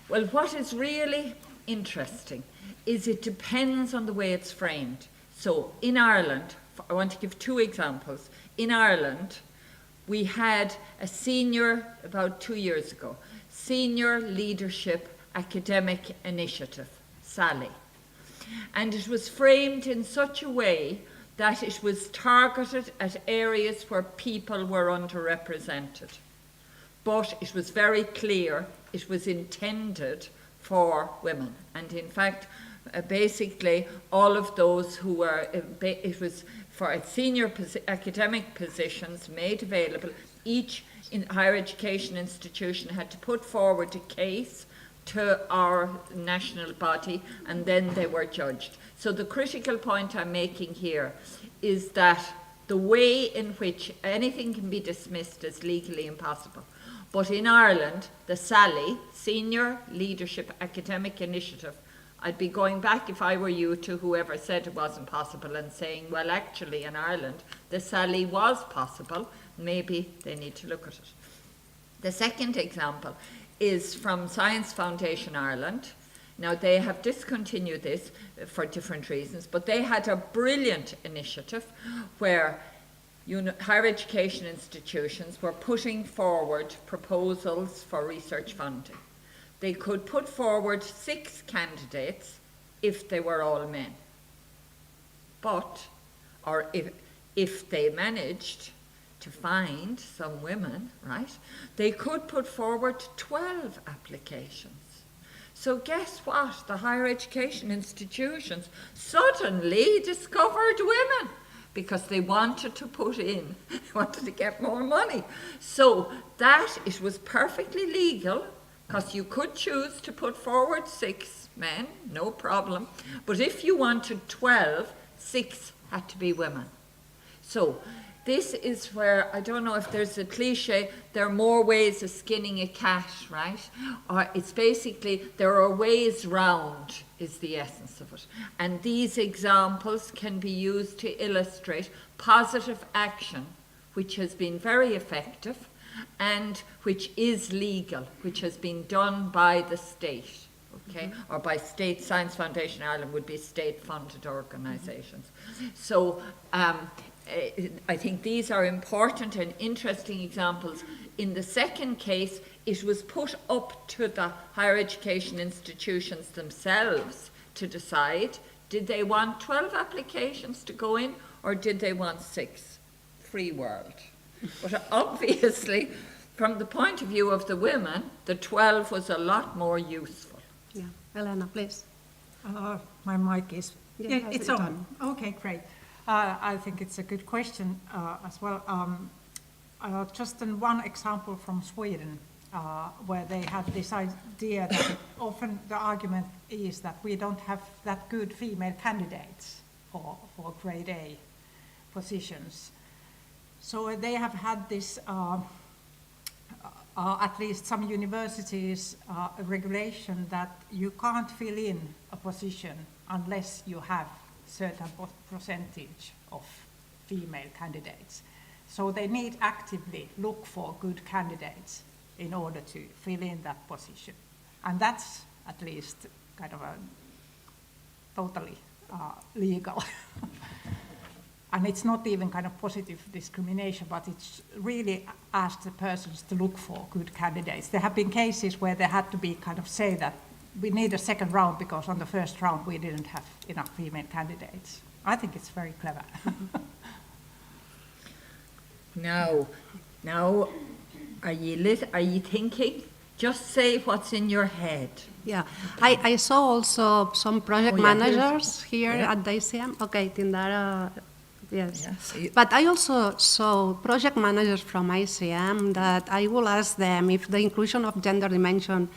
Well, what is really interesting is it depends on the way it's framed. So in Ireland, I want to give 2 examples. In Ireland, we had a senior, about 2 years ago, Senior Leadership Academic Initiative, SALI. And it was framed in such a way that it was targeted at areas where people were underrepresented. But it was very clear it was intended for women. And in fact, basically, all of those who were, it was for senior academic positions made available. Each higher education institution had to put forward a case to our national body, and then they were judged. So the critical point I'm making here is that the way in which anything can be dismissed as legally impossible. But in Ireland, the SALI, Senior Leadership Academic Initiative, I'd be going back, if I were you, to whoever said it wasn't possible and saying, well, actually, in Ireland, the SALI was possible. Maybe they need to look at it. The second example is from Science Foundation Ireland. Now, they have discontinued this for different reasons, but they had a brilliant initiative where higher education institutions were putting forward proposals for research funding. They could put forward 6 candidates if they were all men. But, or if they managed to find some women, right, they could put forward 12 applications. So guess what? The higher education institutions suddenly discovered women because they wanted to put in, wanted to get more money. So that, it was perfectly legal because you could choose to put forward 6 men, no problem. But if you wanted 12, 6 had to be women. So this is where, I don't know if there's a cliche, there are more ways of skinning a cat, right? Or it's basically, there are ways round, is the essence of it. And these examples can be used to illustrate positive action, which has been very effective and which is legal, which has been done by the state, okay? Or by State Science Foundation Ireland would be state-funded organisations. So, I think these are important and interesting examples. In the second case, it was put up to the higher education institutions themselves to decide, did they want 12 applications to go in or did they want 6? Free world. But obviously, from the point of view of the women, the 12 was a lot more useful. Yeah, Elena, please. My mic is, Yeah, it's on. Okay, great. I think it's a good question as well. Just one example from Sweden, where they have this idea that often the argument is that we don't have that good female candidates for grade A positions. So they have had this, at least some universities, a regulation that you can't fill in a position unless you have certain percentage of female candidates. So they need actively look for good candidates in order to fill in that position. And that's at least kind of a totally legal. And it's not even kind of positive discrimination, but it's really asked the persons to look for good candidates. There have been cases where they had to be kind of say that we need a second round because on the first round we didn't have enough female candidates. I think it's very clever. Now, are you thinking? Just say what's in your head. Yeah, I saw also some project managers here at the ICM. Okay, Tindara, yes. But I also saw project managers from ICM that I will ask them if the inclusion of gender dimension,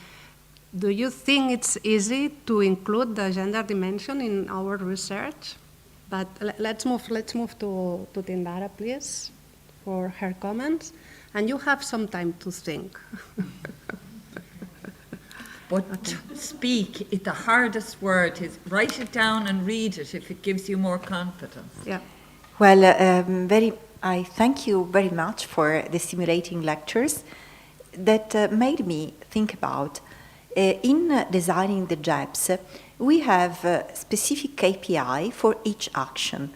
do you think it's easy to include the gender dimension in our research? But let's move to Tindara, please, for her comments. And you have some time to think. But speak, the hardest word is write it down and read it if it gives you more confidence. Yeah. Well, I thank you very much for the stimulating lectures that made me think about in designing the JEPs, we have a specific KPI for each action.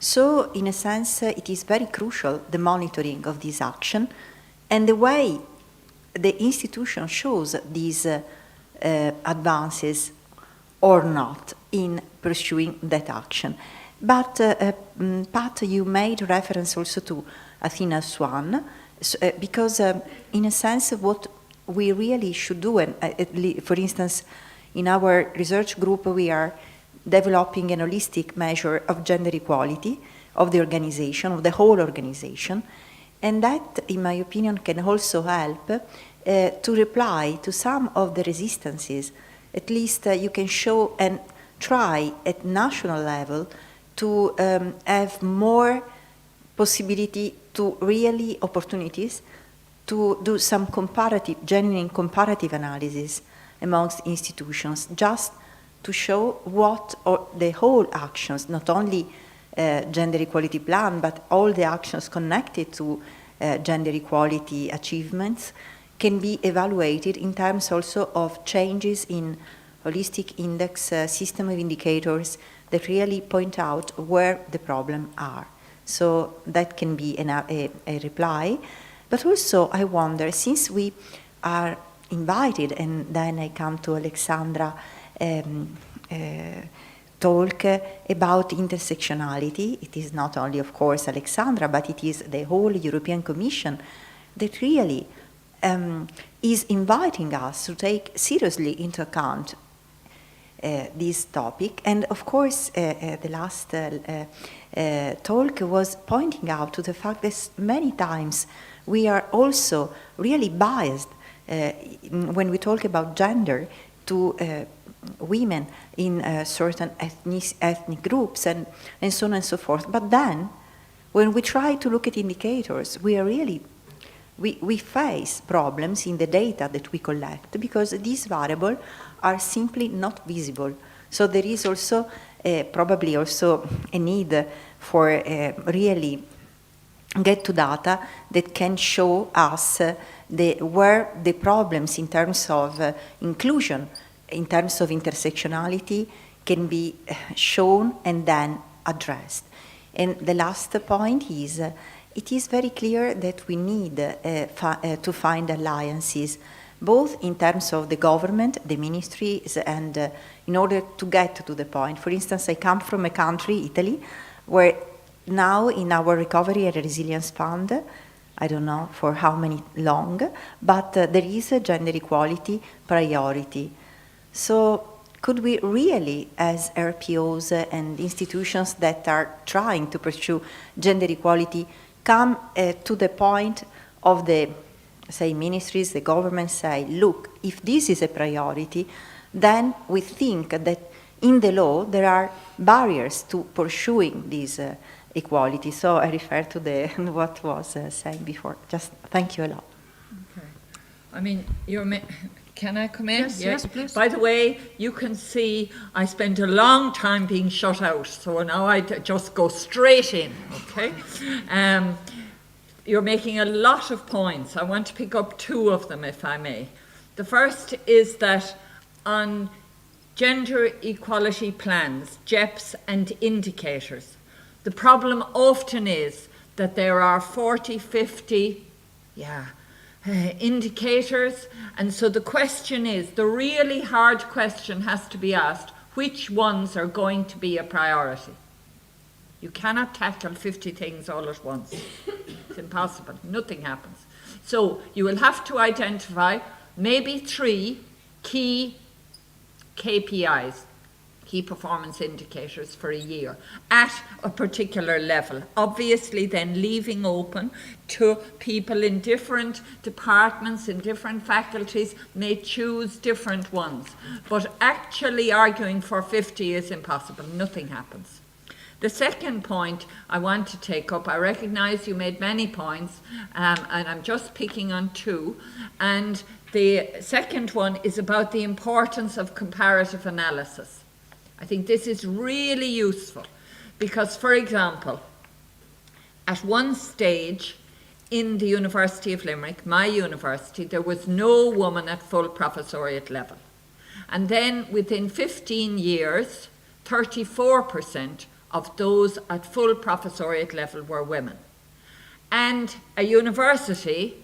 So, in a sense, it is very crucial, the monitoring of this action and the way the institution shows these advances or not in pursuing that action. But, Pat, you made reference also to Athena Swan, because in a sense what we really should do, and for instance, in our research group we are developing an holistic measure of gender equality of the organization, of the whole organization, and that, in my opinion, can also help to reply to some of the resistances. At least you can show and try at national level to have more possibility to really opportunities to do some comparative, genuine comparative analysis amongst institutions, just to show what the whole actions, not only gender equality plan, but all the actions connected to gender equality achievements can be evaluated in terms also of changes in holistic index system of indicators that really point out where the problems are. So that can be a reply. But also I wonder, since we are invited, and then I come to Alexandra talk about intersectionality. It is not only, of course, Alexandra, but it is the whole European Commission that really is inviting us to take seriously into account this topic. And of course, the last talk was pointing out to the fact that many times we are also really biased when we talk about gender to women in certain ethnic groups and so on and so forth. But then, when we try to look at indicators, we are really we face problems in the data that we collect because these variables are simply not visible. So there is also probably also a need for really get to data that can show us where the problems in terms of inclusion, in terms of intersectionality, can be shown and then addressed. And the last point is, it is very clear that we need to find alliances, both in terms of the government, the ministries, and in order to get to the point. For instance, I come from a country, Italy, where now in our Recovery and Resilience Fund, I don't know for how many long, but there is a gender equality priority. So could we really, as RPOs and institutions that are trying to pursue gender equality, come to the point of the, say, ministries, the government say, look, if this is a priority, then we think that in the law there are barriers to pursuing this equality. So I refer to what was said before. Just thank you a lot. Okay. I mean, can I come in? Yes, yes, please. By the way, you can see I spent a long time being shut out, so now I just go straight in, okay? You're making a lot of points. I want to pick up two of them, if I may. The first is that on gender equality plans, GEPs and indicators, the problem often is that there are 40, 50, indicators, and so the question is, the really hard question has to be asked, which ones are going to be a priority? You cannot tackle 50 things all at once. It's impossible. Nothing happens. So you will have to identify maybe 3 key KPIs, key performance indicators for a year at a particular level. Obviously then leaving open to people in different departments, in different faculties may choose different ones. But actually arguing for 50 is impossible. Nothing happens. The second point I want to take up, I recognize you made many points, and I'm just picking on 2. And the second one is about the importance of comparative analysis. I think this is really useful because, for example, at one stage in the University of Limerick, my university, there was no woman at full professoriate level. And then within 15 years, 34% of those at full professoriate level were women. And a university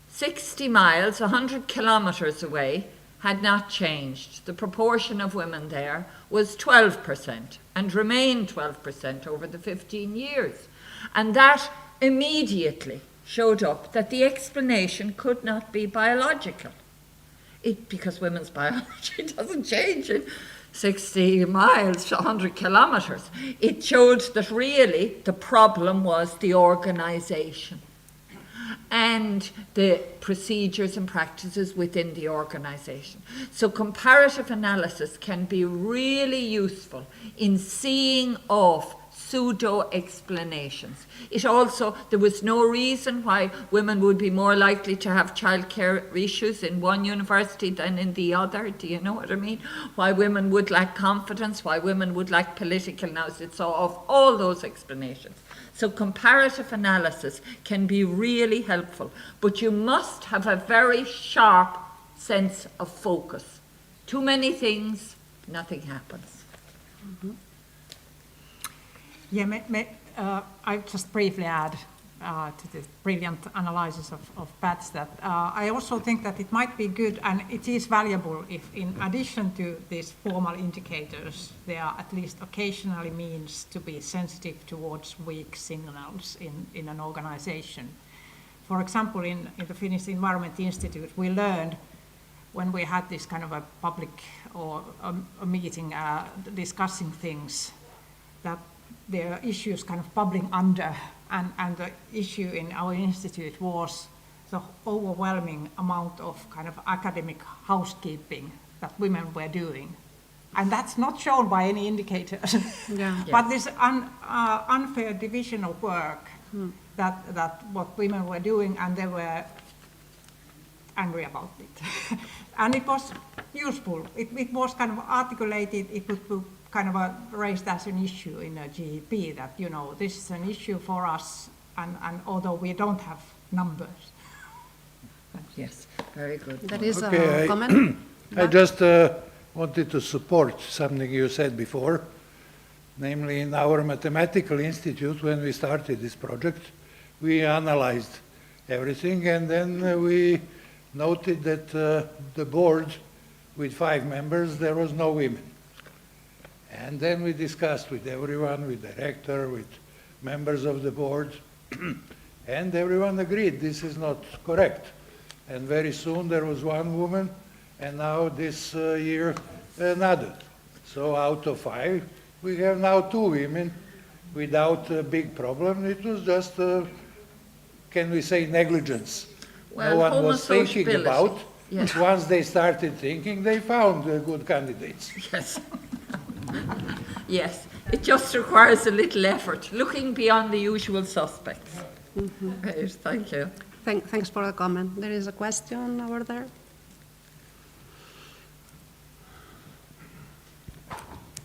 60 miles, 100 kilometres away, had not changed. The proportion of women there was 12% and remained 12% over the 15 years. And that immediately showed up that the explanation could not be biological. Because women's biology doesn't change in 60 miles to 100 kilometres. It showed that really the problem was the organisation and the procedures and practices within the organisation. So comparative analysis can be really useful in seeing off pseudo-explanations. It also, there was no reason why women would be more likely to have childcare issues in one university than in the other. Do you know what I mean? Why women would lack confidence, why women would lack political nous. It saw off all those explanations. So comparative analysis can be really helpful, but you must have a very sharp sense of focus. Too many things, nothing happens. Yeah, I just briefly add to the brilliant analysis of Pat's that I also think that it might be good and it is valuable if in addition to these formal indicators, there are at least occasionally means to be sensitive towards weak signals in an organization. For example, in the Finnish Environment Institute, we learned when we had this kind of a public or a meeting discussing things that there are issues kind of bubbling under, and the issue in our institute was the overwhelming amount of kind of academic housekeeping that women were doing. And that's not shown by any indicators. Yeah. But this unfair division of work that what women were doing, and they were angry about it. And it was useful. It was kind of articulated, it would be kind of raised as an issue in a GEP that, you know, this is an issue for us, and although we don't have numbers. Yes, very good. There is Okay, a comment. I just wanted to support something you said before, namely in our mathematical institute, when we started this project, we analyzed everything, and then we noted that the board with 5 members, there was no women. And then we discussed with everyone, with director, with members of the board, and everyone agreed this is not correct. And very soon there was 1 woman, and now this year another. So out of 5, we have now 2 women without a big problem. It was just, can we say, negligence. Well, no one was thinking homosociability. about. Yes. Once they started thinking, they found good candidates. Yes. Yes, it just requires a little effort, looking beyond the usual suspects. Right, thank you. Thanks for the comment. There is a question over there.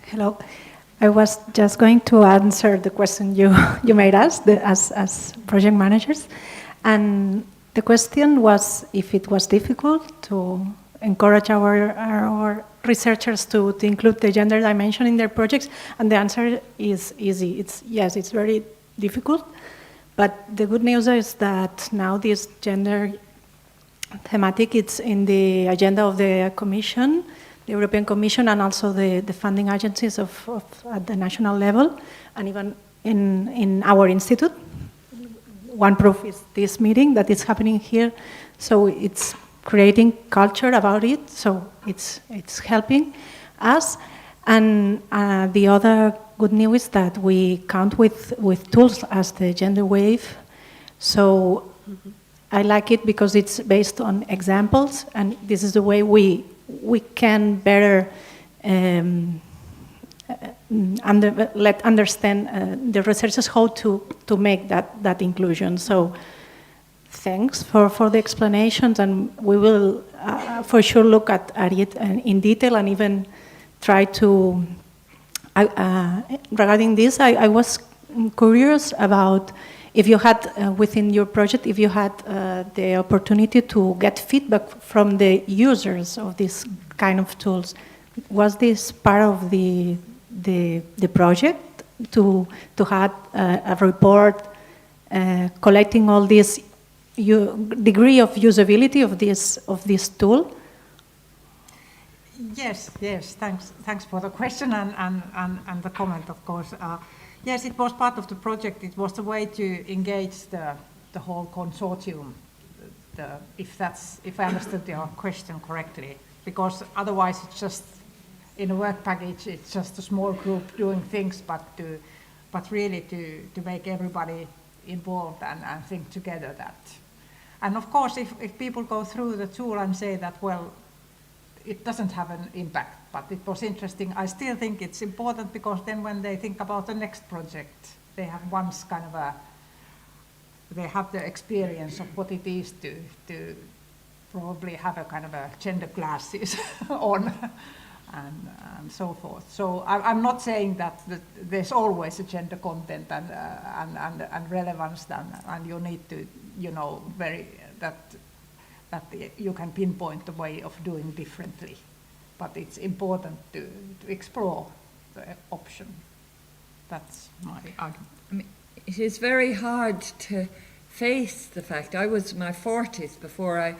Hello. I was just going to answer the question you made us as project managers. And the question was if it was difficult to encourage our researchers to include the gender dimension in their projects. And the answer is easy. Yes, it's very difficult. But the good news is that now this gender thematic, it's in the agenda of the Commission, the European Commission, and also the funding agencies at the national level, and even in our institute. One proof is this meeting that is happening here. So it's creating culture about it, so it's helping us. And the other good news is that we count with tools as the gender wave. So I like it because it's based on examples, and this is the way we can better understand the researchers how to make that inclusion. So thanks for the explanations, and we will for sure look at it in detail and even try to, regarding this, I was curious about if you had, within your project, if you had the opportunity to get feedback from the users of this kind of tools. Was this part of the project to have a report collecting all this degree of usability of this tool? Yes, thanks for the question and the comment, of course. Yes, it was part of the project. It was a way to engage the whole consortium, if I understood your question correctly, because otherwise it's just, in a work package, it's just a small group doing things, but really to make everybody involved and think together that. And of course, if people go through the tool and say that, well, it doesn't have an impact, but it was interesting, I still think it's important, because then when they think about the next project, they have once kind of they have the experience of what it is to probably have a kind of a gender glasses on and so forth. So I'm not saying that there's always a gender content and relevance, and you need to, that you can pinpoint the way of doing differently. But it's important to explore the option. That's my argument. it is very hard to face the fact. I was in my 40s before I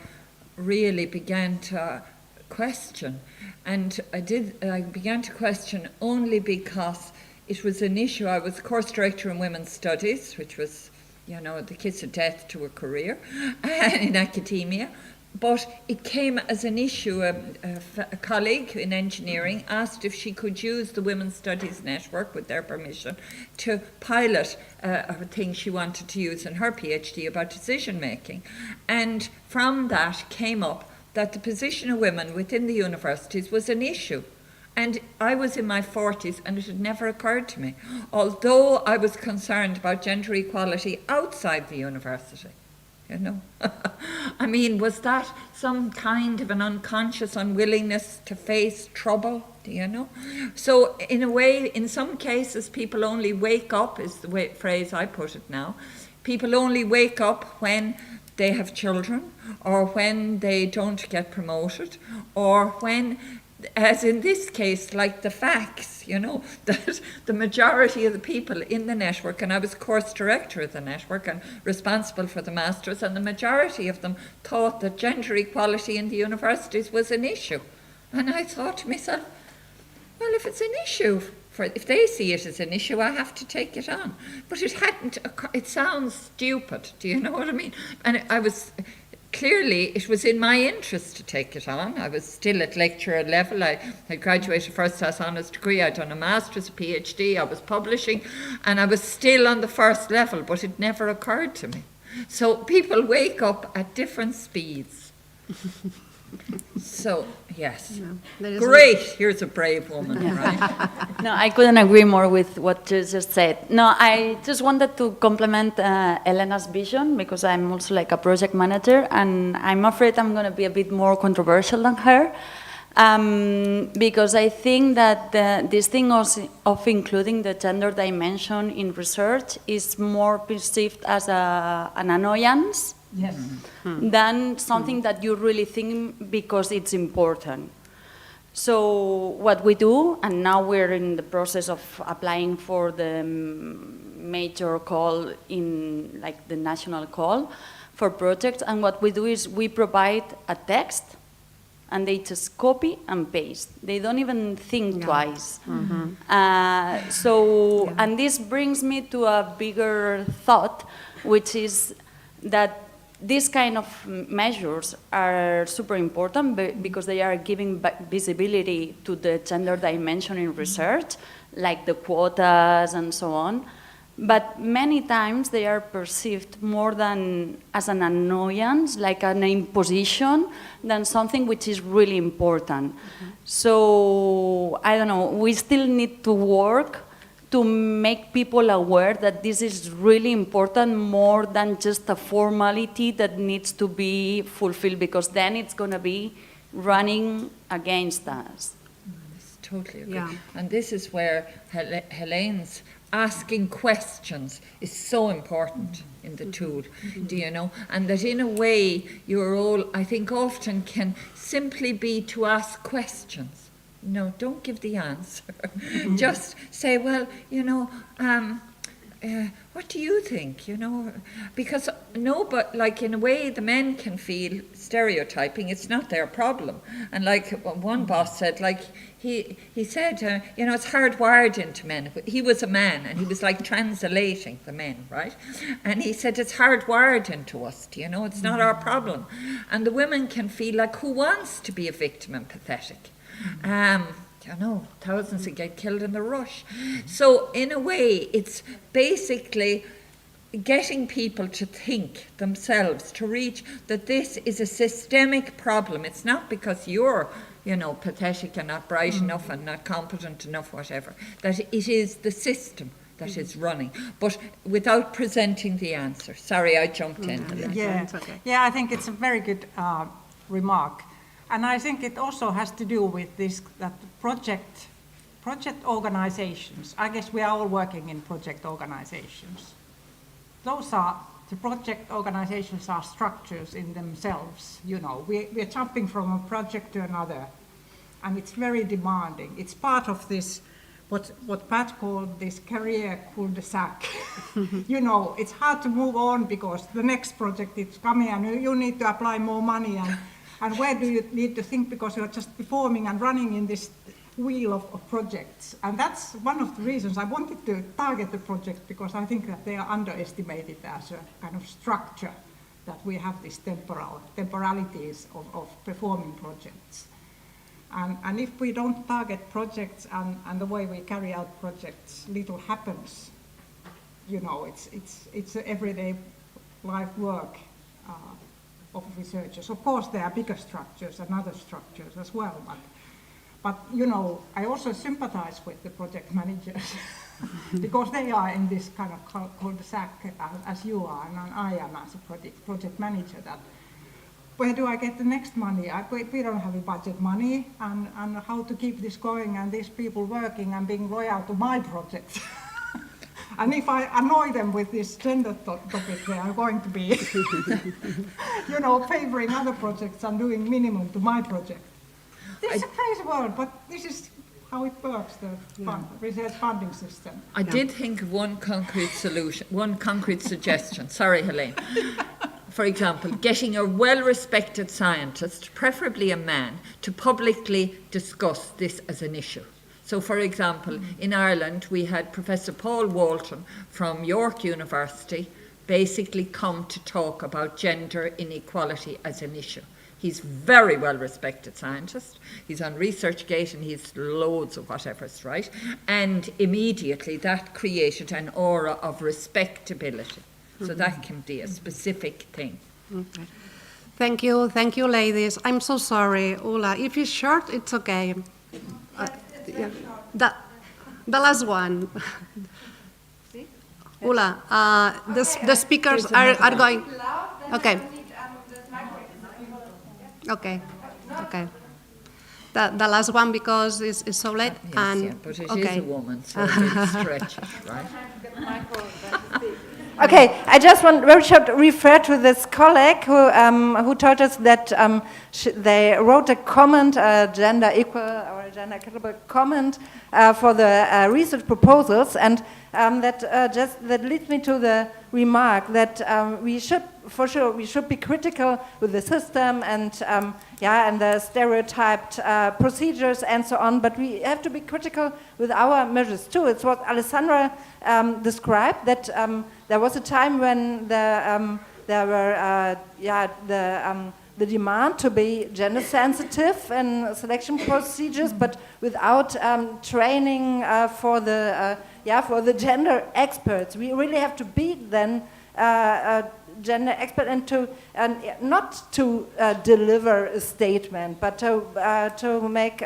really began to question. And I began to question only because it was an issue. I was course director in women's studies, which was, you know, the kiss of death to a career in academia. But it came as an issue. A colleague in engineering asked if she could use the Women's Studies Network, with their permission, to pilot a thing she wanted to use in her PhD about decision making. And from that came up that the position of women within the universities was an issue. And I was in my 40s and it had never occurred to me, although I was concerned about gender equality outside the university. You know, I mean, was that some kind of an unconscious unwillingness to face trouble? Do you know? So in a way, in some cases, people only wake up, is the phrase I put it now. People only wake up when they have children, or when they don't get promoted, or when, as in this case, like the facts, you know, that the majority of the people in the network, and I was course director of the network and responsible for the masters, and the majority of them thought that gender equality in the universities was an issue. And I thought to myself, well, if it's an issue, if they see it as an issue, I have to take it on. But it hadn't, it sounds stupid, do you know what I mean? And I was, clearly it was in my interest to take it on. I was still at lecturer level. I had graduated first class honours degree, I'd done a master's, a PhD, I was publishing, and I was still on the first level, but it never occurred to me. So people wake up at different speeds. So, yes. No, great, here's a brave woman, right? No, I couldn't agree more with what you just said. No, I just wanted to complement Elena's vision, because I'm also like a project manager, and I'm afraid I'm going to be a bit more controversial than her, because I think that this thing of including the gender dimension in research is more perceived as an annoyance. Yes. Than something that you really think because it's important. So what we do, and now we're in the process of applying for the major call in, like the national call for projects, and what we do is we provide a text and they just copy and paste. They don't even think twice. And this brings me to a bigger thought, which is that these kind of measures are super important because they are giving visibility to the gender dimension in research, like the quotas and so on. But many times they are perceived more than as an annoyance, like an imposition, than something which is really important. So, I don't know, we still need to work to make people aware that this is really important, more than just a formality that needs to be fulfilled, because then it's going to be running against us. Totally agree. Yeah. And this is where Helene's asking questions is so important in the tool, do you know? And that in a way, your role, I think, often can simply be to ask questions. No, don't give the answer. Just say, well, you know, what do you think, you know? Because but like in a way the men can feel stereotyping, it's not their problem. And like one boss said, like he said, you know, it's hardwired into men. He was a man and he was like translating the men, right? And he said, it's hardwired into us, you know, it's not our problem. And the women can feel like, who wants to be a victim and pathetic? You know, thousands that get killed in the rush. So in a way, it's basically getting people to think themselves, to reach that this is a systemic problem. It's not because you're, you know, pathetic and not bright enough and not competent enough, whatever, that it is the system that is running, but without presenting the answer. Sorry, I jumped in. Yeah, I think it's a very good remark. And I think it also has to do with this, that project organizations, I guess we are all working in project organizations. The project organizations are structures in themselves, you know. We're jumping from a project to another, and it's very demanding. It's part of this what Pat called this career cul-de-sac. You know, it's hard to move on because the next project is coming and you need to apply more money and where do you need to think because you're just performing and running in this wheel of projects. And that's one of the reasons I wanted to target the project because I think that they are underestimated as a kind of structure, that we have these temporalities of performing projects. And if we don't target projects and the way we carry out projects, little happens. You know, it's everyday life work of researchers. Of course, there are bigger structures and other structures as well, but you know, I also sympathize with the project managers because they are in this kind of cul-de-sac as you are and I am as a project manager. That where do I get the next money? We don't have a budget money, and how to keep this going and these people working and being loyal to my project. And if I annoy them with this gender topic, they are going to be, you know, favoring other projects and doing minimum to my project. This is a crazy world, but this is how it works, the research funding system. I did think of one concrete solution, one concrete suggestion. Sorry, Helene. For example, getting a well-respected scientist, preferably a man, to publicly discuss this as an issue. So, for example, in Ireland, we had Professor Paul Walton from York University basically come to talk about gender inequality as an issue. He's very well-respected scientist. He's on ResearchGate and he's loads of whatevers, right? And immediately that created an aura of respectability. So that can be a specific thing. Okay. Thank you, ladies. I'm so sorry, Ulla. If it's short, it's okay. Yeah. The last one. Ulla, the speakers are going. Okay. Okay. Okay. The last one because it's so late. Yes, and yeah, but it okay. is a woman, so it stretches, right? Okay, I just want very short refer to this colleague who told us that they wrote a comment, gender equal or gender equitable comment for the research proposals, and that leads me to the remark that we should be critical with the system and the stereotyped procedures and so on, but we have to be critical with our measures too. It's what Alessandra described, that there was a time when there were the demand to be gender sensitive in selection procedures, but without training for the gender experts. We really have to be then gender expert and not to deliver a statement, but to make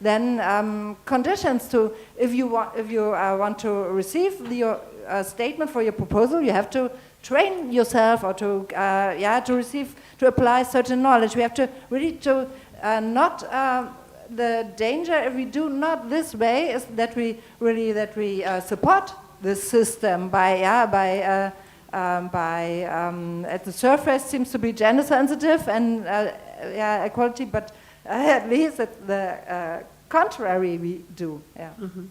then conditions to, if you want to receive your statement for your proposal, you have to train yourself or to apply certain knowledge. We have to really not the danger if we do not this way is that we support this system by at the surface seems to be gender sensitive and equality, but at least at the contrary we do. Yeah. Mm-hmm.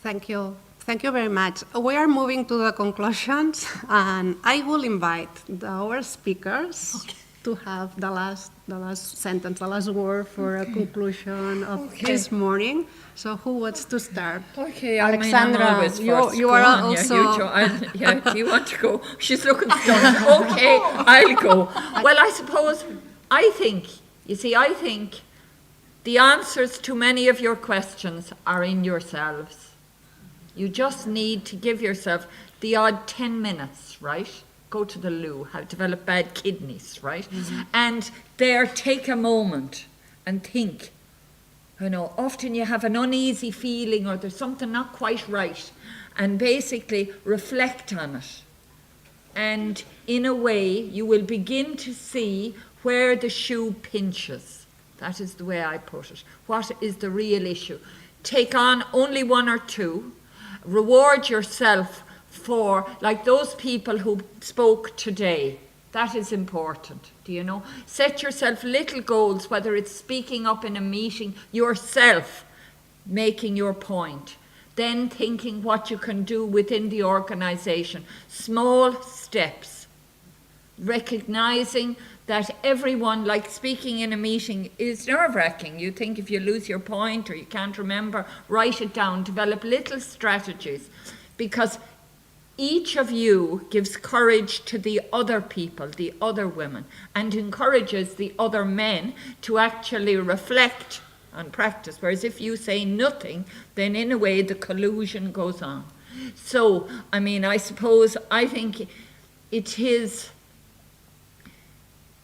Thank you. Thank you very much. We are moving to the conclusions, and I will invite our speakers to have the last sentence, the last word for a conclusion of this morning. So who wants to start? Okay, Alexandra, I'm always first. you Go are on, also... do you want to go? She's looking stunned. Okay, I'll go. Well, I suppose, I think the answers to many of your questions are in yourselves. You just need to give yourself the odd 10 minutes, right? Go to the loo, develop bad kidneys, right? Mm-hmm. And there, take a moment and think. You know, often you have an uneasy feeling or there's something not quite right, and basically reflect on it. And in a way, you will begin to see where the shoe pinches. That is the way I put it. What is the real issue? Take on only one or two. Reward yourself for, like those people who spoke today. That is important, do you know? Set yourself little goals, whether it's speaking up in a meeting yourself. making your point, then thinking what you can do within the organization, small steps, recognizing that everyone, like speaking in a meeting, is nerve-wracking. You think if you lose your point or you can't remember, write it down, develop little strategies, because each of you gives courage to the other people, the other women, and encourages the other men to actually reflect and practice. Whereas if you say nothing, then in a way the collusion goes on. So, I mean, I think it is,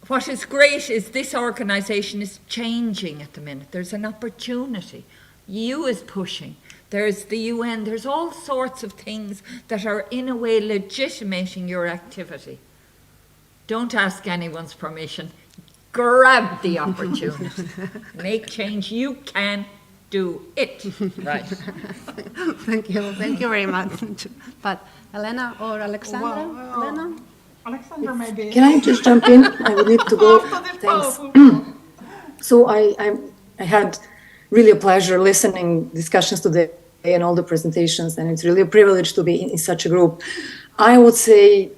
what is great is this organisation is changing at the minute. There's an opportunity. EU is pushing. There's the UN. There's all sorts of things that are in a way legitimating your activity. Don't ask anyone's permission. Grab the opportunity. Make change. You can do it. Right. Thank you very much. But Elena or Alexandra? Elena? Alexandra, maybe. Can I just jump in? I would need to go. Thanks. So I had really a pleasure listening discussions today and all the presentations, and it's really a privilege to be in such a group. I would say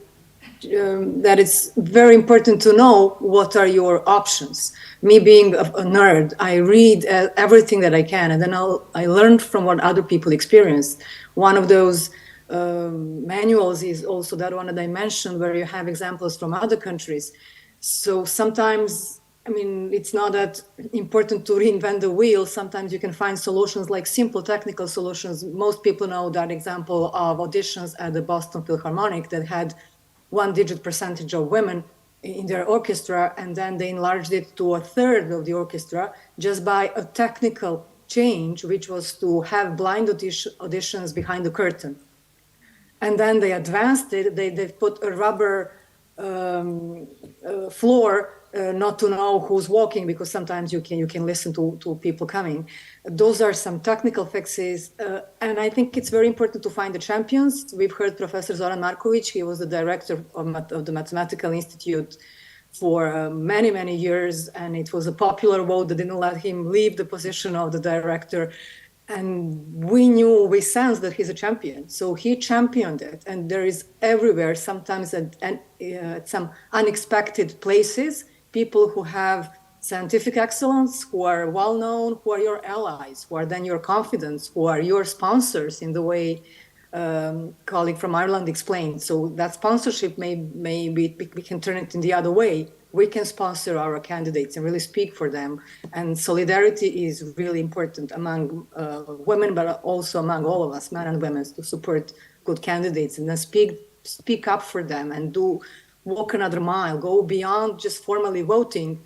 that it's very important to know what are your options. Me being a nerd, I read everything that I can, and then I learn from what other people experience. One of those manuals is also that one that I mentioned, where you have examples from other countries. So sometimes, I mean, it's not that important to reinvent the wheel. Sometimes you can find solutions like simple technical solutions. Most people know that example of auditions at the Boston Philharmonic that had 1-digit percentage of women in their orchestra, and then they enlarged it to 1/3 of the orchestra just by a technical change, which was to have blind auditions behind the curtain. And then they advanced it. They put a rubber floor not to know who's walking, because sometimes you can listen to people coming. Those are some technical fixes. And I think it's very important to find the champions. We've heard Professor Zoran Markovic. He was the director of the Mathematical Institute for many, many years. And it was a popular vote that didn't let him leave the position of the director. And we sensed that he's a champion. So he championed it. And there is everywhere, sometimes at some unexpected places, people who have scientific excellence, who are well-known, who are your allies, who are then your confidants, who are your sponsors in the way colleague from Ireland explained. So that sponsorship we can turn it in the other way. We can sponsor our candidates and really speak for them. And solidarity is really important among women, but also among all of us, men and women, to support good candidates and then speak up for them and walk another mile, go beyond just formally voting,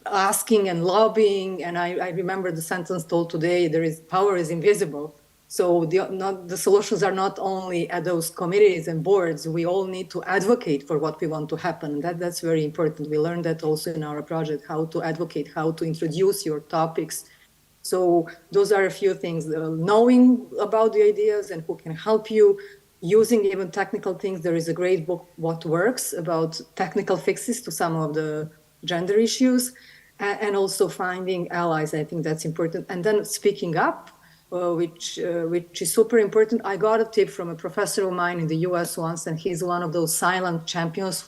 asking and lobbying. And I remember the sentence told today, power is invisible. So the solutions are not only at those committees and boards. We all need to advocate for what we want to happen. That's very important. We learned that also in our project, how to advocate, how to introduce your topics. So those are a few things, knowing about the ideas and who can help you, using even technical things. There is a great book, What Works, about technical fixes to some of the gender issues, and also finding allies. I think that's important. And then speaking up, which is super important. I got a tip from a professor of mine in the US once, and he's one of those silent champions.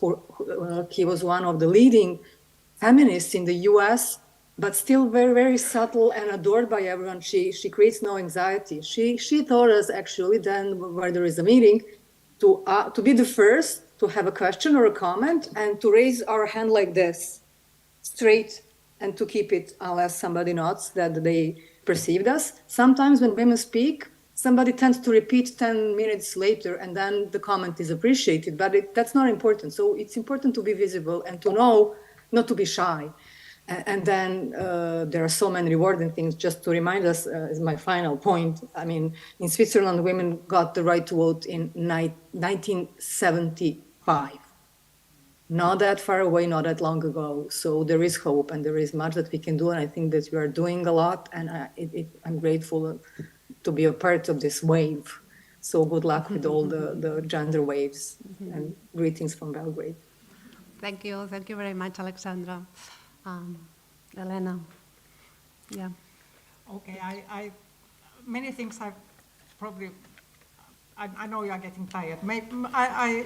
He was one of the leading feminists in the US, but still very, very subtle and adored by everyone. She creates no anxiety. She taught us actually then, where there is a meeting, to be the first to have a question or a comment and to raise our hand like this, straight, and to keep it unless somebody nods that they perceived us. Sometimes when women speak, somebody tends to repeat 10 minutes later, and then the comment is appreciated, but that's not important. So it's important to be visible and to know not to be shy. And then there are so many rewarding things. Just to remind us, is my final point. I mean, in Switzerland, women got the right to vote in 1975. Not that far away, not that long ago. So there is hope, and there is much that we can do. And I think that we are doing a lot. And I'm grateful to be a part of this wave. So good luck with all the gender waves. And greetings from Belgrade. Thank you. Thank you very much, Alexandra. Elena. Yeah. Okay, many things I probably, I know you are getting tired.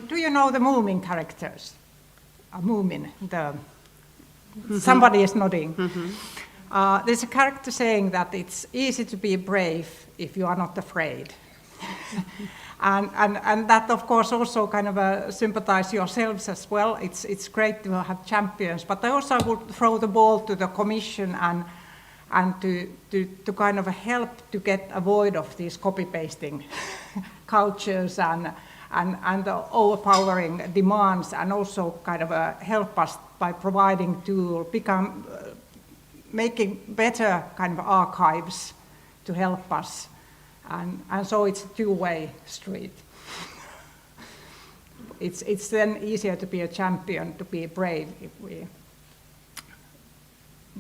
Do you know the Moomin characters? Moomin, somebody is nodding. There's a character saying that it's easy to be brave if you are not afraid. And that, of course, also kind of sympathize yourselves as well. It's great to have champions, but I also would throw the ball to the Commission and to kind of help to get avoid of these copy-pasting cultures and the overpowering demands, and also kind of help us by providing tools, making better kind of archives to help us. And so it's a two-way street. It's then easier to be a champion, to be brave, if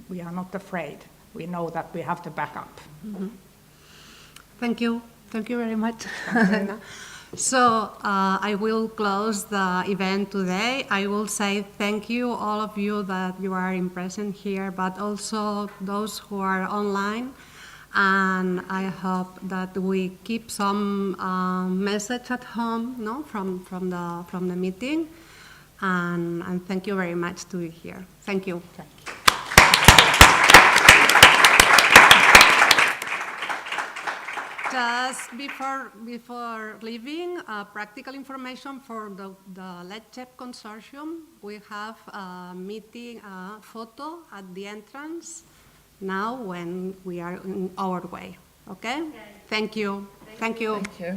we are not afraid. We know that we have to back up. Thank you. Thank you very much. So I will close the event today. I will say thank you, all of you that you are in present here, but also those who are online. And I hope that we keep some message at home, no, from the meeting. And thank you very much to be here. Thank you. Thank you. Just before leaving, practical information for the LeTSGEP consortium. We have a meeting photo at the entrance now when we are in our way. Okay? Thank you. Thank you. Thank you.